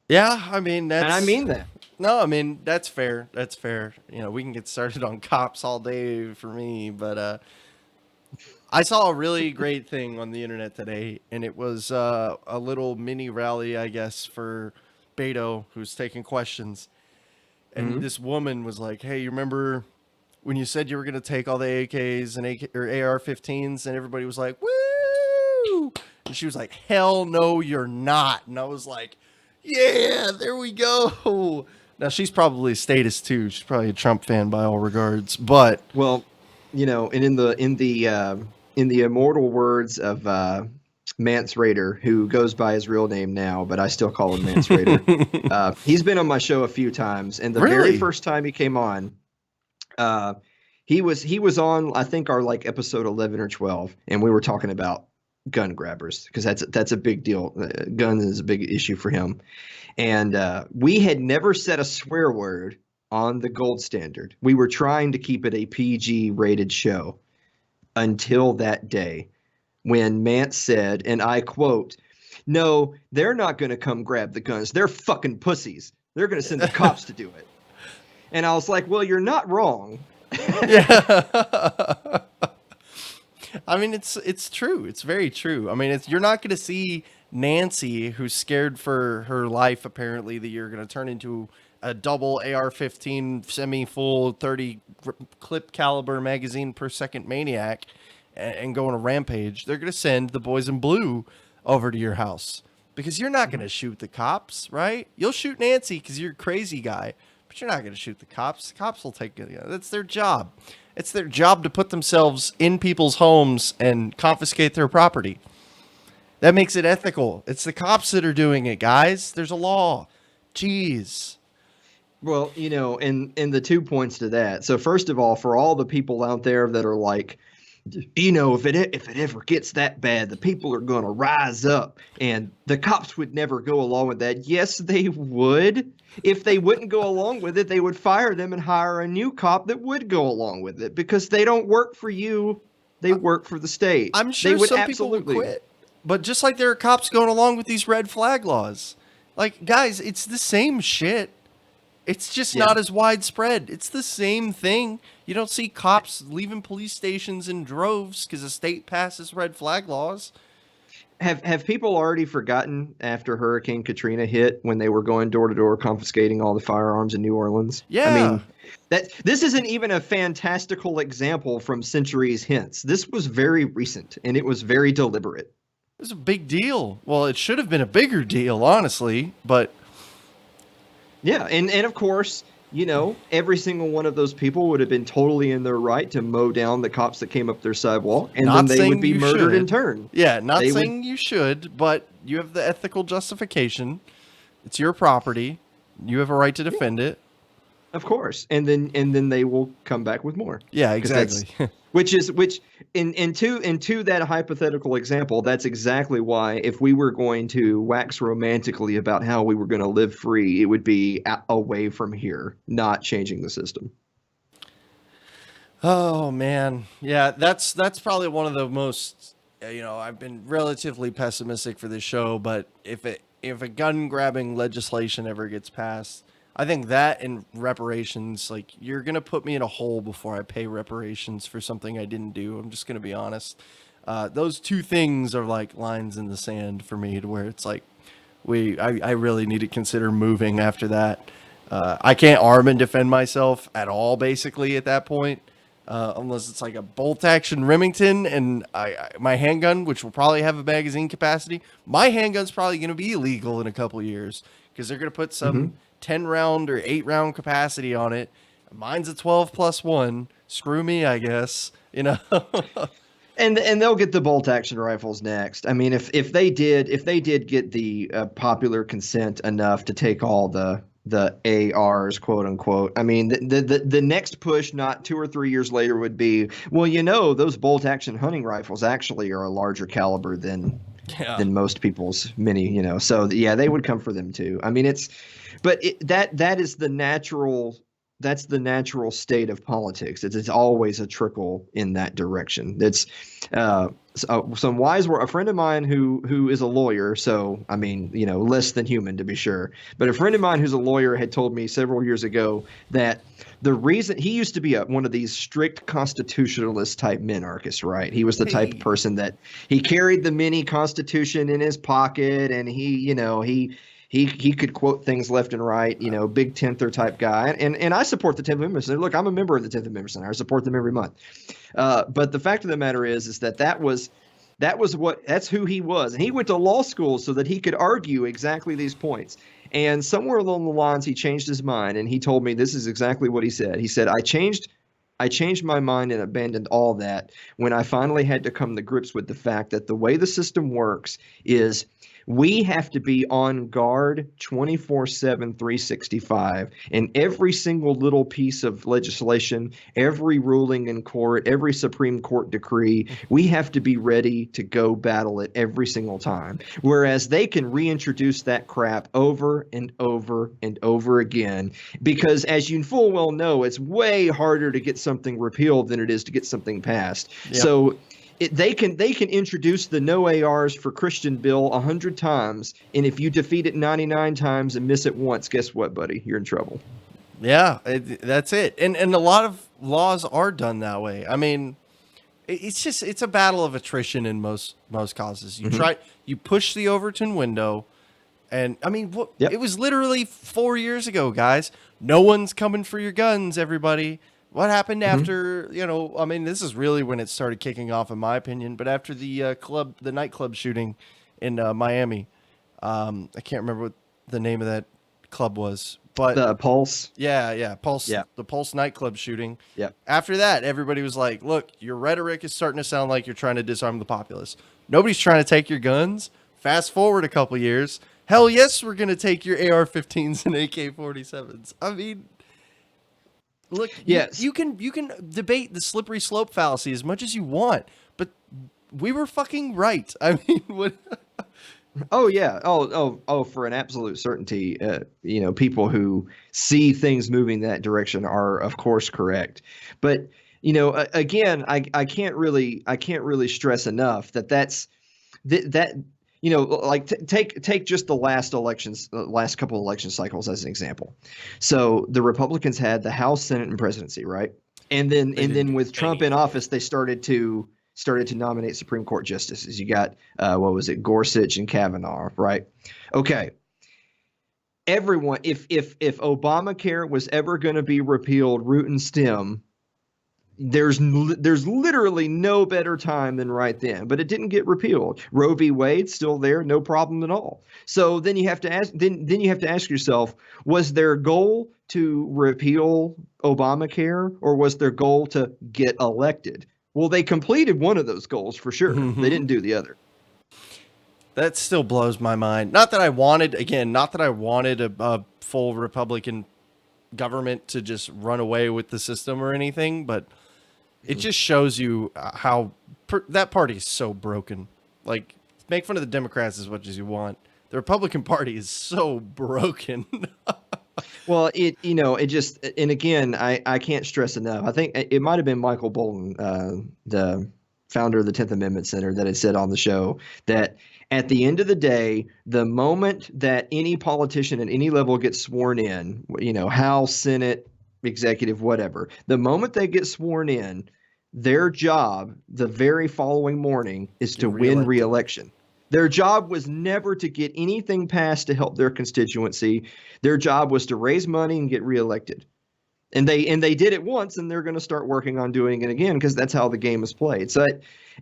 Speaker 2: Yeah, I mean,
Speaker 3: And I mean that.
Speaker 2: No, I mean, that's fair. That's fair. We can get started on cops all day for me, but I saw a really great thing on the internet today, and it was a little mini rally, I guess, for Beto, who's taking questions. And this woman was like, "Hey, you remember when you said you were going to take all the AKs and AR-15s?" And everybody was like, "Woo!" And she was like, "Hell no, you're not." And I was like, "Yeah, there we go." Now, she's probably a statist too. She's probably a Trump fan by all regards. But
Speaker 3: and in the immortal words of Mance Raider, who goes by his real name now, but I still call him Mance Raider. He's been on my show a few times, and the very first time he came on, he was on, I think, our episode 11 or 12, and we were talking about gun grabbers because that's a big deal. Gun is a big issue for him. And we had never said a swear word on the Gold Standard. We were trying to keep it a PG rated show until that day when Mance said, and I quote, "No, they're not going to come grab the guns. They're fucking pussies. They're going to send the cops to do it." And I was like, well, you're not wrong.
Speaker 2: Yeah. I mean, it's true. It's very true. I mean, you're not going to see Nancy, who's scared for her life, apparently, that you're going to turn into a double AR-15 semi-full 30 clip caliber magazine per second maniac and go on a rampage. They're going to send the boys in blue over to your house because you're not going to shoot the cops, right? You'll shoot Nancy because you're a crazy guy, but you're not going to shoot the cops. The cops will take it. That's their job. It's their job to put themselves in people's homes and confiscate their property. That makes it ethical. It's the cops that are doing it, guys. There's a law. Jeez.
Speaker 3: Well, and the 2 points to that. So first of all, for all the people out there that are like, if it ever gets that bad, the people are going to rise up, and the cops would never go along with that. Yes, they would. If they wouldn't go along with it, they would fire them and hire a new cop that would go along with it, because they don't work for you. They work for the state.
Speaker 2: I'm sure some people would quit. But just like there are cops going along with these red flag laws. Like, guys, it's the same shit. It's just not as widespread. It's the same thing. You don't see cops leaving police stations in droves because the state passes red flag laws.
Speaker 3: Have people already forgotten after Hurricane Katrina hit when they were going door to door confiscating all the firearms in New Orleans?
Speaker 2: Yeah.
Speaker 3: I mean, this isn't even a fantastical example from centuries hence. This was very recent, and it was very deliberate.
Speaker 2: It was a big deal. Well, it should have been a bigger deal, honestly, but...
Speaker 3: Yeah, and of course, every single one of those people would have been totally in their right to mow down the cops that came up their sidewalk, and then they would be murdered in turn.
Speaker 2: Yeah, not saying you should, but you have the ethical justification. It's your property. You have a right to defend it.
Speaker 3: Of course, and then they will come back with more.
Speaker 2: Yeah, exactly.
Speaker 3: Which into that hypothetical example, that's exactly why if we were going to wax romantically about how we were going to live free, it would be away from here, not changing the system.
Speaker 2: Oh man, yeah, that's probably one of the most. I've been relatively pessimistic for this show, but if a gun grabbing legislation ever gets passed, I think that and reparations, like, you're going to put me in a hole before I pay reparations for something I didn't do. I'm just going to be honest. Those two things are like lines in the sand for me, to where it's like, I really need to consider moving after that. I can't arm and defend myself at all, basically, at that point. Unless it's like a bolt action Remington and my handgun, which will probably have a magazine capacity. My handgun's probably going to be illegal in a couple years because they're going to put some 10 round or 8 round capacity on it. Mine's a 12+1. Screw me, I guess,
Speaker 3: And they'll get the bolt action rifles next. I mean, if they did get the popular consent enough to take all the ARs, quote unquote, I mean, the next push, not 2 or 3 years later, would be, well, those bolt action hunting rifles actually are a larger caliber than most people's mini, So yeah, they would come for them too. I mean, that is the natural. That's the natural state of politics. It's always a trickle in that direction. It's some wise word. A friend of mine who is a lawyer, so I mean, less than human to be sure, but a friend of mine who's a lawyer had told me several years ago that the reason he used to be one of these strict constitutionalist type minarchists, right? He was the type of person that he carried the mini constitution in his pocket, and he could quote things left and right, big 10th type guy. And I support the 10th Amendment Center. Look, I'm a member of the 10th Amendment Center. I support them every month. But the fact of the matter is that's who he was. And he went to law school so that he could argue exactly these points. And somewhere along the lines, he changed his mind. And he told me this is exactly what he said. He said, I changed my mind and abandoned all that when I finally had to come to grips with the fact that the way the system works is we have to be on guard 24/7, 365. And every single little piece of legislation, every ruling in court, every Supreme Court decree, we have to be ready to go battle it every single time. Whereas they can reintroduce that crap over and over and over again, because as you full well know, it's way harder to get something repealed than it is to get something passed. Yep. So they can introduce the no ARs for Christian bill 100 times, and if you defeat it 99 times and miss it once, guess what, buddy? You're in trouble.
Speaker 2: Yeah, that's it. And a lot of laws are done that way. I mean, it's a battle of attrition in most causes. You push the Overton window, and I mean,
Speaker 3: Yep.
Speaker 2: it was literally 4 years ago, guys. No one's coming for your guns, everybody. What happened after, I mean, this is really when it started kicking off, in my opinion, but after the nightclub shooting in Miami. I can't remember what the name of that club was, but
Speaker 3: The Pulse.
Speaker 2: yeah, Pulse,
Speaker 3: Yeah.
Speaker 2: the Pulse nightclub shooting.
Speaker 3: Yep.
Speaker 2: After that, everybody was like, look, your rhetoric is starting to sound like you're trying to disarm the populace. Nobody's trying to take your guns. Fast forward a couple years. Hell yes, we're going to take your AR-15s and AK-47s. I mean, look,
Speaker 3: Yes.
Speaker 2: you can debate the slippery slope fallacy as much as you want, but we were fucking right. I mean, what?
Speaker 3: Oh yeah. Oh. For an absolute certainty, people who see things moving that direction are, of course, correct. But again, I can't really stress enough that like take just the last elections, last couple of election cycles as an example. So the Republicans had the House, Senate, and presidency, right? And then with Trump in office, they started to nominate Supreme Court justices. You got what was it, Gorsuch and Kavanaugh, right? Okay. Everyone, if Obamacare was ever going to be repealed, root and stem, there's literally no better time than right then. But it didn't get repealed. Roe v. Wade still there, no problem at all. So then you have to ask yourself, was their goal to repeal Obamacare, or was their goal to get elected? Well, they completed one of those goals for sure. They didn't do the other.
Speaker 2: That still blows my mind. Not that I wanted a full Republican government to just run away with the system or anything, but it just shows you how that party is so broken. Like, make fun of the Democrats as much as you want. The Republican Party is so broken.
Speaker 3: Well, and again, I can't stress enough. I think it might have been Michael Bolton, the founder of the 10th Amendment Center, that had said on the show that at the end of the day, the moment that any politician at any level gets sworn in, House, Senate, executive, whatever, the moment they get sworn in, their job the very following morning is to win re-election. Their job was never to get anything passed to help their constituency. Their job was to raise money and get reelected. And they did it once, and they're going to start working on doing it again, because that's how the game is played. So,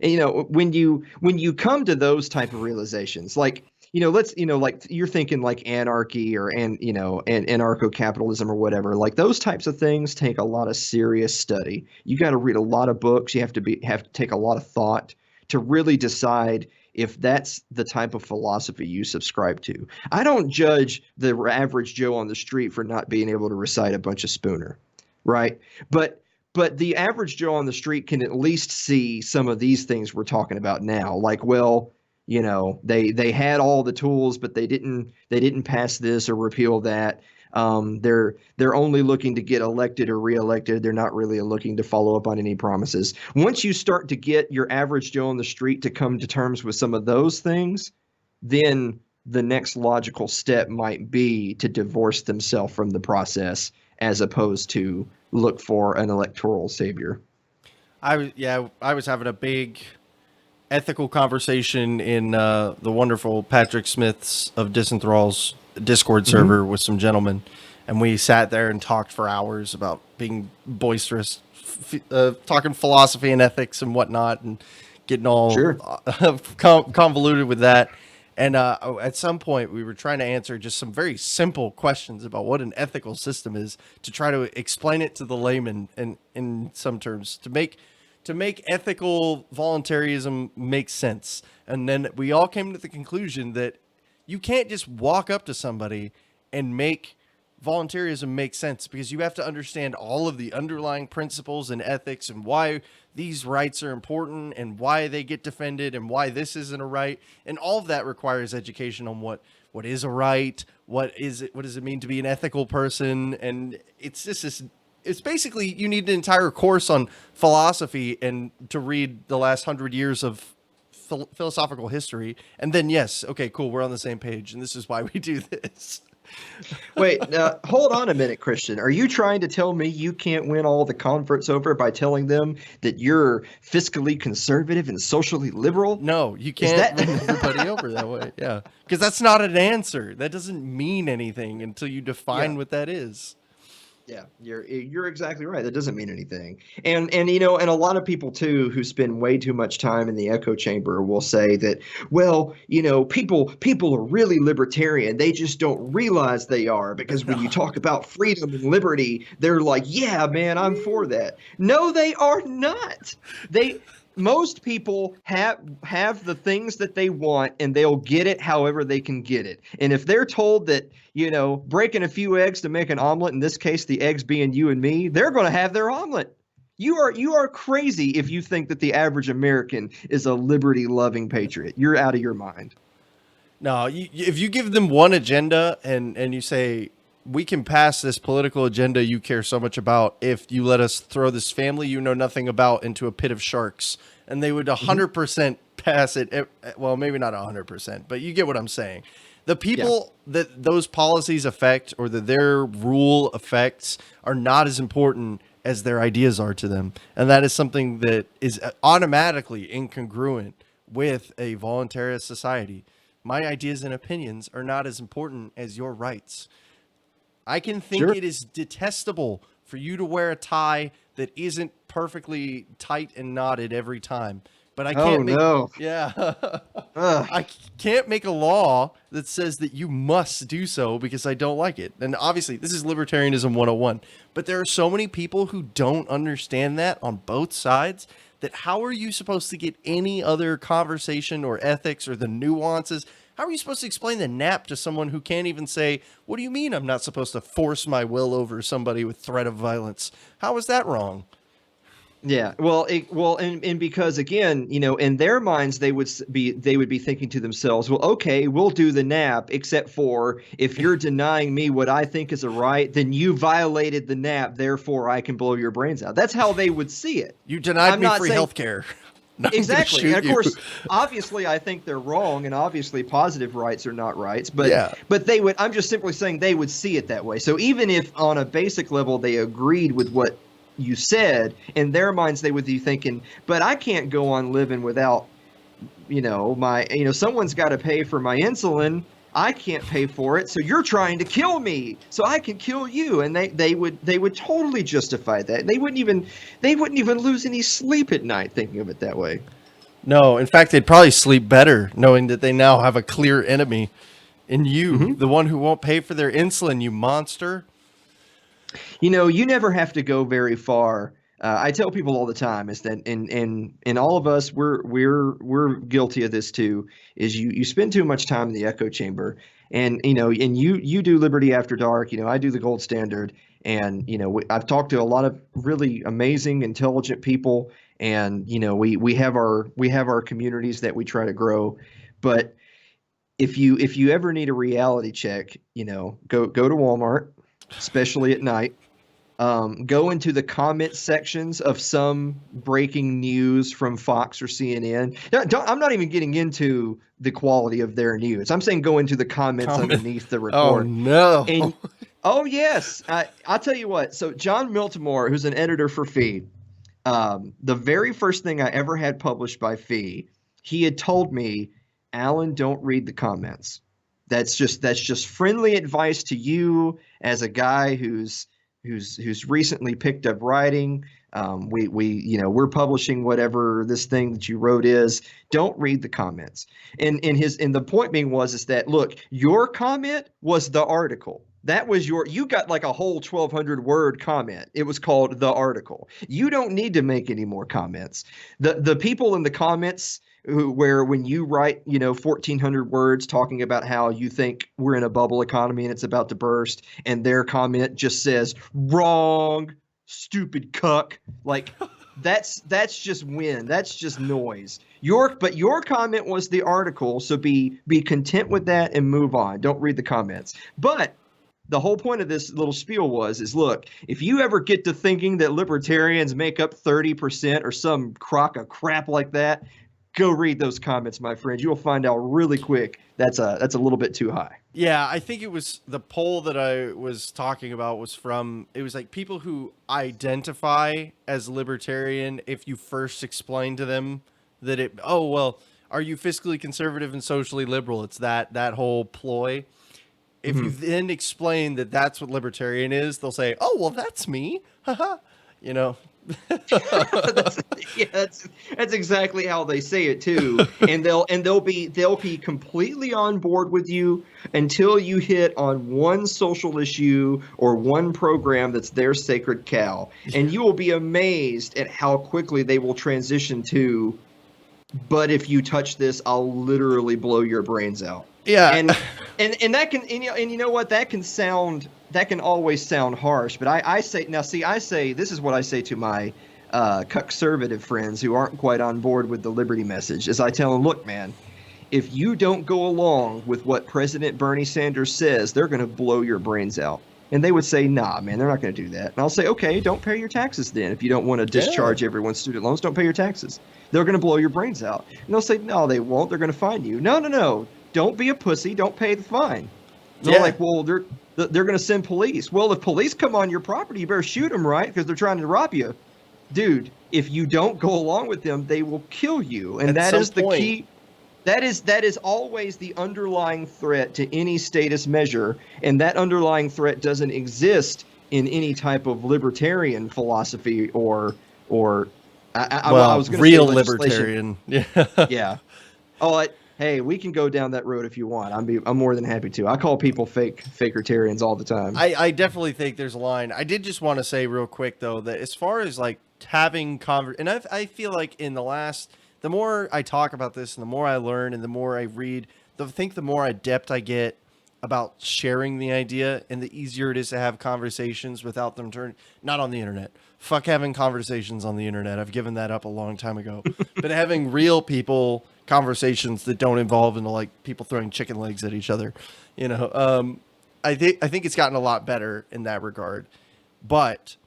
Speaker 3: when you come to those type of realizations, like, like you're thinking like anarchy and anarcho-capitalism or whatever, like those types of things take a lot of serious study. You got to read a lot of books. You have to take a lot of thought to really decide if that's the type of philosophy you subscribe to. I don't judge the average Joe on the street for not being able to recite a bunch of Spooner, right? But the average Joe on the street can at least see some of these things we're talking about now. Like, well, they had all the tools, but they didn't pass this or repeal that. They're only looking to get elected or reelected. They're not really looking to follow up on any promises. Once you start to get your average Joe on the street to come to terms with some of those things, then the next logical step might be to divorce themselves from the process, as opposed to look for an electoral savior.
Speaker 2: I was having a big ethical conversation in the wonderful Patrick Smith's of Disenthral's Discord server with some gentlemen, and we sat there and talked for hours about being boisterous, talking philosophy and ethics and whatnot, and getting all convoluted with that. And at some point, we were trying to answer just some very simple questions about what an ethical system is, to try to explain it to the layman and in some terms, to make ethical voluntarism make sense. And then we all came to the conclusion that you can't just walk up to somebody and make voluntarism make sense, because you have to understand all of the underlying principles and ethics and why these rights are important and why they get defended and why this isn't a right. And all of that requires education on what is a right, what does it mean to be an ethical person. And it's just this, it's basically, you need an entire course on philosophy and to read the last 100 years of philosophical history. And then, yes, okay, cool, we're on the same page, and this is why we do this.
Speaker 3: Wait, hold on a minute, Christian. Are you trying to tell me you can't win all the converts over by telling them that you're fiscally conservative and socially liberal?
Speaker 2: No, you
Speaker 3: Is
Speaker 2: can't
Speaker 3: that
Speaker 2: win everybody over that way. Yeah, because that's not an answer. That doesn't mean anything until you define
Speaker 3: Yeah.
Speaker 2: what that is.
Speaker 3: Yeah, you're exactly right. That doesn't mean anything. And you know, and a lot of people too who spend way too much time in the echo chamber will say that, well, you know, people are really libertarian. They just don't realize they are because when you talk about freedom and liberty, they're like, "Yeah, man, I'm for that." No, they are not. They Most people have the things that they want and they'll get it however they can get it. And if they're told that, you know, breaking a few eggs to make an omelet, in this case the eggs being you and me, they're going to have their omelet. You are crazy if you think that the average American is a liberty loving patriot. You're out of your mind.
Speaker 2: No, if you give them one agenda and you say, we can pass this political agenda you care so much about if you let us throw this family you know nothing about into a pit of sharks, and they would 100% pass it. Well, maybe not 100%, but you get what I'm saying. The people that those policies affect or that their rule affects are not as important as their ideas are to them. And that is something that is automatically incongruent with a voluntarist society. My ideas and opinions are not as important as your rights. I can think it is detestable for you to wear a tie that isn't perfectly tight and knotted every time. But I can't I can't make a law that says that you must do so because I don't like it. And obviously, this is libertarianism 101. But there are so many people who don't understand that on both sides that how are you supposed to get any other conversation or ethics or the nuances? How are you supposed to explain the nap to someone who can't even say, what do you mean I'm not supposed to force my will over somebody with threat of violence? How is that wrong?
Speaker 3: Yeah, and because again, you know, in their minds, they would be thinking to themselves, well, okay, we'll do the nap, except for if you're denying me what I think is a right, then you violated the nap, therefore I can blow your brains out. That's how they would see it.
Speaker 2: You denied
Speaker 3: I'm
Speaker 2: me
Speaker 3: not
Speaker 2: free
Speaker 3: saying-
Speaker 2: health care.
Speaker 3: Exactly. And of course, obviously, I think they're wrong, and obviously, positive rights are not rights. But
Speaker 2: Yeah.
Speaker 3: but they would. I'm just simply saying they would see it that way. So even if on a basic level they agreed with what you said, in their minds they would be thinking, but I can't go on living without, someone's got to pay for my insulin. I can't pay for it, so you're trying to kill me, so I can kill you. And they would totally justify that. They wouldn't even lose any sleep at night thinking of it that way.
Speaker 2: No, in fact, they'd probably sleep better knowing that they now have a clear enemy in you, the one who won't pay for their insulin, you monster.
Speaker 3: You know, you never have to go very far. I tell people all the time is that in all of us, we're guilty of this too. Is you spend too much time in the echo chamber, and you do Liberty After Dark. I do the Gold Standard, and I've talked to a lot of really amazing, intelligent people, and we have our communities that we try to grow, but if you ever need a reality check, go to Walmart, especially at night. Go into the comment sections of some breaking news from Fox or CNN. I'm not even getting into the quality of their news. I'm saying go into the comments underneath the report.
Speaker 2: Oh, no.
Speaker 3: And, oh, yes. I'll tell you what. So John Miltimore, who's an editor for Fee, the very first thing I ever had published by Fee, he had told me, Alan, don't read the comments. That's just friendly advice to you as a guy who's recently picked up writing. We're publishing whatever this thing that you wrote is. Don't read the comments. And the point being is that, look, your comment was the article. That was you got like a whole 1,200 word comment. It was called the article. You don't need to make any more comments. The people in the comments where when you write, 1,400 words talking about how you think we're in a bubble economy and it's about to burst, and their comment just says wrong, stupid cuck, like that's just wind. That's just noise. Your comment was the article, so be content with that and move on. Don't read the comments. But the whole point of this little spiel is look, if you ever get to thinking that libertarians make up 30% or some crock of crap like that, go read those comments, my friend. You will find out really quick that's a little bit too high.
Speaker 2: Yeah, I think it was the poll that I was talking about was from, it was like people who identify as libertarian. If you first explain to them that are you fiscally conservative and socially liberal? It's that whole ploy. If you then explain that that's what libertarian is, they'll say, oh, well, that's me. Haha. You know,
Speaker 3: that's exactly how they say it too. And they'll be completely on board with you until you hit on one social issue or one program that's their sacred cow. And you will be amazed at how quickly they will transition to, but if you touch this, I'll literally blow your brains out.
Speaker 2: Yeah.
Speaker 3: And that can, and you know what, that can always sound harsh, but I say this is what I say to my conservative friends who aren't quite on board with the liberty message, is I tell them, look, man, if you don't go along with what President Bernie Sanders says, they're going to blow your brains out. And they would say, nah, man, they're not going to do that. And I'll say, okay, don't pay your taxes then. If you don't want to discharge everyone's student loans, don't pay your taxes. They're going to blow your brains out. And they'll say, no, they won't. They're going to fine you. No. Don't be a pussy. Don't pay the fine. They're like, well, they're going to send police. Well, if police come on your property, you better shoot them, right? Because they're trying to rob you. Dude, if you don't go along with them, they will kill you. And that is the key. That is always the underlying threat to any status measure. And that underlying threat doesn't exist in any type of libertarian philosophy or I was going to
Speaker 2: real
Speaker 3: say
Speaker 2: libertarian. Yeah.
Speaker 3: Yeah. Oh, hey, we can go down that road if you want. I'm more than happy to. I call people fakertarians all the time.
Speaker 2: I definitely think there's a line. I did just want to say real quick though that as far as like having and I feel like the more I talk about this and the more I learn and the more I read, I think the more adept I get about sharing the idea, and the easier it is to have conversations without them not on the internet. Fuck having conversations on the internet. I've given that up a long time ago. But having real people conversations that don't involve into like people throwing chicken legs at each other, I think it's gotten a lot better in that regard. But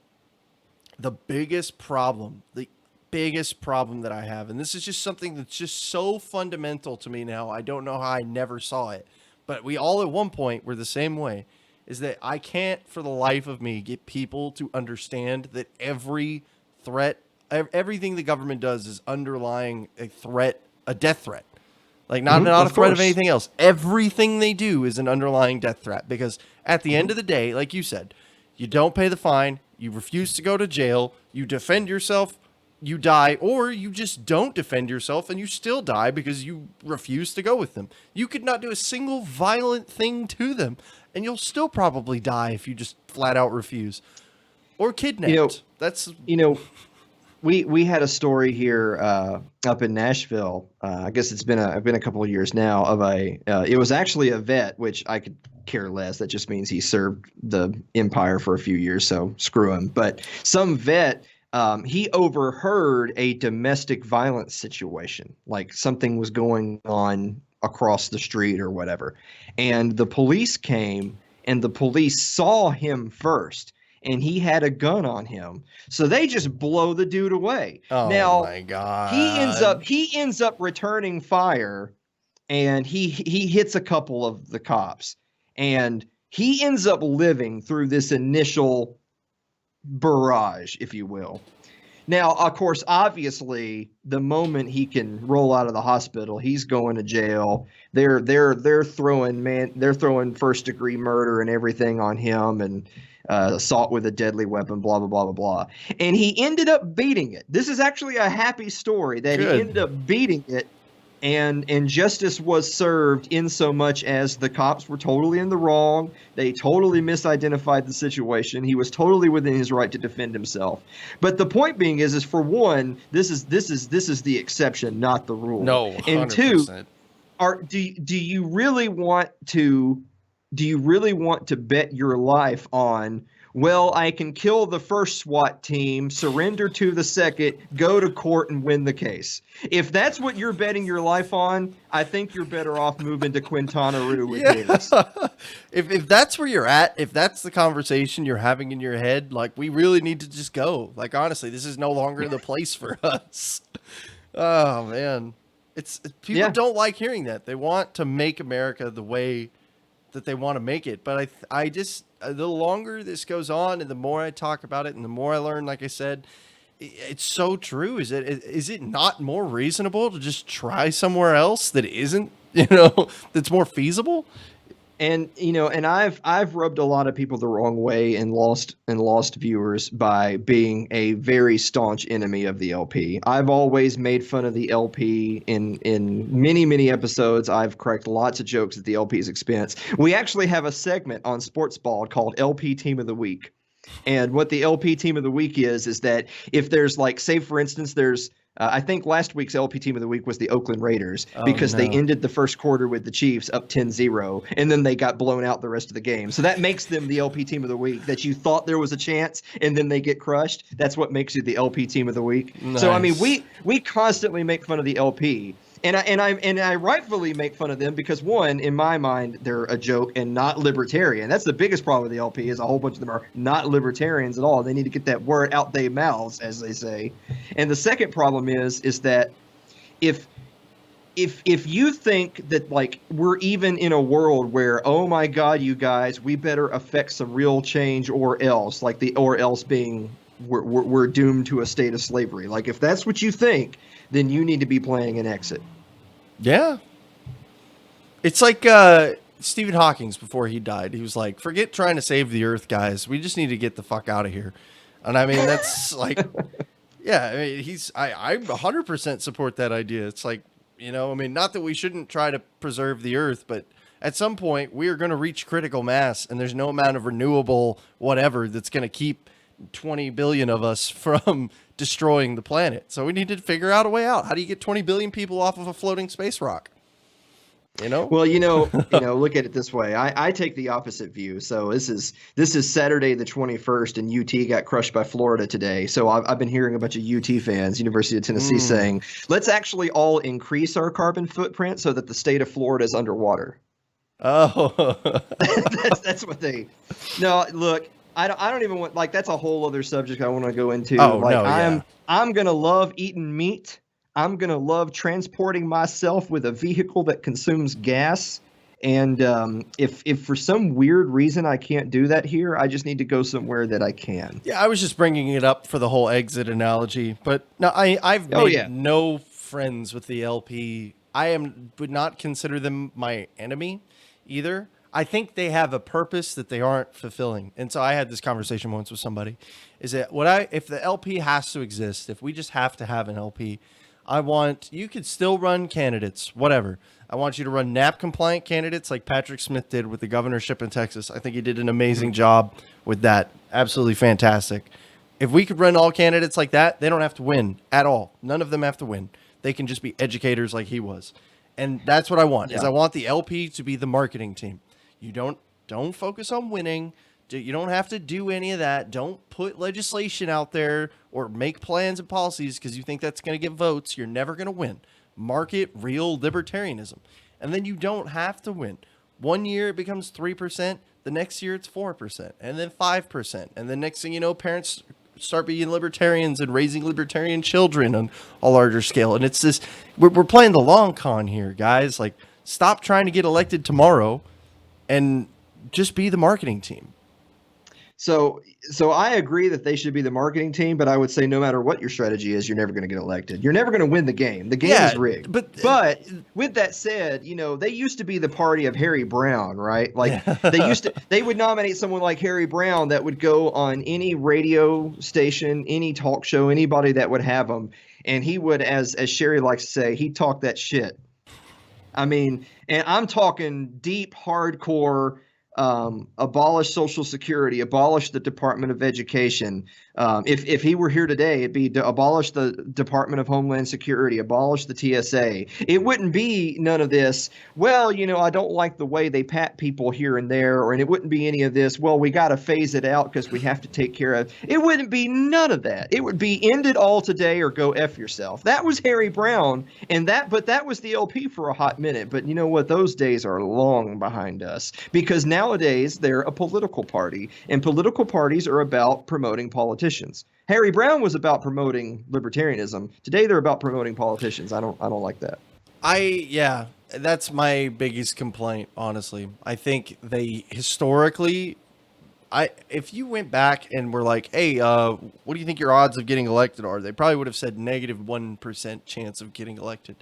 Speaker 2: the biggest problem that I have, and this is just something that's just so fundamental to me now, I don't know how I never saw it, but we all at one point were the same way, is that I can't for the life of me get people to understand that every threat, everything the government does is underlying a threat, a death threat. Like not a threat of anything else. Everything they do is an underlying death threat, because at the end of the day, like you said, you don't pay the fine, you refuse to go to jail, you defend yourself, you die, or you just don't defend yourself and you still die because you refuse to go with them. You could not do a single violent thing to them and you'll still probably die if you just flat out refuse. Or kidnapped.
Speaker 3: We had a story here up in Nashville. I guess it's been a couple of years now of it was actually a vet, which I could care less. That just means he served the empire for a few years, so screw him. But some vet, he overheard a domestic violence situation, like something was going on across the street or whatever. And the police came and the police saw him first. And he had a gun on him, so they just blow the dude away.
Speaker 2: Oh
Speaker 3: now,
Speaker 2: my God!
Speaker 3: He ends up returning fire, and he hits a couple of the cops, and he ends up living through this initial barrage, if you will. Now, of course, obviously, the moment he can roll out of the hospital, he's going to jail. They're throwing first degree murder and everything on him, and assault with a deadly weapon, blah, blah, blah, blah, blah. And he ended up beating it. This is actually a happy story that He ended up beating it, and justice was served in so much as the cops were totally in the wrong. They totally misidentified the situation. He was totally within his right to defend himself. But the point being is for one, this is the exception, not the rule.
Speaker 2: No, 100%.
Speaker 3: And two, do you really want to bet your life on, well, I can kill the first SWAT team, surrender to the second, go to court and win the case? If that's what you're betting your life on, I think you're better off moving to Quintana Roo with Davis.
Speaker 2: If that's where you're at, if that's the conversation you're having in your head, like, we really need to just go. Like, honestly, this is no longer the place for us. Oh, man. People don't like hearing that. They want to make America the way that they want to make it. But I just, the longer this goes on and the more I talk about it and the more I learn, like I said, it's so true. Is it not more reasonable to just try somewhere else that isn't, that's more feasible?
Speaker 3: And and I've rubbed a lot of people the wrong way and lost viewers by being a very staunch enemy of the LP. I've always made fun of the LP in many episodes. I've cracked lots of jokes at the LP's expense. We actually have a segment on Sports Ball called LP Team of the Week. And what the LP Team of the Week is that if there's like, say for instance, there's I think last week's LP Team of the Week was the Oakland Raiders because they ended the first quarter with the Chiefs up 10-0, and then they got blown out the rest of the game. So that makes them the LP Team of the Week, that you thought there was a chance, and then they get crushed. That's what makes you the LP Team of the Week. Nice. So, I mean, we constantly make fun of the LP. And I rightfully make fun of them because, one, in my mind, they're a joke and not libertarian. That's the biggest problem with the LP is a whole bunch of them are not libertarians at all. They need to get that word out their mouths, as they say. And the second problem is that if you think that, like, we're even in a world where, oh my God, you guys, we better affect some real change or else, like the or else being we're doomed to a state of slavery. Like, if that's what you think, then you need to be playing an exit.
Speaker 2: Yeah. It's like Stephen Hawking's before he died. He was like, forget trying to save the earth, guys. We just need to get the fuck out of here. And I mean, that's like, yeah, I mean, I 100% support that idea. It's like, I mean, not that we shouldn't try to preserve the earth, but at some point we are going to reach critical mass and there's no amount of renewable whatever that's going to keep 20 billion of us from destroying the planet. So we need to figure out a way out. How do you get 20 billion people off of a floating space rock? Well,
Speaker 3: look at it this way. I take the opposite view. So this is Saturday the 21st, and UT got crushed by Florida today. So I've been hearing a bunch of UT fans, University of Tennessee, saying, let's actually all increase our carbon footprint so that the state of Florida is underwater.
Speaker 2: Oh,
Speaker 3: that's what they. No, look. I don't even want, like, that's a whole other subject I want to go into.
Speaker 2: Oh,
Speaker 3: like,
Speaker 2: no, yeah.
Speaker 3: I'm going to love eating meat. I'm going to love transporting myself with a vehicle that consumes gas. And if for some weird reason I can't do that here, I just need to go somewhere that I can.
Speaker 2: Yeah, I was just bringing it up for the whole exit analogy. But no, I've made no friends with the LP. Would not consider them my enemy either. I think they have a purpose that they aren't fulfilling. And so I had this conversation once with somebody, is that if the LP has to exist, if we just have to have an LP, you could still run candidates, whatever. I want you to run NAP compliant candidates like Patrick Smith did with the governorship in Texas. I think he did an amazing job with that. Absolutely fantastic. If we could run all candidates like that, they don't have to win at all. None of them have to win. They can just be educators like he was. And that's what I want, is I want the LP to be the marketing team. You don't focus on winning. You don't have to do any of that. Don't put legislation out there or make plans and policies because you think that's going to get votes. You're never going to win. Market real libertarianism. And then you don't have to win. One year it becomes 3%. The next year it's 4%. And then 5%. And the next thing you know, parents start being libertarians and raising libertarian children on a larger scale. And it's this, we're playing the long con here, guys. Like, stop trying to get elected tomorrow and just be the marketing team.
Speaker 3: So I agree that they should be the marketing team, but I would say no matter what your strategy is, you're never going to get elected. You're never going to win the game. The game is rigged. But with that said, they used to be the party of Harry Brown, right? Like they would nominate someone like Harry Brown that would go on any radio station, any talk show, anybody that would have him, and he would, as Sherry likes to say, he'd talk that shit. I mean, and I'm talking deep, hardcore, abolish Social Security, abolish the Department of Education. If he were here today, it'd be to abolish the Department of Homeland Security, abolish the TSA. It wouldn't be none of this, well, I don't like the way they pat people here and there, and it wouldn't be any of this, well, we got to phase it out because we have to take care of it. Wouldn't be none of that. It would be end it all today or go F yourself. That was Harry Brown, but that was the LP for a hot minute. But you know what? Those days are long behind us because nowadays they're a political party, and political parties are about promoting politicians. Harry Brown was about promoting libertarianism. Today they're about promoting politicians. I don't like that.
Speaker 2: Yeah, that's my biggest complaint, honestly. I think they historically, if you went back and were like, hey, what do you think your odds of getting elected are? They probably would have said -1% chance of getting elected.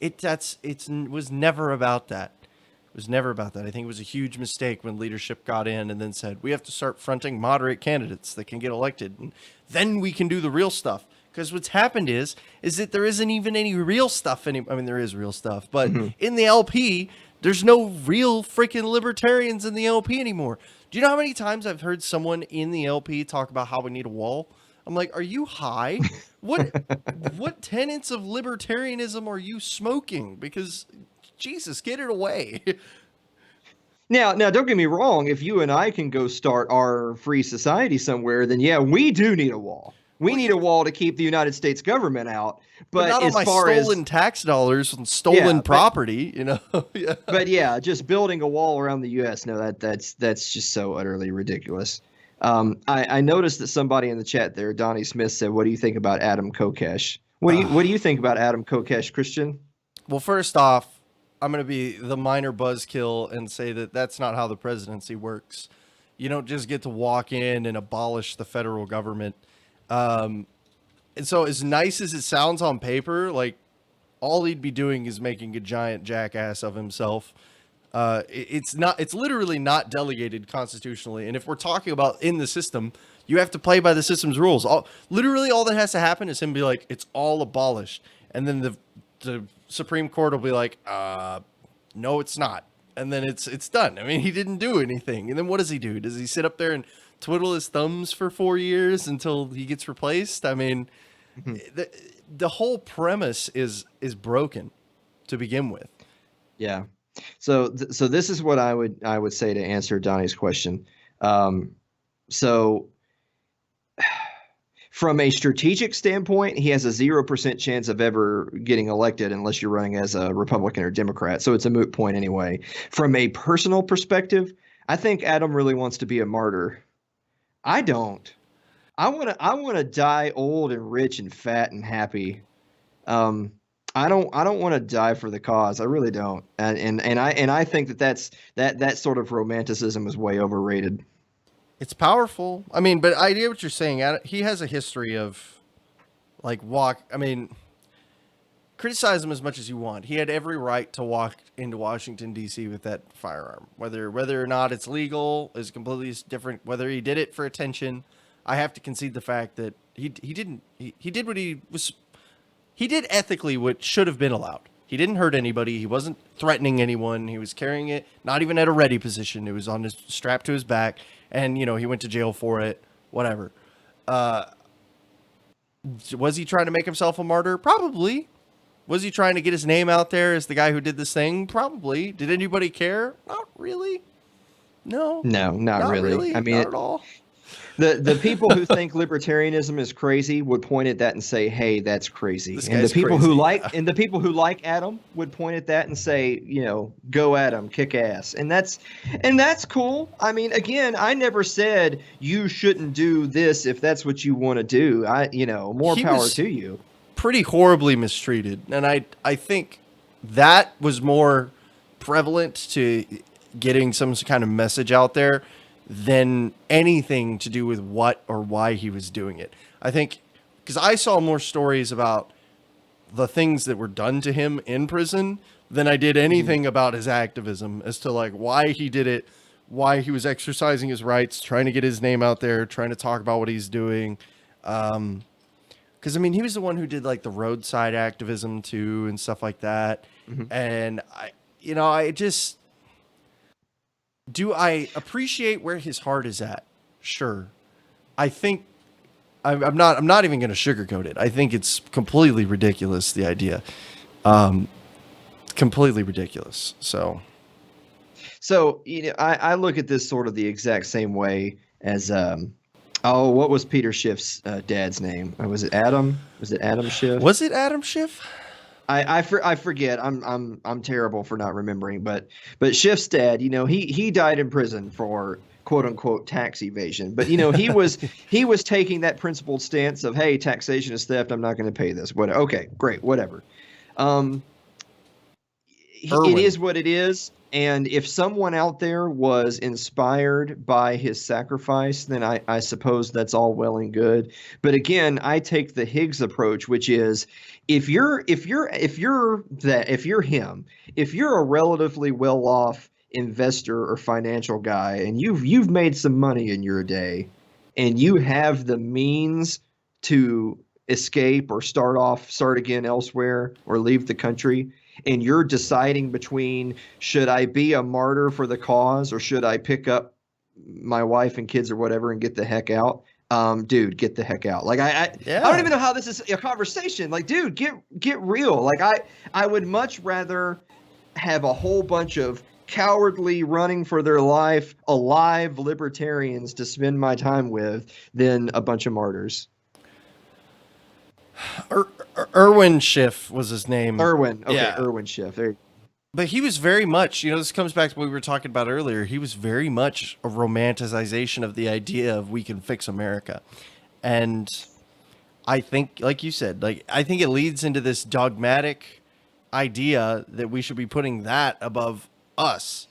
Speaker 2: Was never about that. It was never about that. I think it was a huge mistake when leadership got in and then said, we have to start fronting moderate candidates that can get elected, and then we can do the real stuff. Because what's happened is that there isn't even any real stuff I mean, there is real stuff, but in the LP, there's no real freaking libertarians in the LP anymore. Do you know how many times I've heard someone in the LP talk about how we need a wall? I'm like, are you high? What tenets of libertarianism are you smoking? Because Jesus, get it away.
Speaker 3: Now, don't get me wrong. If you and I can go start our free society somewhere, then yeah, we do need a wall. We need a wall to keep the United States government out. But
Speaker 2: not
Speaker 3: as
Speaker 2: on my
Speaker 3: far
Speaker 2: stolen
Speaker 3: as
Speaker 2: tax dollars and stolen property, you know. Yeah.
Speaker 3: But yeah, just building a wall around the U.S. No, that's just so utterly ridiculous. I noticed that somebody in the chat there, Donnie Smith, said, "What do you think about Adam Kokesh? What do you think about Adam Kokesh, Christian?"
Speaker 2: Well, first off, I'm going to be the minor buzzkill and say that that's not how the presidency works. You don't just get to walk in and abolish the federal government. And so as nice as it sounds on paper, like all he'd be doing is making a giant jackass of himself. It's literally not delegated constitutionally. And if we're talking about in the system, you have to play by the system's rules. Literally all that has to happen is him be like, it's all abolished. And then the Supreme Court will be like, no, it's not. And then it's done. I mean, he didn't do anything. And then what does he do? Does he sit up there and twiddle his thumbs for 4 years until he gets replaced? I mean, the whole premise is broken to begin with.
Speaker 3: Yeah. So this is what I would say to answer Donnie's question. So from a strategic standpoint, he has a 0% chance of ever getting elected unless you're running as a Republican or Democrat. So it's a moot point anyway. From a personal perspective, I think Adam really wants to be a martyr. I don't. I want to die old and rich and fat and happy. I don't want to die for the cause. I really don't. And I think that sort of romanticism is way overrated.
Speaker 2: It's powerful. I mean, but I get what you're saying. He has a history of criticize him as much as you want. He had every right to walk into Washington, D.C. with that firearm. Whether or not it's legal is completely different. Whether he did it for attention, I have to concede the fact that he didn't. He did what he did ethically what should have been allowed. He didn't hurt anybody. He wasn't threatening anyone. He was carrying it, not even at a ready position. It was on his strap to his back, and he went to jail for it. Whatever. Was he trying to make himself a martyr? Probably. Was he trying to get his name out there as the guy who did this thing? Probably. Did anybody care? Not really. No.
Speaker 3: No, not really. I mean,
Speaker 2: not at all.
Speaker 3: The people who think libertarianism is crazy would point at that and say, "Hey, that's crazy." And the people who like Adam would point at that and say, "Go Adam, kick ass." And that's cool. I mean, again, I never said you shouldn't do this if that's what you want to do. More power to you.
Speaker 2: Pretty horribly mistreated, and I think that was more prevalent to getting some kind of message out there than anything to do with what or why he was doing it. I think because I saw more stories about the things that were done to him in prison than I did anything about his activism as to why he did it, why he was exercising his rights, trying to get his name out there, trying to talk about what he's doing. Because, he was the one who did the roadside activism too and stuff like that. Mm-hmm. And do I appreciate where his heart is at? Sure. I think I'm not even going to sugarcoat it. I think it's completely ridiculous, the idea. Completely ridiculous. So
Speaker 3: I look at this sort of the exact same way as what was Peter Schiff's dad's name? Was it Adam? Was it Adam Schiff?
Speaker 2: Was it Adam Schiff?
Speaker 3: I forget. I'm terrible for not remembering. But Schiff's dad, he died in prison for quote unquote tax evasion. But he was taking that principled stance of, hey, taxation is theft. I'm not going to pay this. Okay, great, whatever. it is what it is. And if someone out there was inspired by his sacrifice, then I suppose that's all well and good. But again, I take the Higgs approach, which is if you're him, if you're a relatively well-off investor or financial guy, and you've made some money in your day, and you have the means to escape or start again elsewhere or leave the country, and you're deciding between should I be a martyr for the cause or should I pick up my wife and kids or whatever and get the heck out, dude, get the heck out. Like I don't even know how this is a conversation. Like, dude, get real. Like I would much rather have a whole bunch of cowardly running for their life alive libertarians to spend my time with than a bunch of martyrs.
Speaker 2: Irwin Schiff was his name.
Speaker 3: Irwin. Okay, yeah. Irwin Schiff.
Speaker 2: But he was very much, this comes back to what we were talking about earlier. He was very much a romanticization of the idea of we can fix America. And I think, like you said, I think it leads into this dogmatic idea that we should be putting that above us.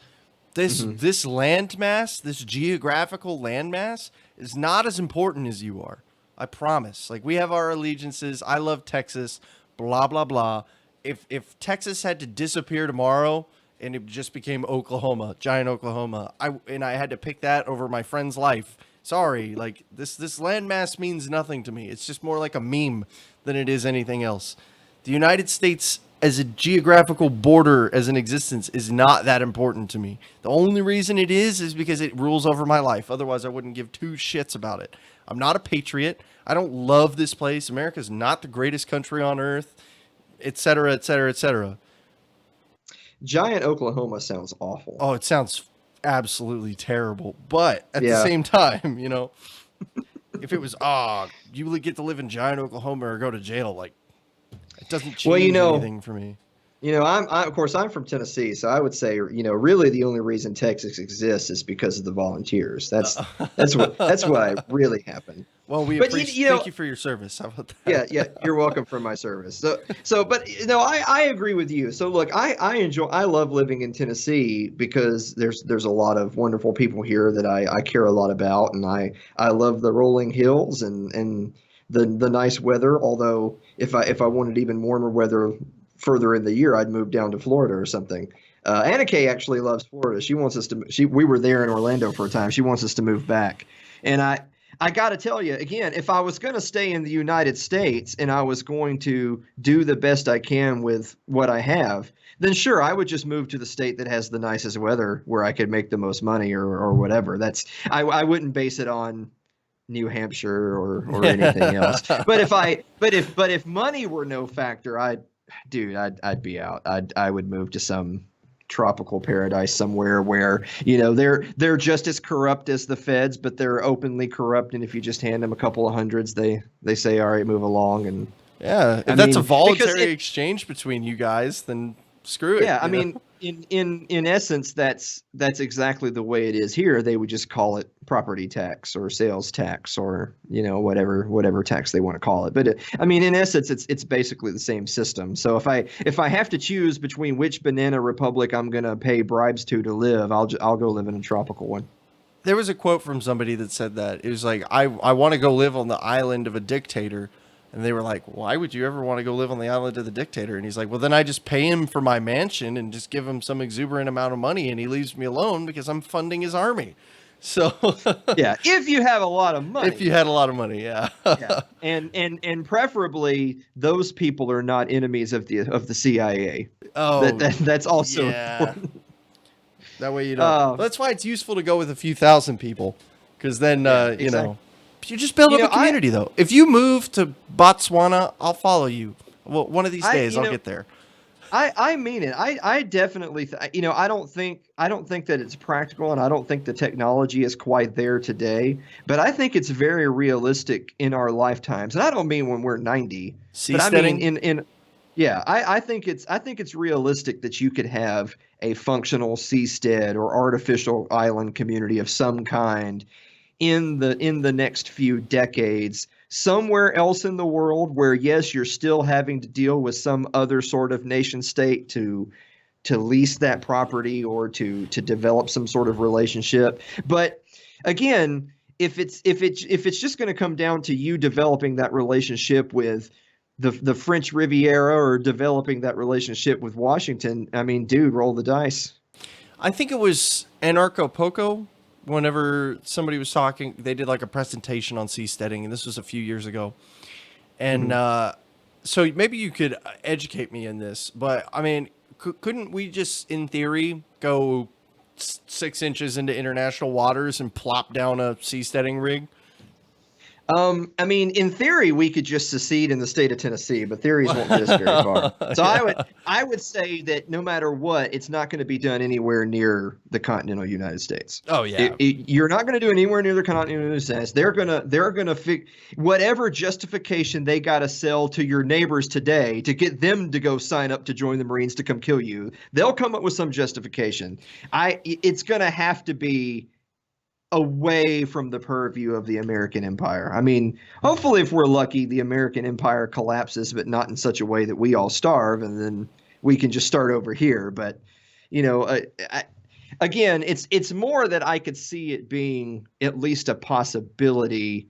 Speaker 2: This landmass, this geographical landmass is not as important as you are. I promise. We have our allegiances. I love Texas, blah, blah, blah. If Texas had to disappear tomorrow and it just became Oklahoma, giant Oklahoma, I had to pick that over my friend's life. Sorry, this landmass means nothing to me. It's just more like a meme than it is anything else. The United States as a geographical border, as an existence, is not that important to me. The only reason it is because it rules over my life. Otherwise, I wouldn't give two shits about it. I'm not a patriot. I don't love this place. America's not the greatest country on earth, et cetera, et cetera, et cetera.
Speaker 3: Giant Oklahoma sounds awful.
Speaker 2: Oh, it sounds absolutely terrible. But at the same time, if it was, you get to live in giant Oklahoma or go to jail, it doesn't change anything for me.
Speaker 3: Of course, I'm from Tennessee, so I would say, really the only reason Texas exists is because of the volunteers. That's what really happened.
Speaker 2: Well, thank you for your service. How about
Speaker 3: that? Yeah, you're welcome for my service. But I agree with you. So look, I love living in Tennessee because there's a lot of wonderful people here that I care a lot about, and I love the rolling hills and the nice weather. Although if I wanted even warmer weather further in the year, I'd move down to Florida or something. Anna Kay actually loves Florida. She wants us to. We were there in Orlando for a time. She wants us to move back. And I got to tell you again, if I was going to stay in the United States and I was going to do the best I can with what I have, then sure, I would just move to the state that has the nicest weather where I could make the most money or whatever. I wouldn't base it on New Hampshire or anything else. But if money were no factor, I'd be out. I would move to some tropical paradise somewhere where they're just as corrupt as the feds, but they're openly corrupt. And if you just hand them a couple of hundreds, they say, "All right, move along." And
Speaker 2: if that's a voluntary exchange between you guys, then screw it.
Speaker 3: Yeah, I mean, in essence, that's exactly the way it is here. They would just call it property tax or sales tax or whatever tax they want to call it. But in essence, it's basically the same system. So if I have to choose between which banana republic I'm gonna pay bribes to live, I'll go live in a tropical one.
Speaker 2: There was a quote from somebody that said that it was like, I want to go live on the island of a dictator. And they were like, why would you ever want to go live on the island of the dictator? And he's like, well, then I just pay him for my mansion and just give him some exuberant amount of money and he leaves me alone because I'm funding his army. So
Speaker 3: yeah, if you have a lot of money.
Speaker 2: If you had a lot of money, yeah.
Speaker 3: Yeah. And preferably those people are not enemies of the CIA.
Speaker 2: Oh,
Speaker 3: that's also important.
Speaker 2: That way you don't. That's why it's useful to go with a few thousand people, because then exactly. You just build up a community, though. If you move to Botswana, I'll follow you. Well, one of these days, I'll get there.
Speaker 3: I mean it. I definitely, I don't think that it's practical, and I don't think the technology is quite there today. But I think it's very realistic in our lifetimes, and I don't mean when we're 90. But I mean I think it's realistic that you could have a functional seastead or artificial island community of some kind in the next few decades, somewhere else in the world where, yes, you're still having to deal with some other sort of nation state to lease that property or to develop some sort of relationship. But again, if it's just going to come down to you developing that relationship with the French Riviera or developing that relationship with Washington, I mean, dude, roll the dice.
Speaker 2: I think it was Anarcho Poco. Whenever somebody was talking, they did like a presentation on seasteading, and this was a few years ago. And so maybe you could educate me in this, but I mean, couldn't we just, in theory, go 6 inches into international waters and plop down a seasteading rig?
Speaker 3: I mean, in theory, we could just secede in the state of Tennessee, but theories won't get us very far. So I would say that no matter what, it's not going to be done anywhere near the continental United States.
Speaker 2: Oh yeah,
Speaker 3: you're not going to do it anywhere near the continental United States. They're gonna whatever justification they got to sell to your neighbors today to get them to go sign up to join the Marines to come kill you. They'll come up with some justification. It's going to have to be away from the purview of the American empire. I mean, hopefully, if we're lucky, the American empire collapses, but not in such a way that we all starve, and then we can just start over here. But, again, it's more that I could see it being at least a possibility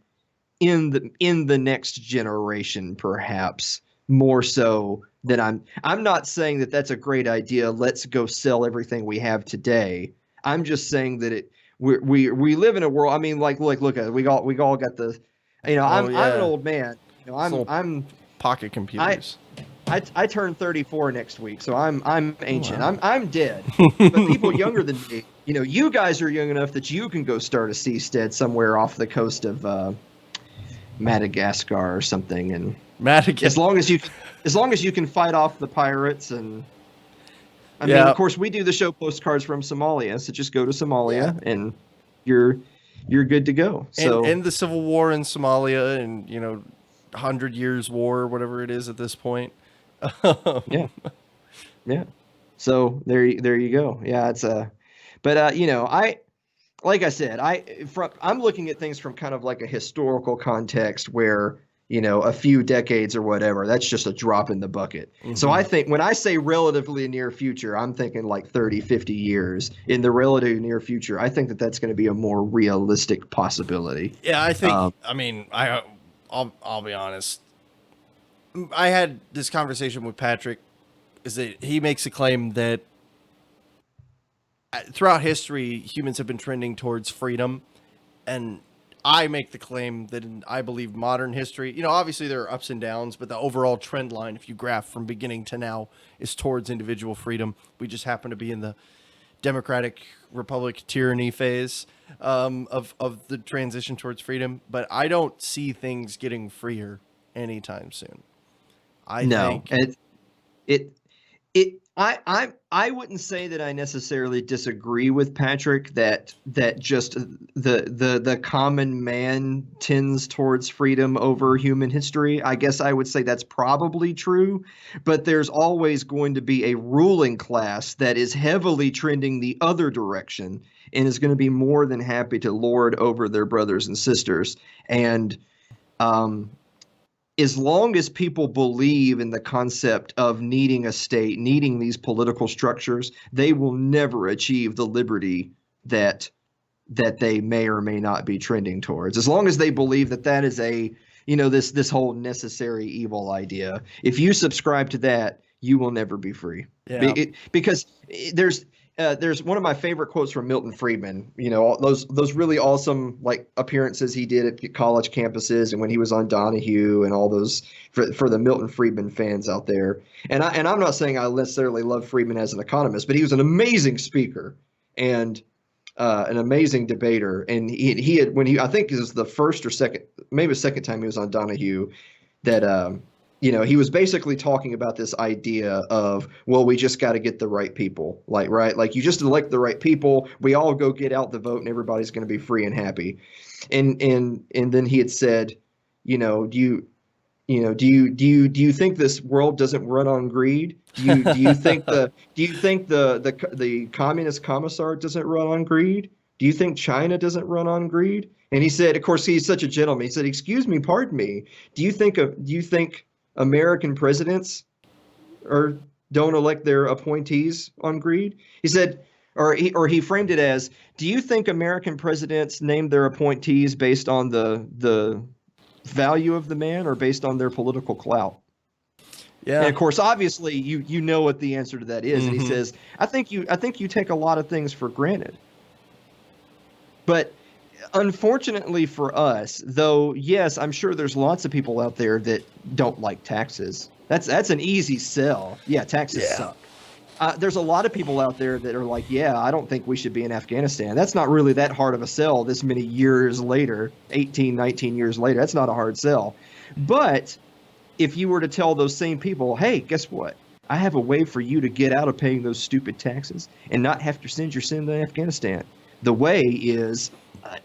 Speaker 3: in the next generation, perhaps more so than I'm not saying that that's a great idea. Let's go sell everything we have today. I'm just saying that we live in a world. I mean, like look at it. We all got the, I'm an old man. I'm
Speaker 2: pocket computers.
Speaker 3: I turn 34 next week, so I'm ancient. Wow. I'm dead. But people younger than me, you guys are young enough that you can go start a seastead somewhere off the coast of Madagascar or something, and as long as you can fight off the pirates and. I mean, of course, we do the show postcards from Somalia, so just go to Somalia and you're good to go. So
Speaker 2: and the civil war in Somalia, and 100 Years War, whatever it is at this point.
Speaker 3: yeah. So there you go. Yeah, it's but like I said, I'm looking at things from kind of like a historical context where. A few decades or whatever, that's just a drop in the bucket. Mm-hmm. So I think when I say relatively near future, I'm thinking like 30, 50 years. In the relatively near future, I think that that's going to be a more realistic possibility.
Speaker 2: Yeah, I think, I'll be honest. I had this conversation with Patrick, is that he makes a claim that throughout history, humans have been trending towards freedom, and I make the claim that I believe modern history, obviously there are ups and downs, but the overall trend line, if you graph from beginning to now, is towards individual freedom. We just happen to be in the democratic republic tyranny phase of the transition towards freedom. But I don't see things getting freer anytime soon. I wouldn't say that I necessarily disagree with Patrick that just the common man tends towards freedom over human history. I guess I would say that's probably true, but there's always going to be a ruling class that is heavily trending the other direction and is going to be more than happy to lord over their brothers and sisters. And as long as people believe in the concept of needing a state, needing these political structures, they will never achieve the liberty that they may or may not be trending towards. As long as they believe that is this whole necessary evil idea. If you subscribe to that, you will never be free. Yeah. Because there's one of my favorite quotes from Milton Friedman, those really awesome like appearances he did at college campuses and when he was on Donahue and all those for the Milton Friedman fans out there. And I'm not saying I necessarily love Friedman as an economist, but he was an amazing speaker and an amazing debater. And he had I think it was the first or second, maybe the second time he was on Donahue that he was basically talking about this idea of, well, we just got to get the right people, like you just elect the right people. We all go get out the vote and everybody's going to be free and happy. And then he had said, do you think this world doesn't run on greed? Do you think the communist commissar doesn't run on greed? Do you think China doesn't run on greed? And he said, of course, he's such a gentleman. He said, excuse me, pardon me. Do you think American presidents
Speaker 3: don't elect their appointees on greed. He said, or he framed it as, do you think American presidents name their appointees based on the value of the man or based on their political clout?
Speaker 2: Yeah.
Speaker 3: And of course, obviously, you know what the answer to that is. And he says, I think you take a lot of things for granted. But unfortunately for us, though, yes, I'm sure there's lots of people out there that don't like taxes. That's an easy sell. Yeah, taxes suck. There's a lot of people out there that are like, yeah, I don't think we should be in Afghanistan. That's not really that hard of a sell this many years later, 18, 19 years later. That's not a hard sell. But if you were to tell those same people, hey, guess what? I have a way for you to get out of paying those stupid taxes and not have to send your son to Afghanistan. The way is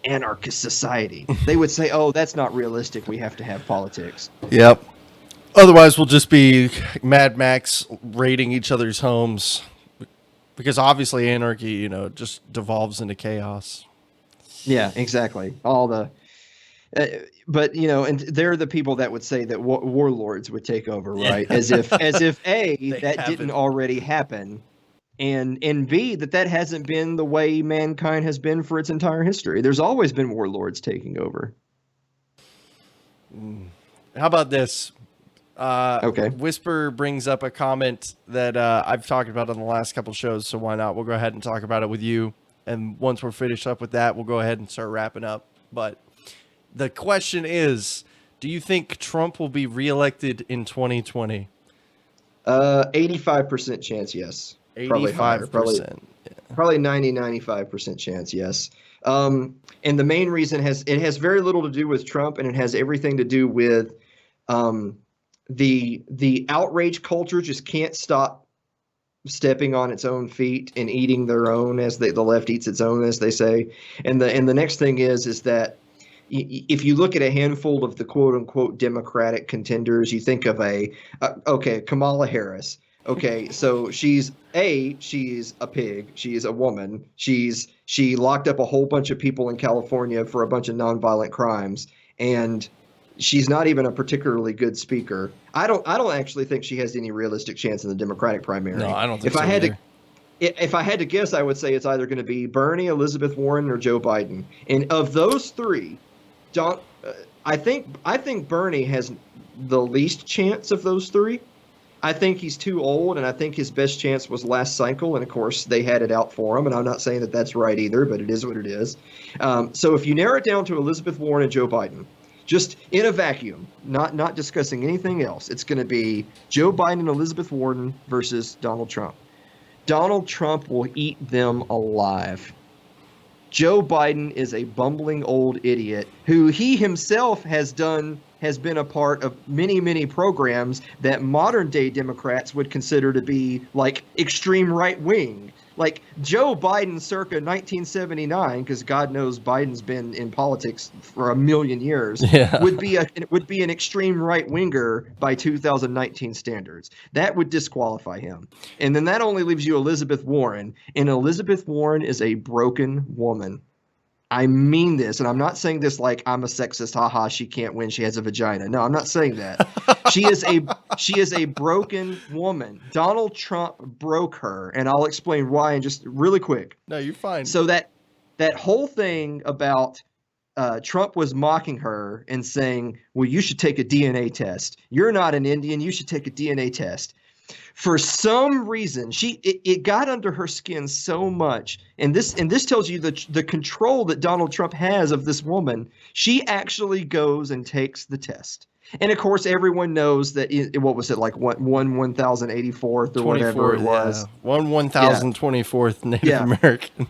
Speaker 3: anarchist society. They would say, oh, that's not realistic. We have to have politics.
Speaker 2: Yep. Otherwise, we'll just be Mad Max raiding each other's homes, because obviously anarchy, just devolves into chaos.
Speaker 3: Yeah, exactly. All the, but and they're the people that would say that warlords would take over, right? As if A, that didn't already happen, and B, that hasn't been the way mankind has been for its entire history. There's always been warlords taking over.
Speaker 2: How about this?
Speaker 3: Okay.
Speaker 2: Whisper brings up a comment that I've talked about on the last couple shows, so why not? We'll go ahead and talk about it with you. And once we're finished up with that, we'll go ahead and start wrapping up. But the question is, do you think Trump will be reelected in 2020?
Speaker 3: 85% chance, yes.
Speaker 2: 85%.
Speaker 3: Probably 90-95% chance, yes. And the main reason has very little to do with Trump, and it has everything to do with the outrage culture just can't stop stepping on its own feet and eating their own, as the left eats its own, as they say. And the next thing is that if you look at a handful of the quote unquote Democratic contenders, you think of Kamala Harris. Okay, so she's a pig. She's a woman. She locked up a whole bunch of people in California for a bunch of nonviolent crimes, and she's not even a particularly good speaker. I don't actually think she has any realistic chance in the Democratic primary.
Speaker 2: No, I don't think
Speaker 3: If I had to guess, I would say it's either going to be Bernie, Elizabeth Warren, or Joe Biden. And of those three, I think Bernie has the least chance of those three. I think he's too old, and I think his best chance was last cycle, and of course they had it out for him, and I'm not saying that that's right either, but it is what it is. So if you narrow it down to Elizabeth Warren and Joe Biden, just in a vacuum, not discussing anything else, it's going to be Joe Biden and Elizabeth Warren versus Donald Trump. Donald Trump will eat them alive. Joe Biden is a bumbling old idiot who he himself has been a part of many, many programs that modern day Democrats would consider to be like extreme right wing. Like Joe Biden circa 1979, because God knows Biden's been in politics for a million years, would be an extreme right winger by 2019 standards. That would disqualify him. And then that only leaves you Elizabeth Warren, and Elizabeth Warren is a broken woman. I mean this, and I'm not saying this like I'm a sexist, haha, she can't win, she has a vagina. No, I'm not saying that. She is a broken woman. Donald Trump broke her, and I'll explain why in just really quick.
Speaker 2: No, you're fine.
Speaker 3: So that whole thing about Trump was mocking her and saying, well, you should take a DNA test. You're not an Indian, you should take a DNA test. For some reason, it got under her skin so much, and this tells you the control that Donald Trump has of this woman. She actually goes and takes the test, and of course, everyone knows that. What was it like? 1,084th or whatever it was?
Speaker 2: 1,024th Native American.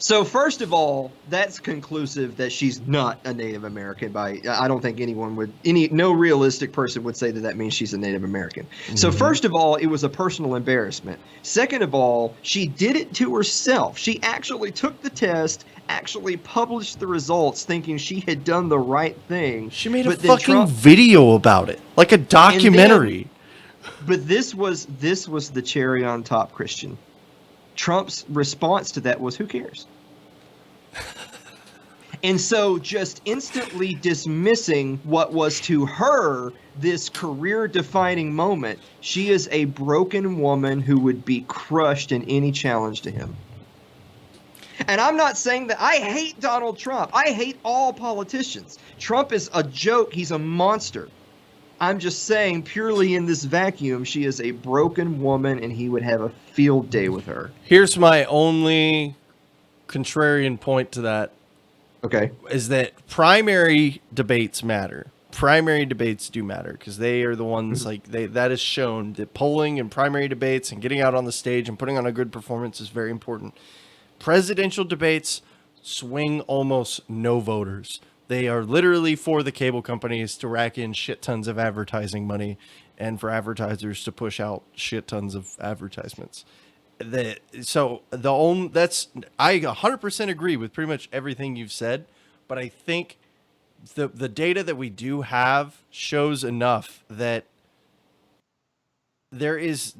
Speaker 3: So first of all, that's conclusive that she's not a Native American. I don't think no realistic person would say that means she's a Native American. Mm-hmm. So first of all, it was a personal embarrassment. Second of all, she did it to herself. She actually took the test, actually published the results, thinking she had done the right thing.
Speaker 2: She made a fucking video about it, like a documentary.
Speaker 3: But this was the cherry on top, Christian. Trump's response to that was, who cares? And so just instantly dismissing what was to her this career-defining moment, she is a broken woman who would be crushed in any challenge to him. And I'm not saying that I hate Donald Trump. I hate all politicians. Trump is a joke. He's a monster. I'm just saying, purely in this vacuum, she is a broken woman, and he would have a field day with her.
Speaker 2: Here's my only contrarian point to that.
Speaker 3: Okay.
Speaker 2: Is that primary debates matter. Primary debates do matter because they are the ones that is shown that polling and primary debates and getting out on the stage and putting on a good performance is very important. Presidential debates swing almost no voters. They are literally for the cable companies to rack in shit tons of advertising money and for advertisers to push out shit tons of advertisements. I 100% agree with pretty much everything you've said, but I think the data that we do have shows enough that there is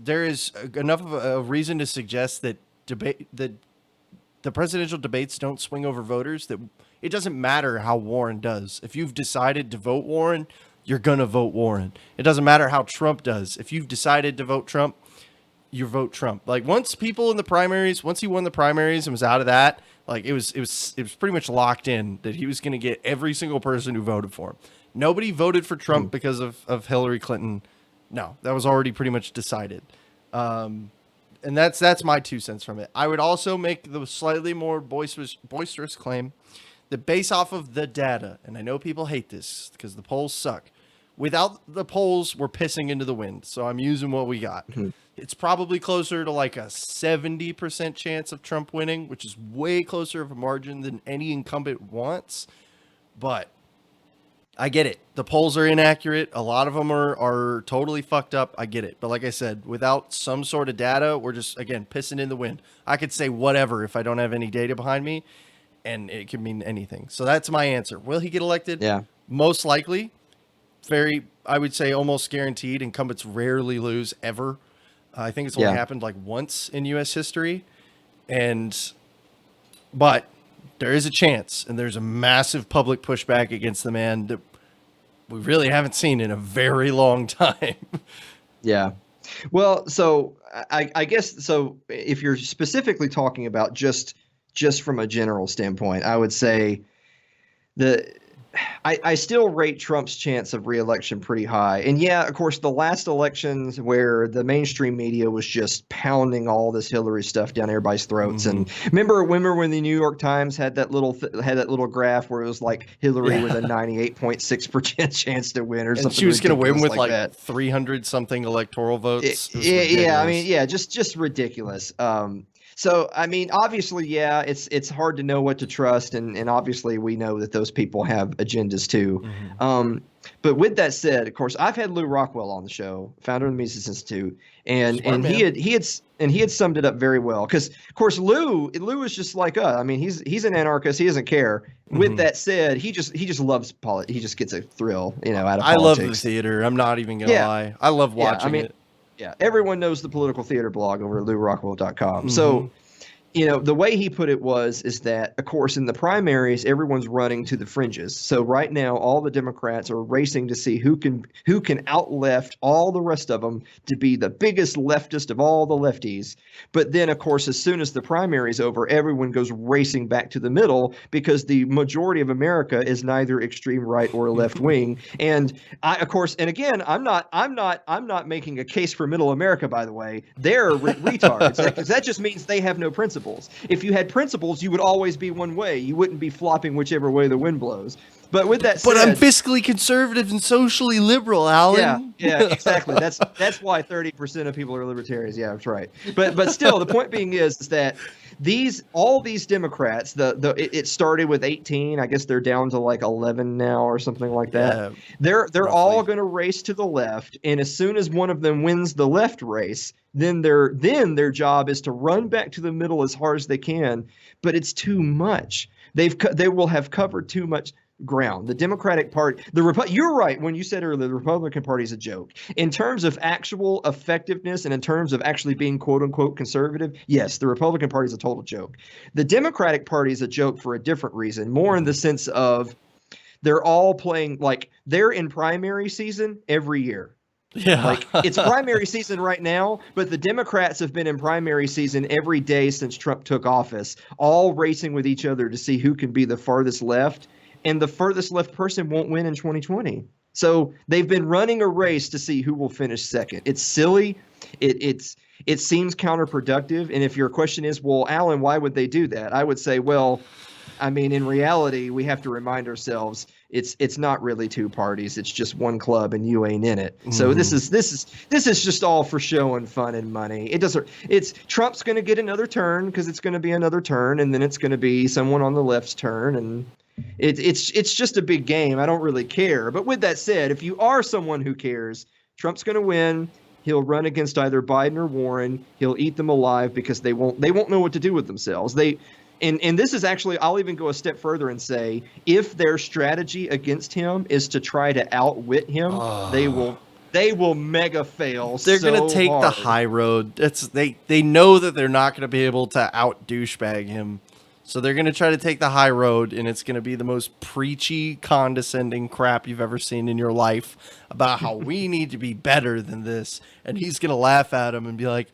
Speaker 2: enough of a reason to suggest that the presidential debates don't swing over voters, that it doesn't matter how Warren does. If you've decided to vote Warren, you're going to vote Warren. It doesn't matter how Trump does. If you've decided to vote Trump, you vote Trump. Like once he won the primaries and was out of that, like it was pretty much locked in that he was going to get every single person who voted for him. Nobody voted for Trump because of Hillary Clinton. No, that was already pretty much decided. And that's my 2 cents from it. I would also make the slightly more boisterous claim that based off of the data, and I know people hate this because the polls suck. Without the polls, we're pissing into the wind. So I'm using what we got. Mm-hmm. It's probably closer to like a 70% chance of Trump winning, which is way closer of a margin than any incumbent wants. But I get it. The polls are inaccurate. A lot of them are totally fucked up. I get it. But like I said, without some sort of data, we're just, again, pissing in the wind. I could say whatever if I don't have any data behind me, and it could mean anything. So that's my answer. Will he get elected?
Speaker 3: Yeah.
Speaker 2: Most likely. I would say almost guaranteed. Incumbents rarely lose ever. I think it's only happened like once in U.S. history. But there is a chance, and there's a massive public pushback against the man that we really haven't seen in a very long time.
Speaker 3: Yeah. Well, so I guess, so if you're specifically talking about just from a general standpoint, I would say I still rate Trump's chance of re-election pretty high. And yeah, of course, the last elections where the mainstream media was just pounding all this Hillary stuff down everybody's throats. Mm-hmm. And remember when the New York Times had that little graph where it was like Hillary with a 98.6% chance to win, or something.
Speaker 2: And she was going to win with like 300 something electoral votes.
Speaker 3: Yeah, I mean, yeah, just ridiculous. So, I mean, obviously, yeah, it's hard to know what to trust. And obviously, we know that those people have agendas, too. Mm-hmm. But with that said, of course, I've had Lou Rockwell on the show, founder of the Mises Institute. And he had summed it up very well. Because, of course, Lou is just like us. I mean, he's an anarchist. He doesn't care. Mm-hmm. With that said, he just loves politics. He just gets a thrill, out of politics.
Speaker 2: I love the theater. I'm not even going to lie. I love watching it.
Speaker 3: Yeah, everyone knows the political theater blog over at LouRockwell.com. Mm-hmm. So, the way he put it is that, of course, in the primaries, everyone's running to the fringes. So right now, all the Democrats are racing to see who can out-left all the rest of them to be the biggest leftist of all the lefties. But then, of course, as soon as the primary's over, everyone goes racing back to the middle because the majority of America is neither extreme right or left wing. And I'm not making a case for middle America, by the way. They're retards. That just means they have no principles. If you had principles, you would always be one way. You wouldn't be flopping whichever way the wind blows. But with that said,
Speaker 2: but I'm fiscally conservative and socially liberal, Alan.
Speaker 3: Yeah, exactly. That's why 30% of people are libertarians. Yeah, that's right. But still, the point being is that all these Democrats, it started with 18. I guess they're down to like 11 now or something like that. Yeah, they're all going to race to the left, and as soon as one of them wins the left race, then their job is to run back to the middle as hard as they can. But it's too much. They will have covered too much ground. The Democratic Party, you're right when you said earlier the Republican Party is a joke. In terms of actual effectiveness and in terms of actually being quote unquote conservative, yes, the Republican Party is a total joke. The Democratic Party is a joke for a different reason, more in the sense of they're all playing like they're in primary season every year.
Speaker 2: Yeah.
Speaker 3: Like it's primary season right now, but the Democrats have been in primary season every day since Trump took office, all racing with each other to see who can be the farthest left. And the furthest left person won't win in 2020. So they've been running a race to see who will finish second. It's silly. It seems counterproductive. And if your question is, well, Alan, why would they do that? I would say, well, I mean, in reality, we have to remind ourselves it's not really two parties. It's just one club, and you ain't in it. So this is just all for show and fun and money. It's Trump's going to get another turn because it's going to be another turn, and then it's going to be someone on the left's turn, and it's just a big game. I don't really care. But with that said, if you are someone who cares, Trump's going to win. He'll run against either Biden or Warren. He'll eat them alive because they won't know what to do with themselves. And this is actually, I'll even go a step further and say, if their strategy against him is to try to outwit him, they will mega fail.
Speaker 2: They're
Speaker 3: so
Speaker 2: going to take the
Speaker 3: hard.
Speaker 2: high road. They know that they're not going to be able to out douchebag him. So they're going to try to take the high road, and it's going to be the most preachy, condescending crap you've ever seen in your life about how we need to be better than this. And he's going to laugh at him and be like,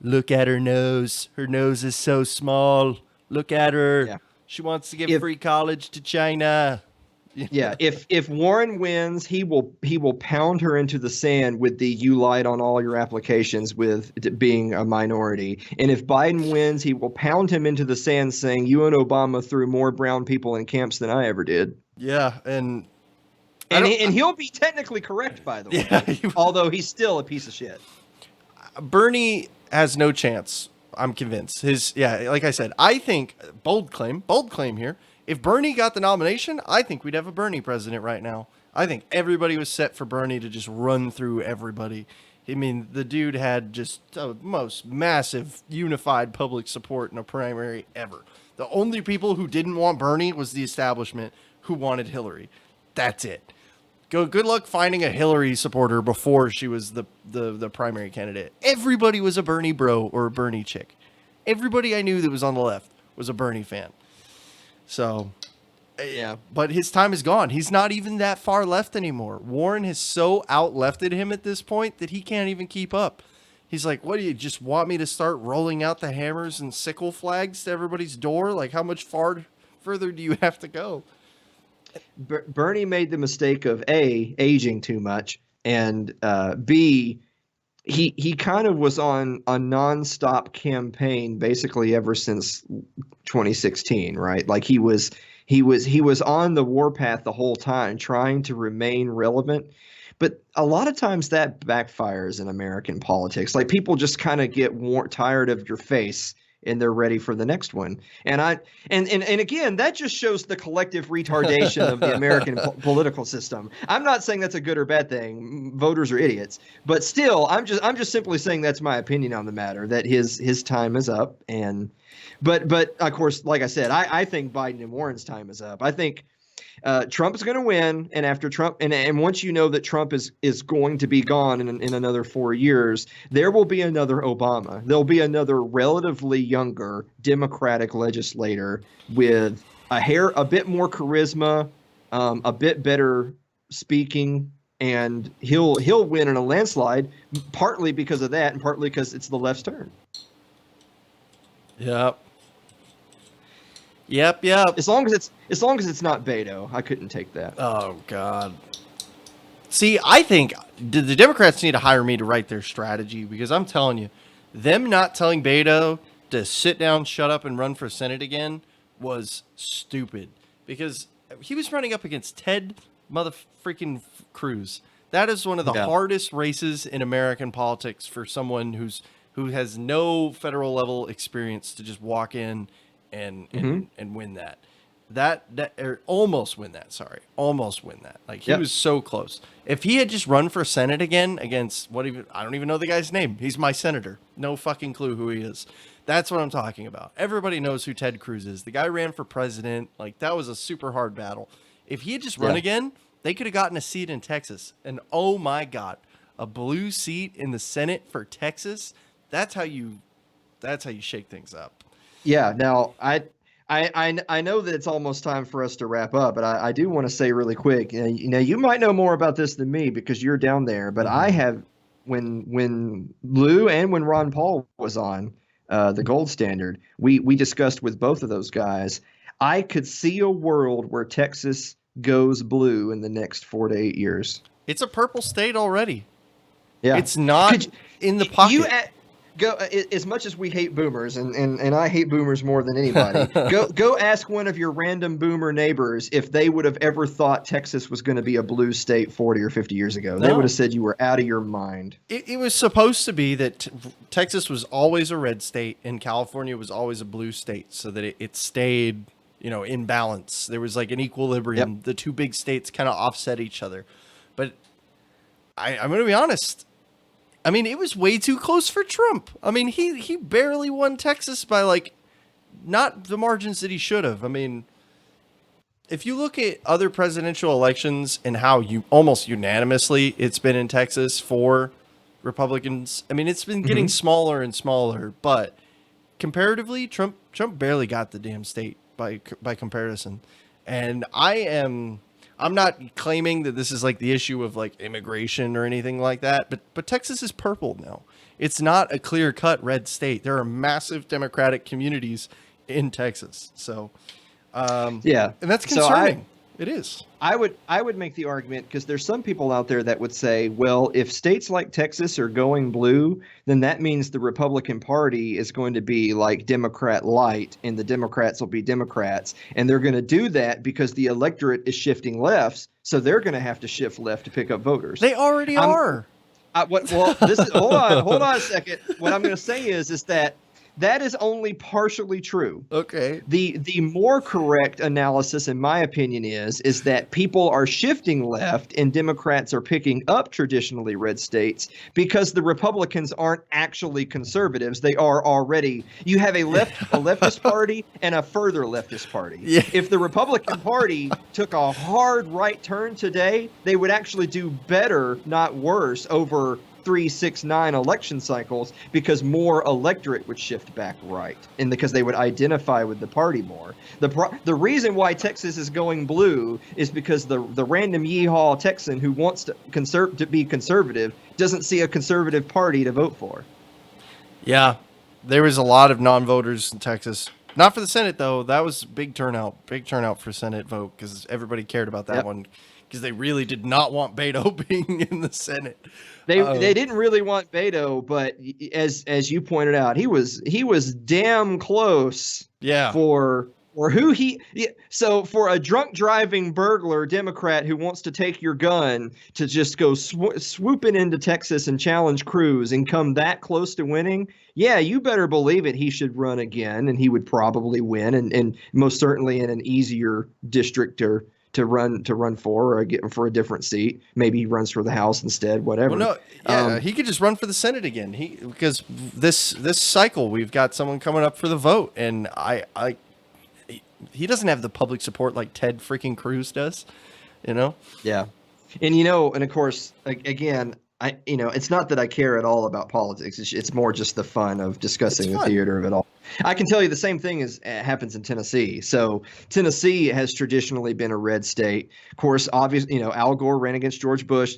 Speaker 2: look at her nose. Her nose is so small. Look at her. Yeah. She wants to give free college to China.
Speaker 3: Yeah, if Warren wins, he will pound her into the sand with the "you lied on all your applications" with being a minority. And if Biden wins, he will pound him into the sand saying, "You and Obama threw more brown people in camps than I ever did."
Speaker 2: Yeah, and
Speaker 3: he'll be technically correct, by the way. Yeah, although he's still a piece of shit.
Speaker 2: Bernie has no chance. I'm convinced. Like I said, I think bold claim here. If Bernie got the nomination, I think we'd have a Bernie president right now. I think everybody was set for Bernie to just run through everybody. I mean, the dude had just the most massive unified public support in a primary ever. The only people who didn't want Bernie was the establishment who wanted Hillary. That's it. Good luck finding a Hillary supporter before she was the primary candidate. Everybody was a Bernie bro or a Bernie chick. Everybody I knew that was on the left was a Bernie fan. So, yeah, but his time is gone. He's not even that far left anymore. Warren has so out-lefted him at this point that he can't even keep up. He's like, what do you just want me to start rolling out the hammers and sickle flags to everybody's door? Like, how much further do you have to go?
Speaker 3: Bernie made the mistake of A, aging too much, and B, he kind of was on a nonstop campaign basically ever since 2016, right? Like he was on the warpath the whole time, trying to remain relevant. But a lot of times that backfires in American politics. Like people just kind of get tired of your face and they're ready for the next one. And again, that just shows the collective retardation of the American political system. I'm not saying that's a good or bad thing. Voters are idiots, but still, I'm just simply saying that's my opinion on the matter. That his time is up, but of course, like I said, I think Biden and Warren's time is up. I think Trump is going to win, and after Trump, and once you know that Trump is going to be gone in another 4 years, there will be another Obama. There'll be another relatively younger Democratic legislator with a bit more charisma, a bit better speaking, and he'll win in a landslide, partly because of that, and partly because it's the left's turn.
Speaker 2: Yep.
Speaker 3: As long as it's not Beto, I couldn't take that.
Speaker 2: Oh God. See, I think the Democrats need to hire me to write their strategy because I'm telling you, them not telling Beto to sit down, shut up, and run for Senate again was stupid because he was running up against Ted motherfreaking Cruz. That is one of the hardest races in American politics for someone who has no federal level experience to just walk in and win or almost win that. Like he was so close. If he had just run for Senate again against I don't even know the guy's name. He's my senator. No fucking clue who he is. That's what I'm talking about. Everybody knows who Ted Cruz is. The guy ran for president. Like that was a super hard battle. If he had just run
Speaker 3: Yeah.
Speaker 2: again, they could have gotten a seat in Texas. And oh my God, a blue seat in the Senate for Texas. That's how you shake things up.
Speaker 3: Yeah. Now, I know that it's almost time for us to wrap up, but I do want to say really quick. You might know more about this than me because you're down there, but I have when Lou and when Ron Paul was on the Gold Standard, we discussed with both of those guys. I could see a world where Texas goes blue in the next 4 to 8 years.
Speaker 2: It's a purple state already.
Speaker 3: Yeah,
Speaker 2: It's not
Speaker 3: Could
Speaker 2: in the pocket.
Speaker 3: you go as much as we hate boomers, and I hate boomers more than anybody. Go ask one of your random boomer neighbors if they would have ever thought Texas was going to be a blue state 40 or 50 years ago. They
Speaker 2: No.
Speaker 3: would have said you were out of your mind.
Speaker 2: It was supposed to be that Texas was always a red state and California was always a blue state, so that it stayed, in balance. There was like an equilibrium.
Speaker 3: Yep.
Speaker 2: The two big states kind of offset each other. But I'm going to be honest. I mean, it was way too close for Trump. I mean, he barely won Texas by not the margins that he should have. I mean, if you look at other presidential elections and how you almost unanimously it's been in Texas for Republicans, I mean, it's been getting smaller and smaller, but comparatively, Trump barely got the damn state by comparison. And I'm not claiming that this is like the issue of like immigration or anything like that, but Texas is purple now. It's not a clear-cut red state. There are massive Democratic communities in Texas. So,
Speaker 3: Yeah,
Speaker 2: and that's
Speaker 3: So
Speaker 2: concerning. It is.
Speaker 3: I would make the argument because there's some people out there that would say, well, if states like Texas are going blue, then that means the Republican Party is going to be like Democrat light and the Democrats will be Democrats. And they're going to do that because the electorate is shifting left. So they're going to have to shift left to pick up voters.
Speaker 2: They already are.
Speaker 3: Hold on a second. What I'm going to say is that is only partially true.
Speaker 2: Okay.
Speaker 3: The more correct analysis, in my opinion, is that people are shifting left and Democrats are picking up traditionally red states because the Republicans aren't actually conservatives. They are already. You have a leftist party and a further leftist party.
Speaker 2: Yeah.
Speaker 3: If the Republican Party took a hard right turn today, they would actually do better, not worse, over 3, 6, 9 election cycles because more electorate would shift back right, and because they would identify with the party more. The reason why Texas is going blue is because the random yeehaw Texan who wants to be conservative doesn't see a conservative party to vote for.
Speaker 2: Yeah, there was a lot of non-voters in Texas. Not for the Senate though. That was big turnout for Senate vote because everybody cared about that one because they really did not want Beto being in the Senate.
Speaker 3: They didn't really want Beto, but as you pointed out, he was damn close.
Speaker 2: Yeah.
Speaker 3: For a drunk driving burglar Democrat who wants to take your gun to just go swooping into Texas and challenge Cruz and come that close to winning, yeah, you better believe it. He should run again, and he would probably win, and most certainly in an easier district to run for, or get for a different seat. Maybe he runs for the House instead, whatever.
Speaker 2: Well, no, yeah, he could just run for the Senate again. Because this cycle we've got someone coming up for the vote, and he doesn't have the public support like Ted freaking Cruz does,
Speaker 3: Yeah, and of course, again, it's not that I care at all about politics. It's more just the fun of discussing the theater of it all. I can tell you the same thing happens in Tennessee. So Tennessee has traditionally been a red state. Of course, obviously, Al Gore ran against George Bush.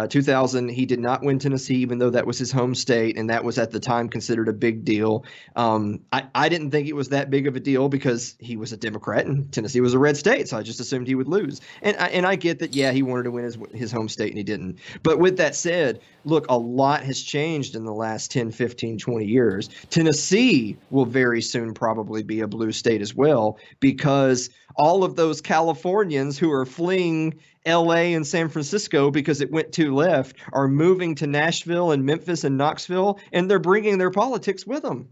Speaker 3: 2000, he did not win Tennessee, even though that was his home state, and that was at the time considered a big deal. I didn't think it was that big of a deal because he was a Democrat and Tennessee was a red state, so I just assumed he would lose. And I get that, yeah, he wanted to win his home state and he didn't. But with that said, look, a lot has changed in the last 10, 15, 20 years. Tennessee will very soon probably be a blue state as well because all of those Californians who are fleeing LA and San Francisco because it went too left are moving to Nashville and Memphis and Knoxville, and they're bringing their politics with them.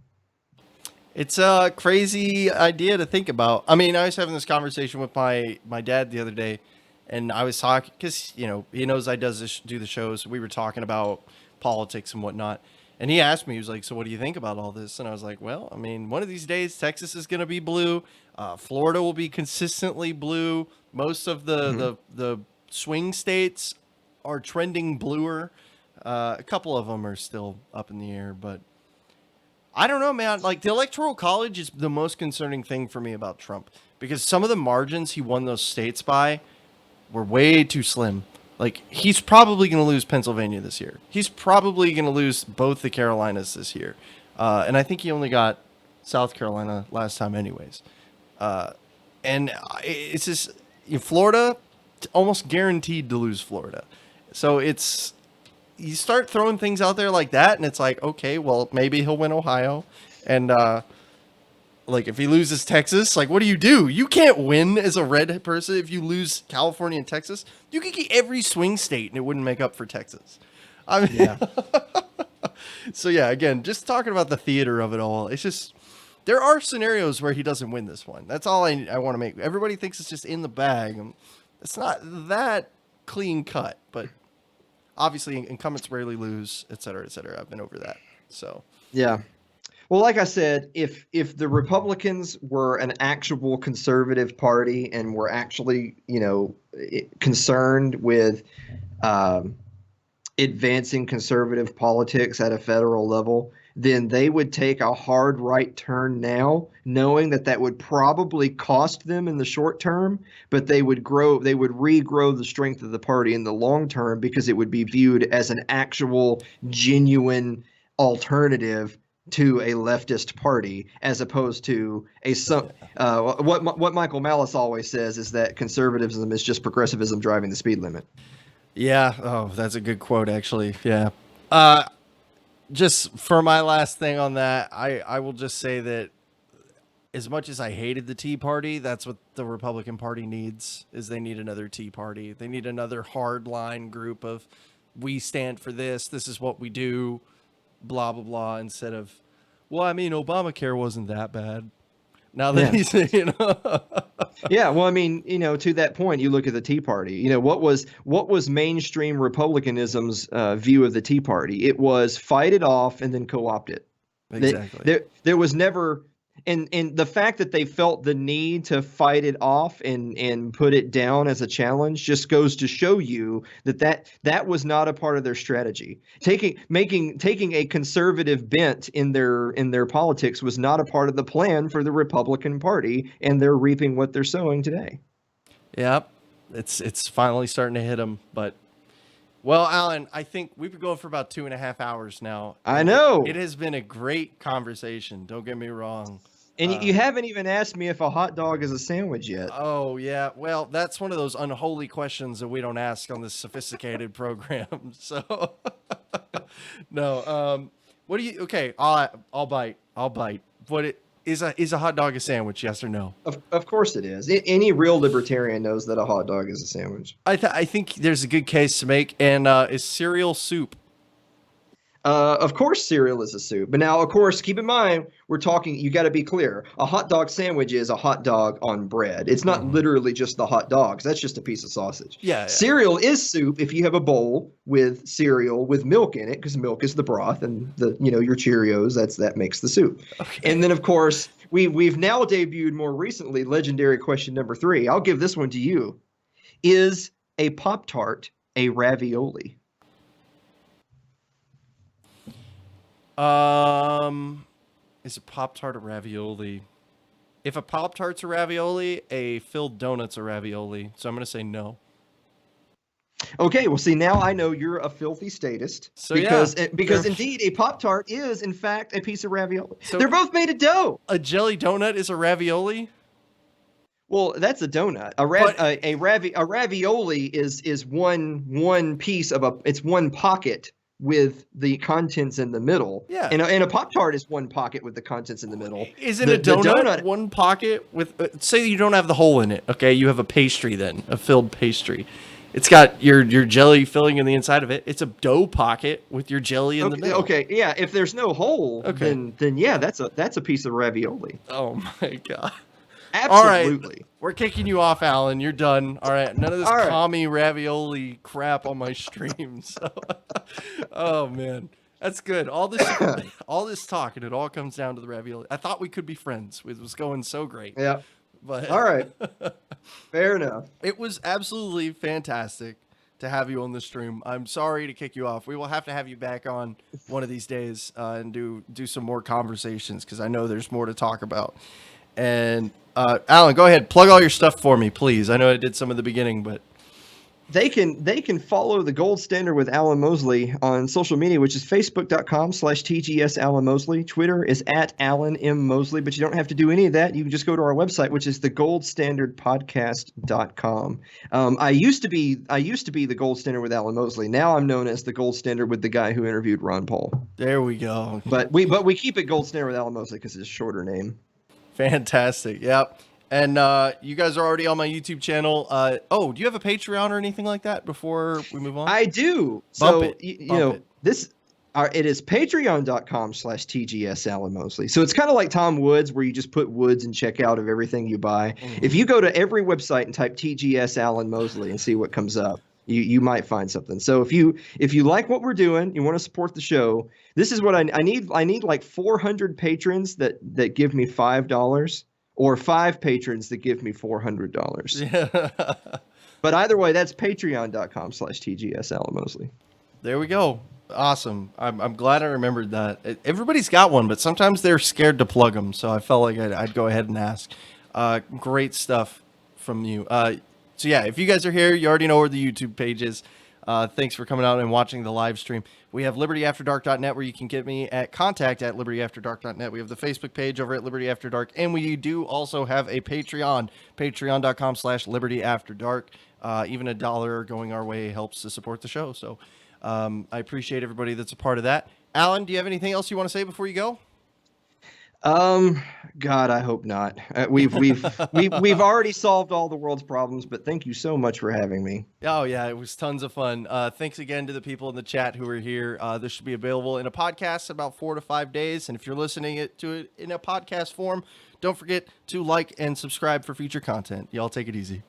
Speaker 2: It's a crazy idea to think about. I mean, I was having this conversation with my dad the other day, and I was talking because he knows I do the shows. We were talking about politics and whatnot, And he asked me, he was like, so what do you think about all this? And I was like, well, I mean, one of these days, Texas is going to be blue. Florida will be consistently blue. Most of the swing states are trending bluer. A couple of them are still up in the air, but I don't know, man. Like, the Electoral College is the most concerning thing for me about Trump, because some of the margins he won those states by were way too slim. Like, he's probably going to lose Pennsylvania this year. He's probably going to lose both the Carolinas this year. And I think he only got South Carolina last time anyways. And it's just, Florida, almost guaranteed to lose Florida. So it's, you start throwing things out there like that, and it's like, okay, well, maybe he'll win Ohio. And, like, if he loses Texas, like, what do? You can't win as a red person if you lose California and Texas. You could get every swing state, and it wouldn't make up for Texas. I mean, yeah. So, yeah, again, just talking about the theater of it all, it's just, there are scenarios where he doesn't win this one. That's all I want to make. Everybody thinks it's just in the bag. It's not that clean cut, but obviously incumbents rarely lose, et cetera, et cetera. I've been over that. So,
Speaker 3: yeah. Well, like I said, if the Republicans were an actual conservative party and were actually, concerned with advancing conservative politics at a federal level, then they would take a hard right turn now, knowing that would probably cost them in the short term, but they would regrow the strength of the party in the long term, because it would be viewed as an actual, genuine alternative to a leftist party, as opposed to what Michael Malice always says is that conservatism is just progressivism driving the speed limit.
Speaker 2: Yeah. Oh, that's a good quote, actually. Yeah. Just for my last thing on that, I will just say that as much as I hated the Tea Party, that's what the Republican Party needs, is they need another Tea Party. They need another hardline group of, we stand for this is what we do, blah, blah, blah, instead of, well, I mean, Obamacare wasn't that bad. Now that he's,
Speaker 3: Yeah, well, I mean, to that point, you look at the Tea Party. What was mainstream Republicanism's view of the Tea Party? It was fight it off and then co-opt it.
Speaker 2: Exactly.
Speaker 3: There was never, and the fact that they felt the need to fight it off and put it down as a challenge just goes to show you that was not a part of their strategy. Taking a conservative bent in their politics was not a part of the plan for the Republican Party, and they're reaping what they're sowing today.
Speaker 2: Yep, it's finally starting to hit them. But, well, Alan, I think we've been going for about 2.5 hours now.
Speaker 3: I know.
Speaker 2: It has been a great conversation. Don't get me wrong.
Speaker 3: And you haven't even asked me if a hot dog is a sandwich yet.
Speaker 2: Oh, yeah. Well, that's one of those unholy questions that we don't ask on this sophisticated program. So, no. What do you? Okay, I'll bite. What is a hot dog a sandwich? Yes or no?
Speaker 3: Of course it is. Any real libertarian knows that a hot dog is a sandwich.
Speaker 2: I think there's a good case to make. And is cereal soup?
Speaker 3: Of course, cereal is a soup. But now, of course, keep in mind, we're talking, you got to be clear. A hot dog sandwich is a hot dog on bread. It's not literally just the hot dogs. That's just a piece of sausage.
Speaker 2: Yeah.
Speaker 3: Cereal is soup if you have a bowl with cereal with milk in it, because milk is the broth, and your Cheerios, that makes the soup. Okay. And then, of course, we've now debuted more recently legendary question number 3. I'll give this one to you. Is a Pop-Tart a ravioli?
Speaker 2: Is a Pop-Tart a ravioli? If a Pop-Tart's a ravioli, a filled donut's a ravioli. So I'm going to say no.
Speaker 3: Okay, well, see, now I know you're a filthy statist. So because indeed a Pop-Tart is, in fact, a piece of ravioli. So they're both made of dough.
Speaker 2: A jelly donut is a ravioli?
Speaker 3: Well, that's a donut. A ravioli is one piece of it's one pocket with the contents in the middle.
Speaker 2: Yeah.
Speaker 3: And a Pop-Tart is one pocket with the contents in the middle.
Speaker 2: Isn't a donut one pocket with, say you don't have the hole in it, okay? You have a pastry then, a filled pastry. It's got your jelly filling in the inside of it. It's a dough pocket with your jelly in the middle.
Speaker 3: Okay, yeah, if there's no hole, then yeah, that's a piece of ravioli.
Speaker 2: Oh my God.
Speaker 3: Absolutely.
Speaker 2: All right, we're kicking you off, Alan. You're done. All right, none of this commie ravioli crap on my stream. So, oh man. That's good. All this, all this talk, and it all comes down to the ravioli. I thought we could be friends. It was going so great.
Speaker 3: Yeah.
Speaker 2: But
Speaker 3: All right. Fair enough.
Speaker 2: it was absolutely fantastic to have you on the stream. I'm sorry to kick you off. We will have to have you back on one of these days and do some more conversations because I know there's more to talk about. And Alan, go ahead, plug all your stuff for me, please. I know I did some at the beginning, but
Speaker 3: They can follow the Gold Standard with Alan Mosley on social media, which is facebook.com/TGS Alan Mosley. Twitter is @Alan M. Mosley, but you don't have to do any of that. You can just go to our website, which is thegoldstandardpodcast.com. I used to be the Gold Standard with Alan Mosley. Now I'm known as the Gold Standard with the guy who interviewed Ron Paul.
Speaker 2: there we go.
Speaker 3: But we keep it Gold Standard with Alan Mosley because it's a shorter name.
Speaker 2: Fantastic. Yep. And you guys are already on my YouTube channel. Do you have a Patreon or anything like that before we move on?
Speaker 3: I do.
Speaker 2: Bump
Speaker 3: So
Speaker 2: it.
Speaker 3: you
Speaker 2: Bump
Speaker 3: know
Speaker 2: it.
Speaker 3: this. It is patreon.com/TGS Alan Mosley. So it's kind of like Tom Woods, where you just put Woods and check out of everything you buy. If you go to every website and type TGS Alan Mosley and see what comes up, you might find something. So if you like what we're doing, you want to support the show, this is what I need. I need like 400 patrons that give me $5. Or 5 patrons that give me $400. But either way, that's patreon.com/TGS Alan Mosley.
Speaker 2: There we go. Awesome. I'm glad I remembered that. Everybody's got one, but sometimes they're scared to plug them. So I felt like I'd go ahead and ask. Great stuff from you. So yeah, if you guys are here, you already know where the YouTube page is. Thanks for coming out and watching the live stream. We have libertyafterdark.net where you can get me at contact@libertyafterdark.net. We have the Facebook page over at Liberty After Dark, and we do also have a Patreon, patreon.com/libertyafterdark. Even $1 going our way helps to support the show. So I appreciate everybody that's a part of that. Alan, do you have anything else you want to say before you go?
Speaker 3: God, I hope not. We've already solved all the world's problems, but thank you so much for having me.
Speaker 2: Oh yeah, it was tons of fun. Thanks again to the people in the chat who are here. This should be available in a podcast in about 4 to 5 days. And if you're listening to it in a podcast form, don't forget to like and subscribe for future content. Y'all take it easy.